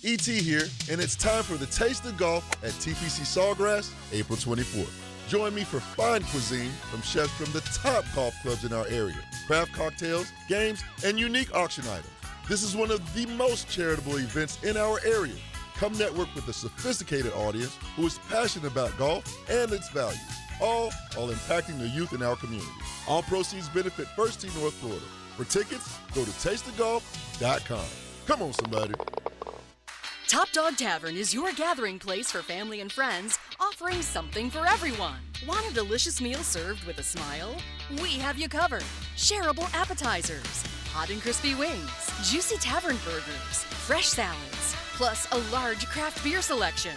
Speaker 15: ET here, and it's time for the Taste of Golf at TPC Sawgrass, April 24th. Join me for fine cuisine from chefs from the top golf clubs in our area, craft cocktails, games, and unique auction items. This is one of the most charitable events in our area. Come network with a sophisticated audience who is passionate about golf and its values, all impacting the youth in our community. All proceeds benefit First Tee North Florida. For tickets, go to tasteofgolf.com. Come on, somebody.
Speaker 1: Top Dog Tavern is your gathering place for family and friends, offering something for everyone. Want a delicious meal served with a smile? We have you covered. Shareable appetizers, hot and crispy wings, juicy tavern burgers, fresh salads, plus a large craft beer selection.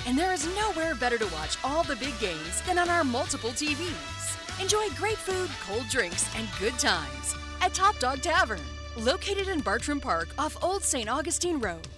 Speaker 1: And there is nowhere better to watch all the big games than on our multiple TVs. Enjoy great food, cold drinks, and good times at Top Dog Tavern, located in Bartram Park off Old St. Augustine Road.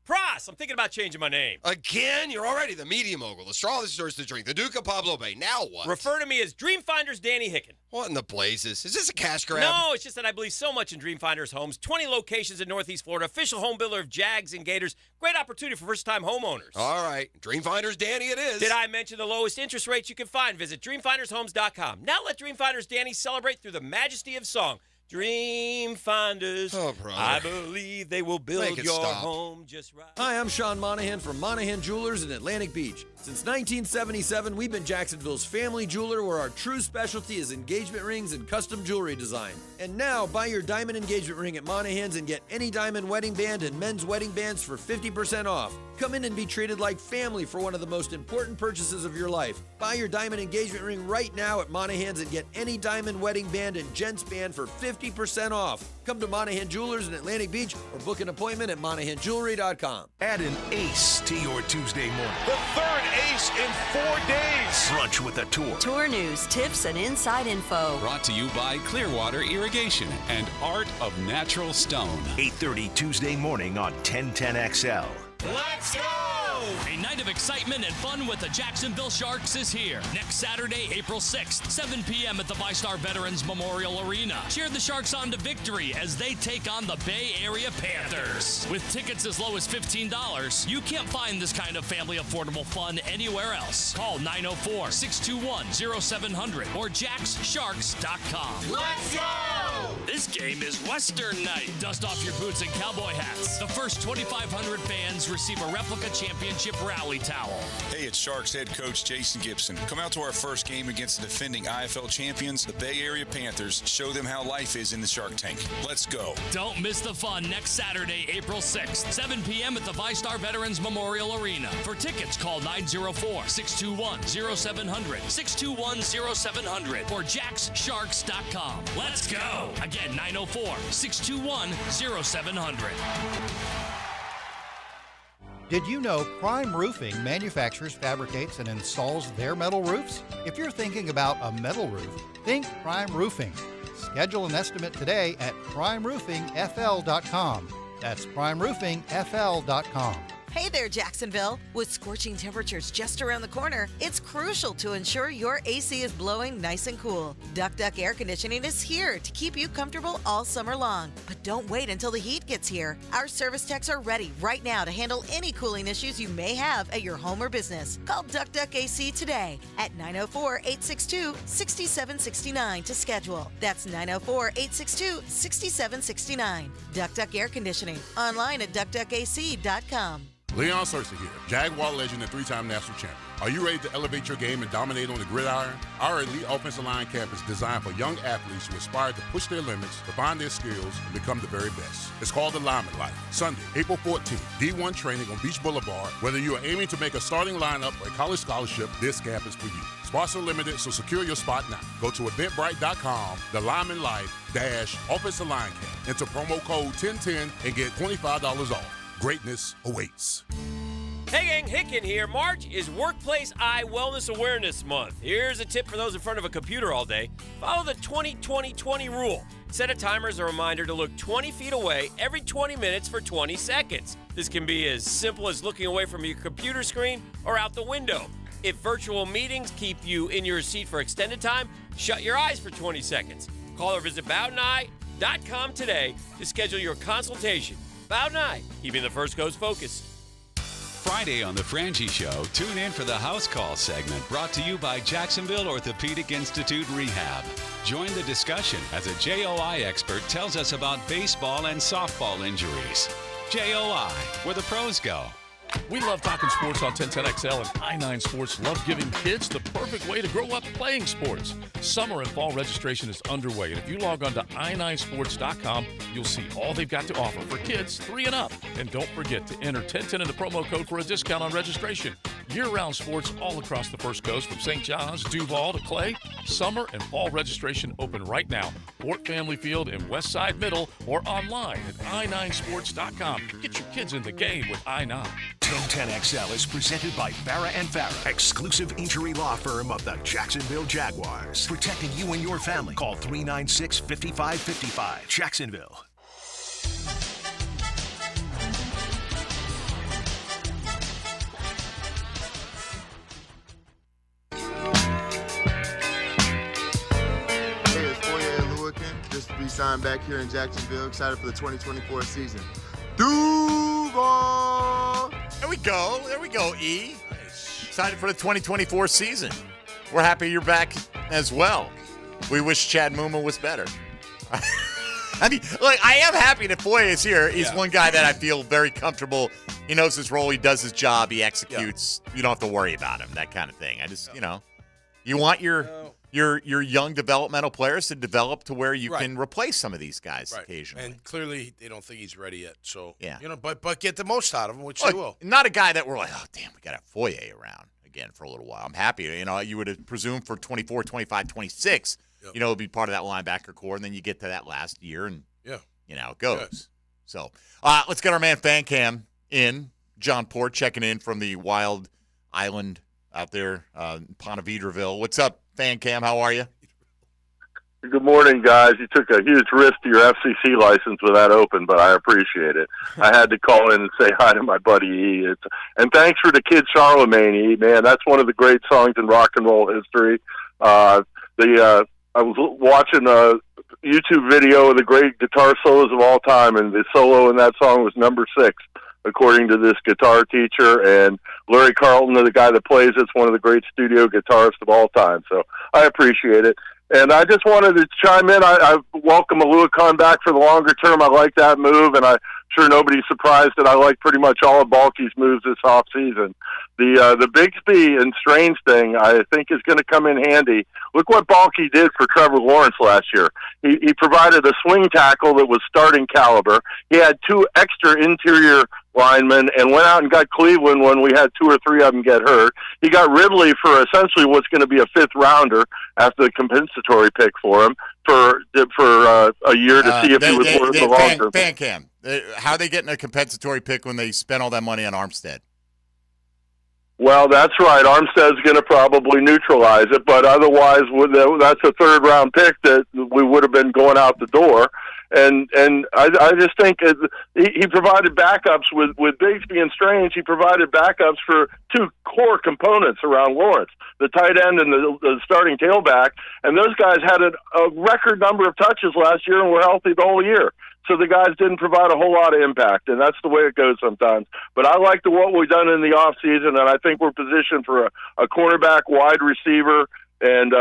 Speaker 27: Pross, I'm thinking about changing my name.
Speaker 24: Again? You're already the media mogul, the straw that stirs the drink, the Duke of Pablo Bay. Now what?
Speaker 27: Refer to me as Dreamfinders Danny Hicken.
Speaker 24: What in the blazes? Is this a cash grab?
Speaker 27: No, it's just that I believe so much in Dreamfinders Homes. 20 locations in Northeast Florida, official home builder of Jags and Gators. Great opportunity for first-time homeowners.
Speaker 24: All right. Dreamfinders Danny it is.
Speaker 27: Did I mention the lowest interest rates you can find? Visit DreamfindersHomes.com. Now let Dreamfinders Danny celebrate through the majesty of song. Dream finders.
Speaker 7: Oh, brother.
Speaker 27: I believe they will build your
Speaker 7: stop.
Speaker 27: home just right.
Speaker 9: Hi, I'm Sean Monahan from Monahan Jewelers in Atlantic Beach. Since 1977, we've been Jacksonville's family jeweler where our true specialty is engagement rings and custom jewelry design. And now, buy your diamond engagement ring at Monahan's and get any diamond wedding band and men's wedding bands for 50% off. Come in and be treated like family for one of the most important purchases of your life. Buy your diamond engagement ring right now at Monahan's and get any diamond wedding band and gents band for 50% off. Come to Monahan Jewelers in Atlantic Beach or book an appointment at monahanjewelry.com.
Speaker 10: Add an ace to your Tuesday morning.
Speaker 12: The third ace in 4 days.
Speaker 10: Brunch with a tour.
Speaker 17: Tour news, tips, and inside info.
Speaker 4: Brought to you by Clearwater Irrigation and Art of Natural Stone.
Speaker 10: 8:30 Tuesday morning on 1010XL.
Speaker 13: Let's go! A night of excitement and fun with the Jacksonville Sharks is here. Next Saturday, April 6th, 7 p.m. at the VyStar Veterans Memorial Arena. Cheer the Sharks on to victory as they take on the Bay Area Panthers. With tickets as low as $15, you can't find this kind of family affordable fun anywhere else. Call 904-621-0700 or jackssharks.com. Let's go! This game is Western Night. Dust off your boots and cowboy hats. The first 2,500 fans receive a replica championship rally towel.
Speaker 16: Hey, it's Sharks head coach Jason Gibson. Come out to our first game against the defending IFL champions, the Bay Area Panthers. Show them how life is in the Shark Tank. Let's go.
Speaker 13: Don't miss the fun next Saturday, April 6th, 7 p.m. at the VyStar Veterans Memorial Arena. For tickets, call 904-621-0700, 621-0700, or jackssharks.com. Let's go. Again, 904-621-0700.
Speaker 19: Did you know Prime Roofing manufactures, fabricates, and installs their metal roofs? If you're thinking about a metal roof, think Prime Roofing. Schedule an estimate today at primeroofingfl.com. That's primeroofingfl.com.
Speaker 26: Hey there, Jacksonville. With scorching temperatures just around the corner, it's crucial to ensure your AC is blowing nice and cool. Duck Duck Air Conditioning is here to keep you comfortable all summer long. But don't wait until the heat gets here. Our service techs are ready right now to handle any cooling issues you may have at your home or business. Call Duck Duck AC today at 904-862-6769 to schedule. That's 904-862-6769. Duck Duck Air Conditioning. Online at duckduckac.com.
Speaker 28: Leon Searcy here, Jaguar legend and three-time national champion. Are you ready to elevate your game and dominate on the gridiron? Our elite offensive line camp is designed for young athletes who aspire to push their limits, refine their skills, and become the very best. It's called the Lineman Life. Sunday, April 14th, D1 training on Beach Boulevard. Whether you are aiming to make a starting lineup or a college scholarship, this camp is for you. Spots are limited, so secure your spot now. Go to eventbrite.com, the Lineman Life - offensive line camp. Enter promo code 1010 and get $25 off. Greatness awaits.
Speaker 27: Hey gang, Hicken here. March is Workplace Eye Wellness Awareness Month. Here's a tip for those in front of a computer all day. Follow the 20-20-20 rule. Set a timer as a reminder to look 20 feet away every 20 minutes for 20 seconds. This can be as simple as looking away from your computer screen or out the window. If virtual meetings keep you in your seat for extended time, shut your eyes for 20 seconds. Call or visit bowdeneye.com today to schedule your consultation. Bowden Eye, keeping the First Coast focused.
Speaker 4: Friday on The Frangie Show, tune in for the House Call segment brought to you by Jacksonville Orthopedic Institute Rehab. Join the discussion as a JOI expert tells us about baseball and softball injuries. JOI, where the pros go.
Speaker 22: We love talking sports on 1010XL, and I9 Sports love giving kids the perfect way to grow up playing sports. Summer and fall registration is underway, and if you log on to i9sports.com, you'll see all they've got to offer for kids 3 and up. And don't forget to enter 1010 in the promo code for a discount on registration. Year-round sports all across the First Coast, from St. John's, Duval to Clay. Summer and fall registration open right now. Fort Family Field in Westside Middle, or online at i9sports.com. Get your kids in the game with i9.
Speaker 10: 1010XL is presented by Farah & Farah, exclusive injury law firm of the Jacksonville Jaguars. Protecting you and your family. Call 396-5555. Jacksonville.
Speaker 29: Hey, it's Foye Lewickin. Just to be signed back here in Jacksonville. Excited for the 2024 season. Duval!
Speaker 2: There we go. There we go, E. Nice. Excited for the 2024 season. We're happy you're back as well. We wish Chad Muma was better. I mean, look, I am happy that Foye is here. He's one guy that I feel very comfortable. He knows his role. He does his job. He executes. You don't have to worry about him, that kind of thing. I just, you want your young developmental players to develop to where you can replace some of these guys occasionally.
Speaker 14: And clearly, they don't think he's ready yet. So,
Speaker 2: yeah.
Speaker 14: But get the most out of him, which they will.
Speaker 2: Not a guy that we're like, oh, damn, we got a Foye around again for a little while. I'm happy. You would have presumed for 24, 25, 26, it'd be part of that linebacker core, and then you get to that last year, and, it goes. Good. So, let's get our man Fan Cam in. John Port checking in from the Wild Island out there, Ponte Vedrarville. What's up, Fan Cam? How are you?
Speaker 5: Good morning, guys. You took a huge risk to your FCC license with that open, but I appreciate it. I had to call in and say hi to my buddy E. And thanks for the Kid Charlemagne, E. Man, that's one of the great songs in rock and roll history. I was watching a YouTube video of the great guitar solos of all time, and the solo in that song was number 6. According to this guitar teacher, and Larry Carlton, the guy that plays it's one of the great studio guitarists of all time. So I appreciate it. And I just wanted to chime in. I welcome Aluakon back for the longer term. I like that move, and I'm sure nobody's surprised that I like pretty much all of Balky's moves this offseason. The Bigsby and Strange thing, I think, is going to come in handy. Look what Balky did for Trevor Lawrence last year. He provided a swing tackle that was starting caliber. He had 2 extra interior linemen and went out and got Cleveland when we had 2 or 3 of them get hurt. He got Ridley for essentially what's going to be a 5th rounder after the compensatory pick for him for a year to see if he was worth the long term.
Speaker 2: Fan Cam, how are they getting a compensatory pick when they spent all that money on Armstead?
Speaker 5: Well, that's right. Armstead's going to probably neutralize it, but otherwise, that's a 3rd-round pick that we would have been going out the door. And I just think he provided backups with Bigsby and Strange. He provided backups for 2 core components around Lawrence, the tight end and the starting tailback. And those guys had a record number of touches last year and were healthy the whole year. So the guys didn't provide a whole lot of impact, and that's the way it goes sometimes. But I like what we've done in the offseason, and I think we're positioned for a cornerback, wide receiver, and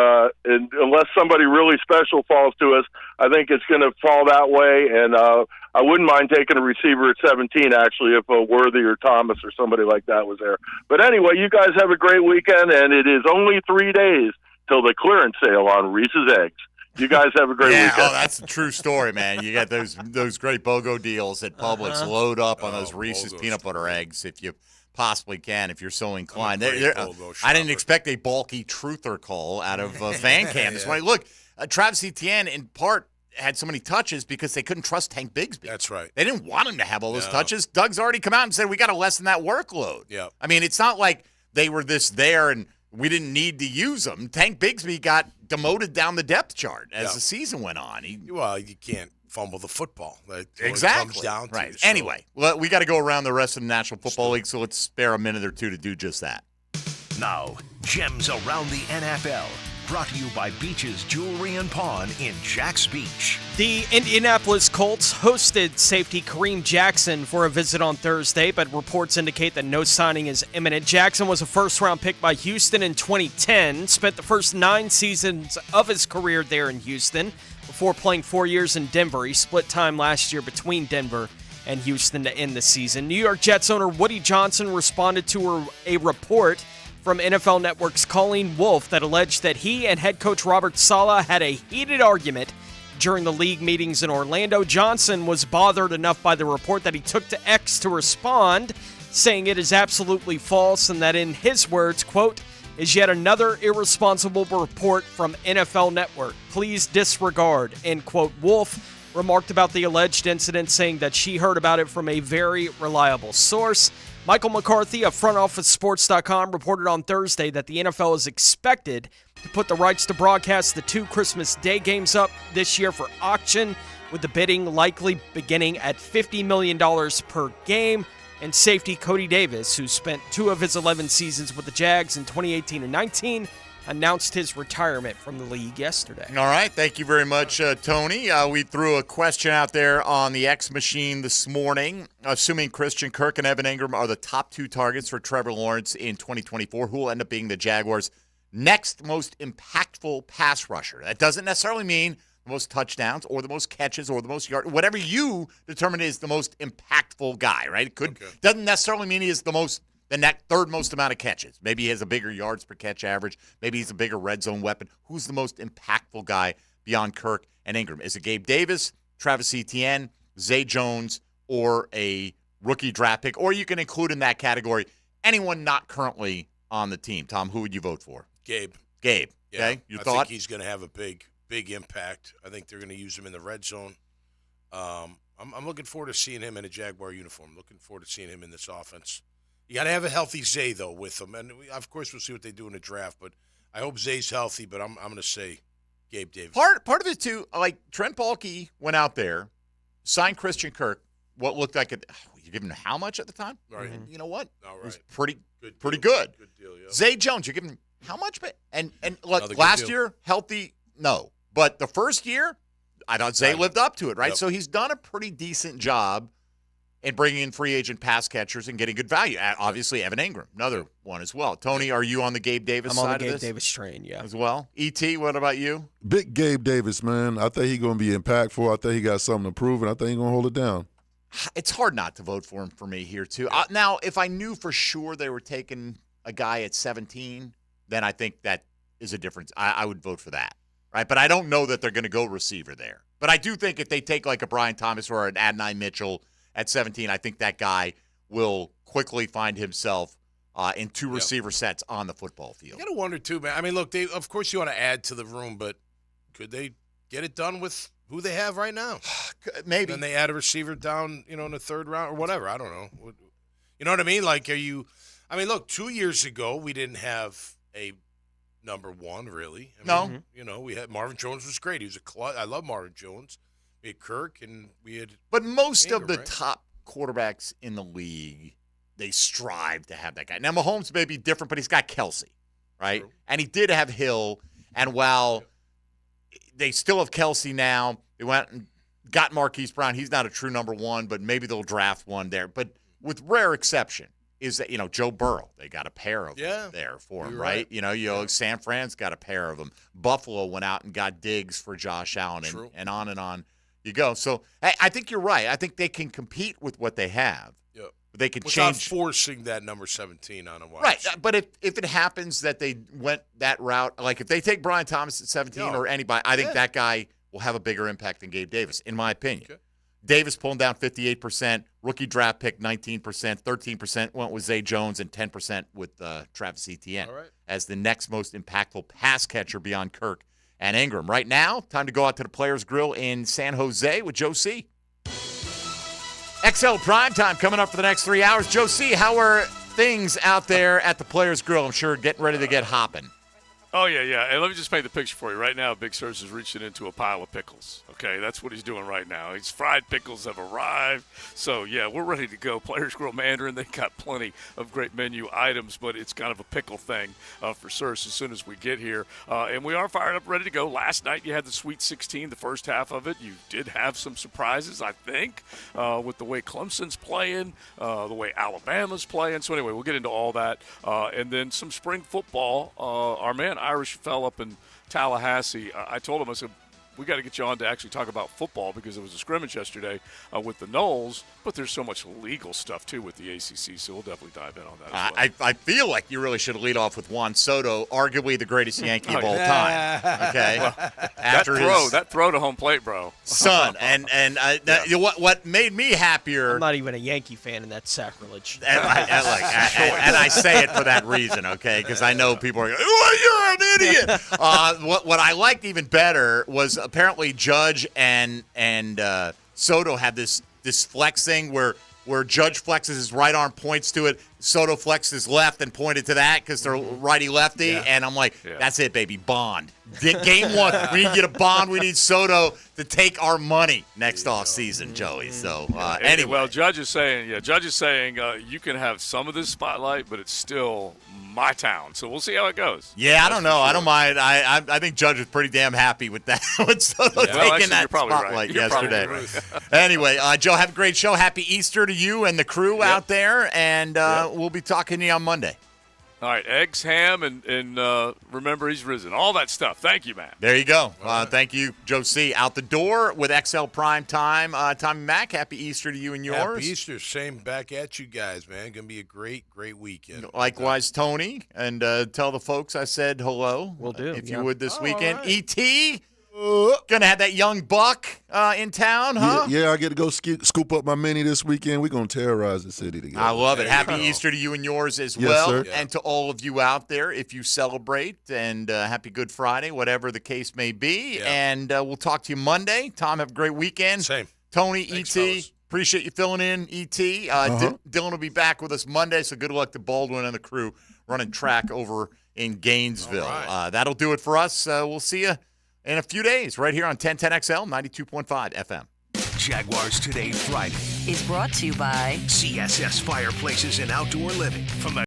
Speaker 5: unless somebody really special falls to us, I think it's going to fall that way. And I wouldn't mind taking a receiver at 17, actually, if Worthy or Thomas or somebody like that was there. But anyway, you guys have a great weekend, and it is only 3 days till the clearance sale on Reese's Eggs. You guys have a great weekend.
Speaker 2: Oh, that's a true story, man. You got those great BOGO deals at Publix. Load up on those Reese's peanut butter eggs if you possibly can, if you're so inclined. I didn't expect a bulky truther call out of Fan Cam this morning. Look, Travis Etienne, in part, had so many touches because they couldn't trust Tank Bigsby.
Speaker 14: That's right.
Speaker 2: They didn't want him to have all those touches. Doug's already come out and said, we got to lessen that workload.
Speaker 14: Yeah.
Speaker 2: I mean, it's not like they were there and we didn't need to use them. Tank Bigsby got demoted down the depth chart as the season went on.
Speaker 14: You can't fumble the football.
Speaker 2: Exactly.
Speaker 14: Comes down to,
Speaker 2: right.
Speaker 14: So.
Speaker 2: Anyway, we got to go around the rest of the National Football League, so let's spare a minute or two to do just that.
Speaker 10: Now, Gems Around the NFL. Brought to you by Beach's Jewelry and Pawn in Jacks Beach.
Speaker 11: The Indianapolis Colts hosted safety Kareem Jackson for a visit on Thursday, but reports indicate that no signing is imminent. Jackson was a first-round pick by Houston in 2010, spent the first 9 seasons of his career there in Houston before playing 4 years in Denver. He split time last year between Denver and Houston to end the season. New York Jets owner Woody Johnson responded to a report from NFL Network's Colleen Wolfe that alleged that he and head coach Robert Saleh had a heated argument during the league meetings in Orlando. Johnson was bothered enough by the report that he took to X to respond, saying it is absolutely false and that, in his words, quote, is yet another irresponsible report from NFL Network. Please disregard, end quote. Wolfe remarked about the alleged incident, saying that she heard about it from a very reliable source. Michael McCarthy of FrontOfficeSports.com reported on Thursday that the NFL is expected to put the rights to broadcast the 2 Christmas Day games up this year for auction, with the bidding likely beginning at $50 million per game. And safety Cody Davis, who spent 2 of his 11 seasons with the Jags in 2018 and 19, announced his retirement from the league yesterday.
Speaker 2: All right. Thank you very much, Tony. We threw a question out there on the X machine this morning. Assuming Christian Kirk and Evan Ingram are the top 2 targets for Trevor Lawrence in 2024, who will end up being the Jaguars' next most impactful pass rusher? That doesn't necessarily mean the most touchdowns, or the most catches, or the most yards, whatever you determine is the most impactful guy, right? It doesn't necessarily mean he is the third most amount of catches. Maybe he has a bigger yards per catch average. Maybe he's a bigger red zone weapon. Who's the most impactful guy beyond Kirk and Ingram? Is it Gabe Davis, Travis Etienne, Zay Jones, or a rookie draft pick? Or you can include in that category anyone not currently on the team. Tom, who would you vote for?
Speaker 14: Gabe.
Speaker 2: Okay.
Speaker 14: Yeah,
Speaker 2: Your
Speaker 14: I
Speaker 2: thought?
Speaker 14: think he's going to have a big impact. I think they're going to use him in the red zone. I'm looking forward to seeing him in a Jaguar uniform. Looking forward to seeing him in this offense. You got to have a healthy Zay, though, with him. And, of course, we'll see what they do in the draft. But I hope Zay's healthy, but I'm going to say Gabe Davis.
Speaker 2: Part of it, too, like Trent Baalke went out there, signed Christian Kirk, what looked like you give him how much at the time?
Speaker 14: Right.
Speaker 2: And you know what?
Speaker 14: All right.
Speaker 2: It was pretty good.
Speaker 14: Good deal, yeah.
Speaker 2: Zay Jones, you give him how much? And look,
Speaker 14: Another
Speaker 2: last
Speaker 14: good deal.
Speaker 2: year, healthy, no. But the first year, I thought Zay lived up to it, right?
Speaker 14: Yep.
Speaker 2: So he's done a pretty decent job in bringing in free agent pass catchers and getting good value. Obviously, Evan Ingram, another one as well. Tony, are you on the Gabe Davis side
Speaker 11: I'm on
Speaker 2: of
Speaker 11: the Gabe
Speaker 2: this?
Speaker 11: Davis train, yeah.
Speaker 2: As well? E.T., what about you?
Speaker 15: Big Gabe Davis, man. I think he's going to be impactful. I think he got something to prove, and I think he's going to hold it down.
Speaker 2: It's hard not to vote for him for me here, too. Now, if I knew for sure they were taking a guy at 17, then I think that is a difference. I would vote for that, right? But I don't know that they're going to go receiver there. But I do think if they take like a Brian Thomas or an Adonai Mitchell at 17, I think that guy will quickly find himself in two receiver sets on the football field.
Speaker 14: You got to wonder, too, man. I mean, look, of course you want to add to the room, but could they get it done with who they have right now?
Speaker 2: Maybe.
Speaker 14: Then they add a receiver down, in the third round or whatever. I don't know. You know what I mean? Like, look, 2 years ago, we didn't have a number one, really.
Speaker 2: No.
Speaker 14: We had Marvin Jones was great. He was I love Marvin Jones. We had Kirk, and we had
Speaker 2: But most
Speaker 14: Ingram,
Speaker 2: of the
Speaker 14: right?
Speaker 2: top quarterbacks in the league, they strive to have that guy. Now, Mahomes may be different, but he's got Kelsey, right?
Speaker 14: True.
Speaker 2: And he did have Hill. And while they still have Kelsey now, they went and got Marquise Brown. He's not a true number one, but maybe they'll draft one there. But with rare exception, is that, Joe Burrow, they got a pair of them there for him,
Speaker 14: You're
Speaker 2: right?
Speaker 14: right.
Speaker 2: San Fran's got a pair of them. Buffalo went out and got Diggs for Josh Allen,
Speaker 14: True.
Speaker 2: and on you go. So I think you're right. I think they can compete with what they have.
Speaker 14: Yep.
Speaker 2: But they could
Speaker 14: without
Speaker 2: change.
Speaker 14: forcing that number 17 on him.
Speaker 2: Right, but if it happens that they went that route, like if they take Brian Thomas at 17 or anybody, I think that guy will have a bigger impact than Gabe Davis, in my opinion.
Speaker 14: Okay.
Speaker 2: Davis pulling down 58%, rookie draft pick 19%, 13% went with Zay Jones, and 10% with Travis Etienne as the next most impactful pass catcher beyond Kirk and Ingram. Right now, time to go out to the Players Grill in San Jose with Joe C. XL Primetime coming up for the next 3 hours. Joe C., how are things out there at the Players Grill? I'm sure getting ready to get hopping.
Speaker 22: Oh, yeah. And let me just paint the picture for you. Right now, Big Surge is reaching into a pile of pickles. Okay, that's what he's doing right now. His fried pickles have arrived. So, yeah, we're ready to go. Players Grill Mandarin, they got plenty of great menu items, but it's kind of a pickle thing for Surge as soon as we get here. And we are fired up, ready to go. Last night, you had the Sweet 16, the first half of it. You did have some surprises, I think, with the way Clemson's playing, the way Alabama's playing. So, anyway, we'll get into all that. And then some spring football. Our man Irish fell up in Tallahassee. I told him, I said, we got to get you on to actually talk about football because there was a scrimmage yesterday with the Knowles, but there's so much legal stuff, too, with the ACC, so we'll definitely dive in on that as well.
Speaker 2: I feel like you really should lead off with Juan Soto, arguably the greatest Yankee of all time. Okay,
Speaker 22: Well, that throw to home plate, bro.
Speaker 2: Son, and what made me happier.
Speaker 11: I'm not even a Yankee fan, and that's sacrilege.
Speaker 2: And I say it for that reason, okay? Because I know people are going, "Oh, you're an idiot." What I liked even better was apparently Judge and Soto had this flex thing where Judge flexes his right arm, points to it. Soto flexed his left and pointed to that because they're righty-lefty. Yeah. And I'm like, that's it, baby, bond. Game one, we need to get a bond. We need Soto to take our money next offseason, Joey. So, anyway.
Speaker 22: Well, Judge is saying you can have some of this spotlight, but it's still my town. So we'll see how it goes.
Speaker 2: Yeah, I don't know. Sure. I don't mind. I think Judge was pretty damn happy with that. with Soto taking that spotlight yesterday. Anyway, Joe, have a great show. Happy Easter to you and the crew out there. And we'll be talking to you on Monday.
Speaker 12: All right, eggs, ham, and remember he's risen. All that stuff. Thank you, Matt.
Speaker 2: There you go. Thank you, Joe C. Out the door with XL Prime Time. Tommy Mack, happy Easter to you and yours.
Speaker 14: Happy Easter. Same back at you guys, man. Going to be a great, great weekend.
Speaker 2: Likewise, Tony. And tell the folks I said hello.
Speaker 11: Will do.
Speaker 2: If you would this weekend.
Speaker 14: right.
Speaker 2: E.T., gonna have that young buck in town, huh?
Speaker 15: Yeah, I get to go scoop up my mini this weekend. We're going to terrorize the city together.
Speaker 2: I love it.
Speaker 14: There
Speaker 2: Happy
Speaker 14: you go.
Speaker 2: Easter to you and yours as
Speaker 15: Yes,
Speaker 2: well.
Speaker 15: sir.
Speaker 2: And to all of you out there, if you celebrate, and happy Good Friday, whatever the case may be.
Speaker 14: Yeah.
Speaker 2: And we'll talk to you Monday. Tom, have a great weekend.
Speaker 14: Same.
Speaker 2: Tony,
Speaker 14: Thanks,
Speaker 2: E.T.,
Speaker 14: fellas.
Speaker 2: appreciate you filling in, E.T. Dylan will be back with us Monday, so good luck to Baldwin and the crew running track over in Gainesville.
Speaker 14: All right.
Speaker 2: That'll do it for us. We'll see you in a few days right here on 1010XL 92.5 FM.
Speaker 10: Jaguars Today Friday.
Speaker 17: Is brought to you by
Speaker 10: CSS Fireplaces and Outdoor Living from the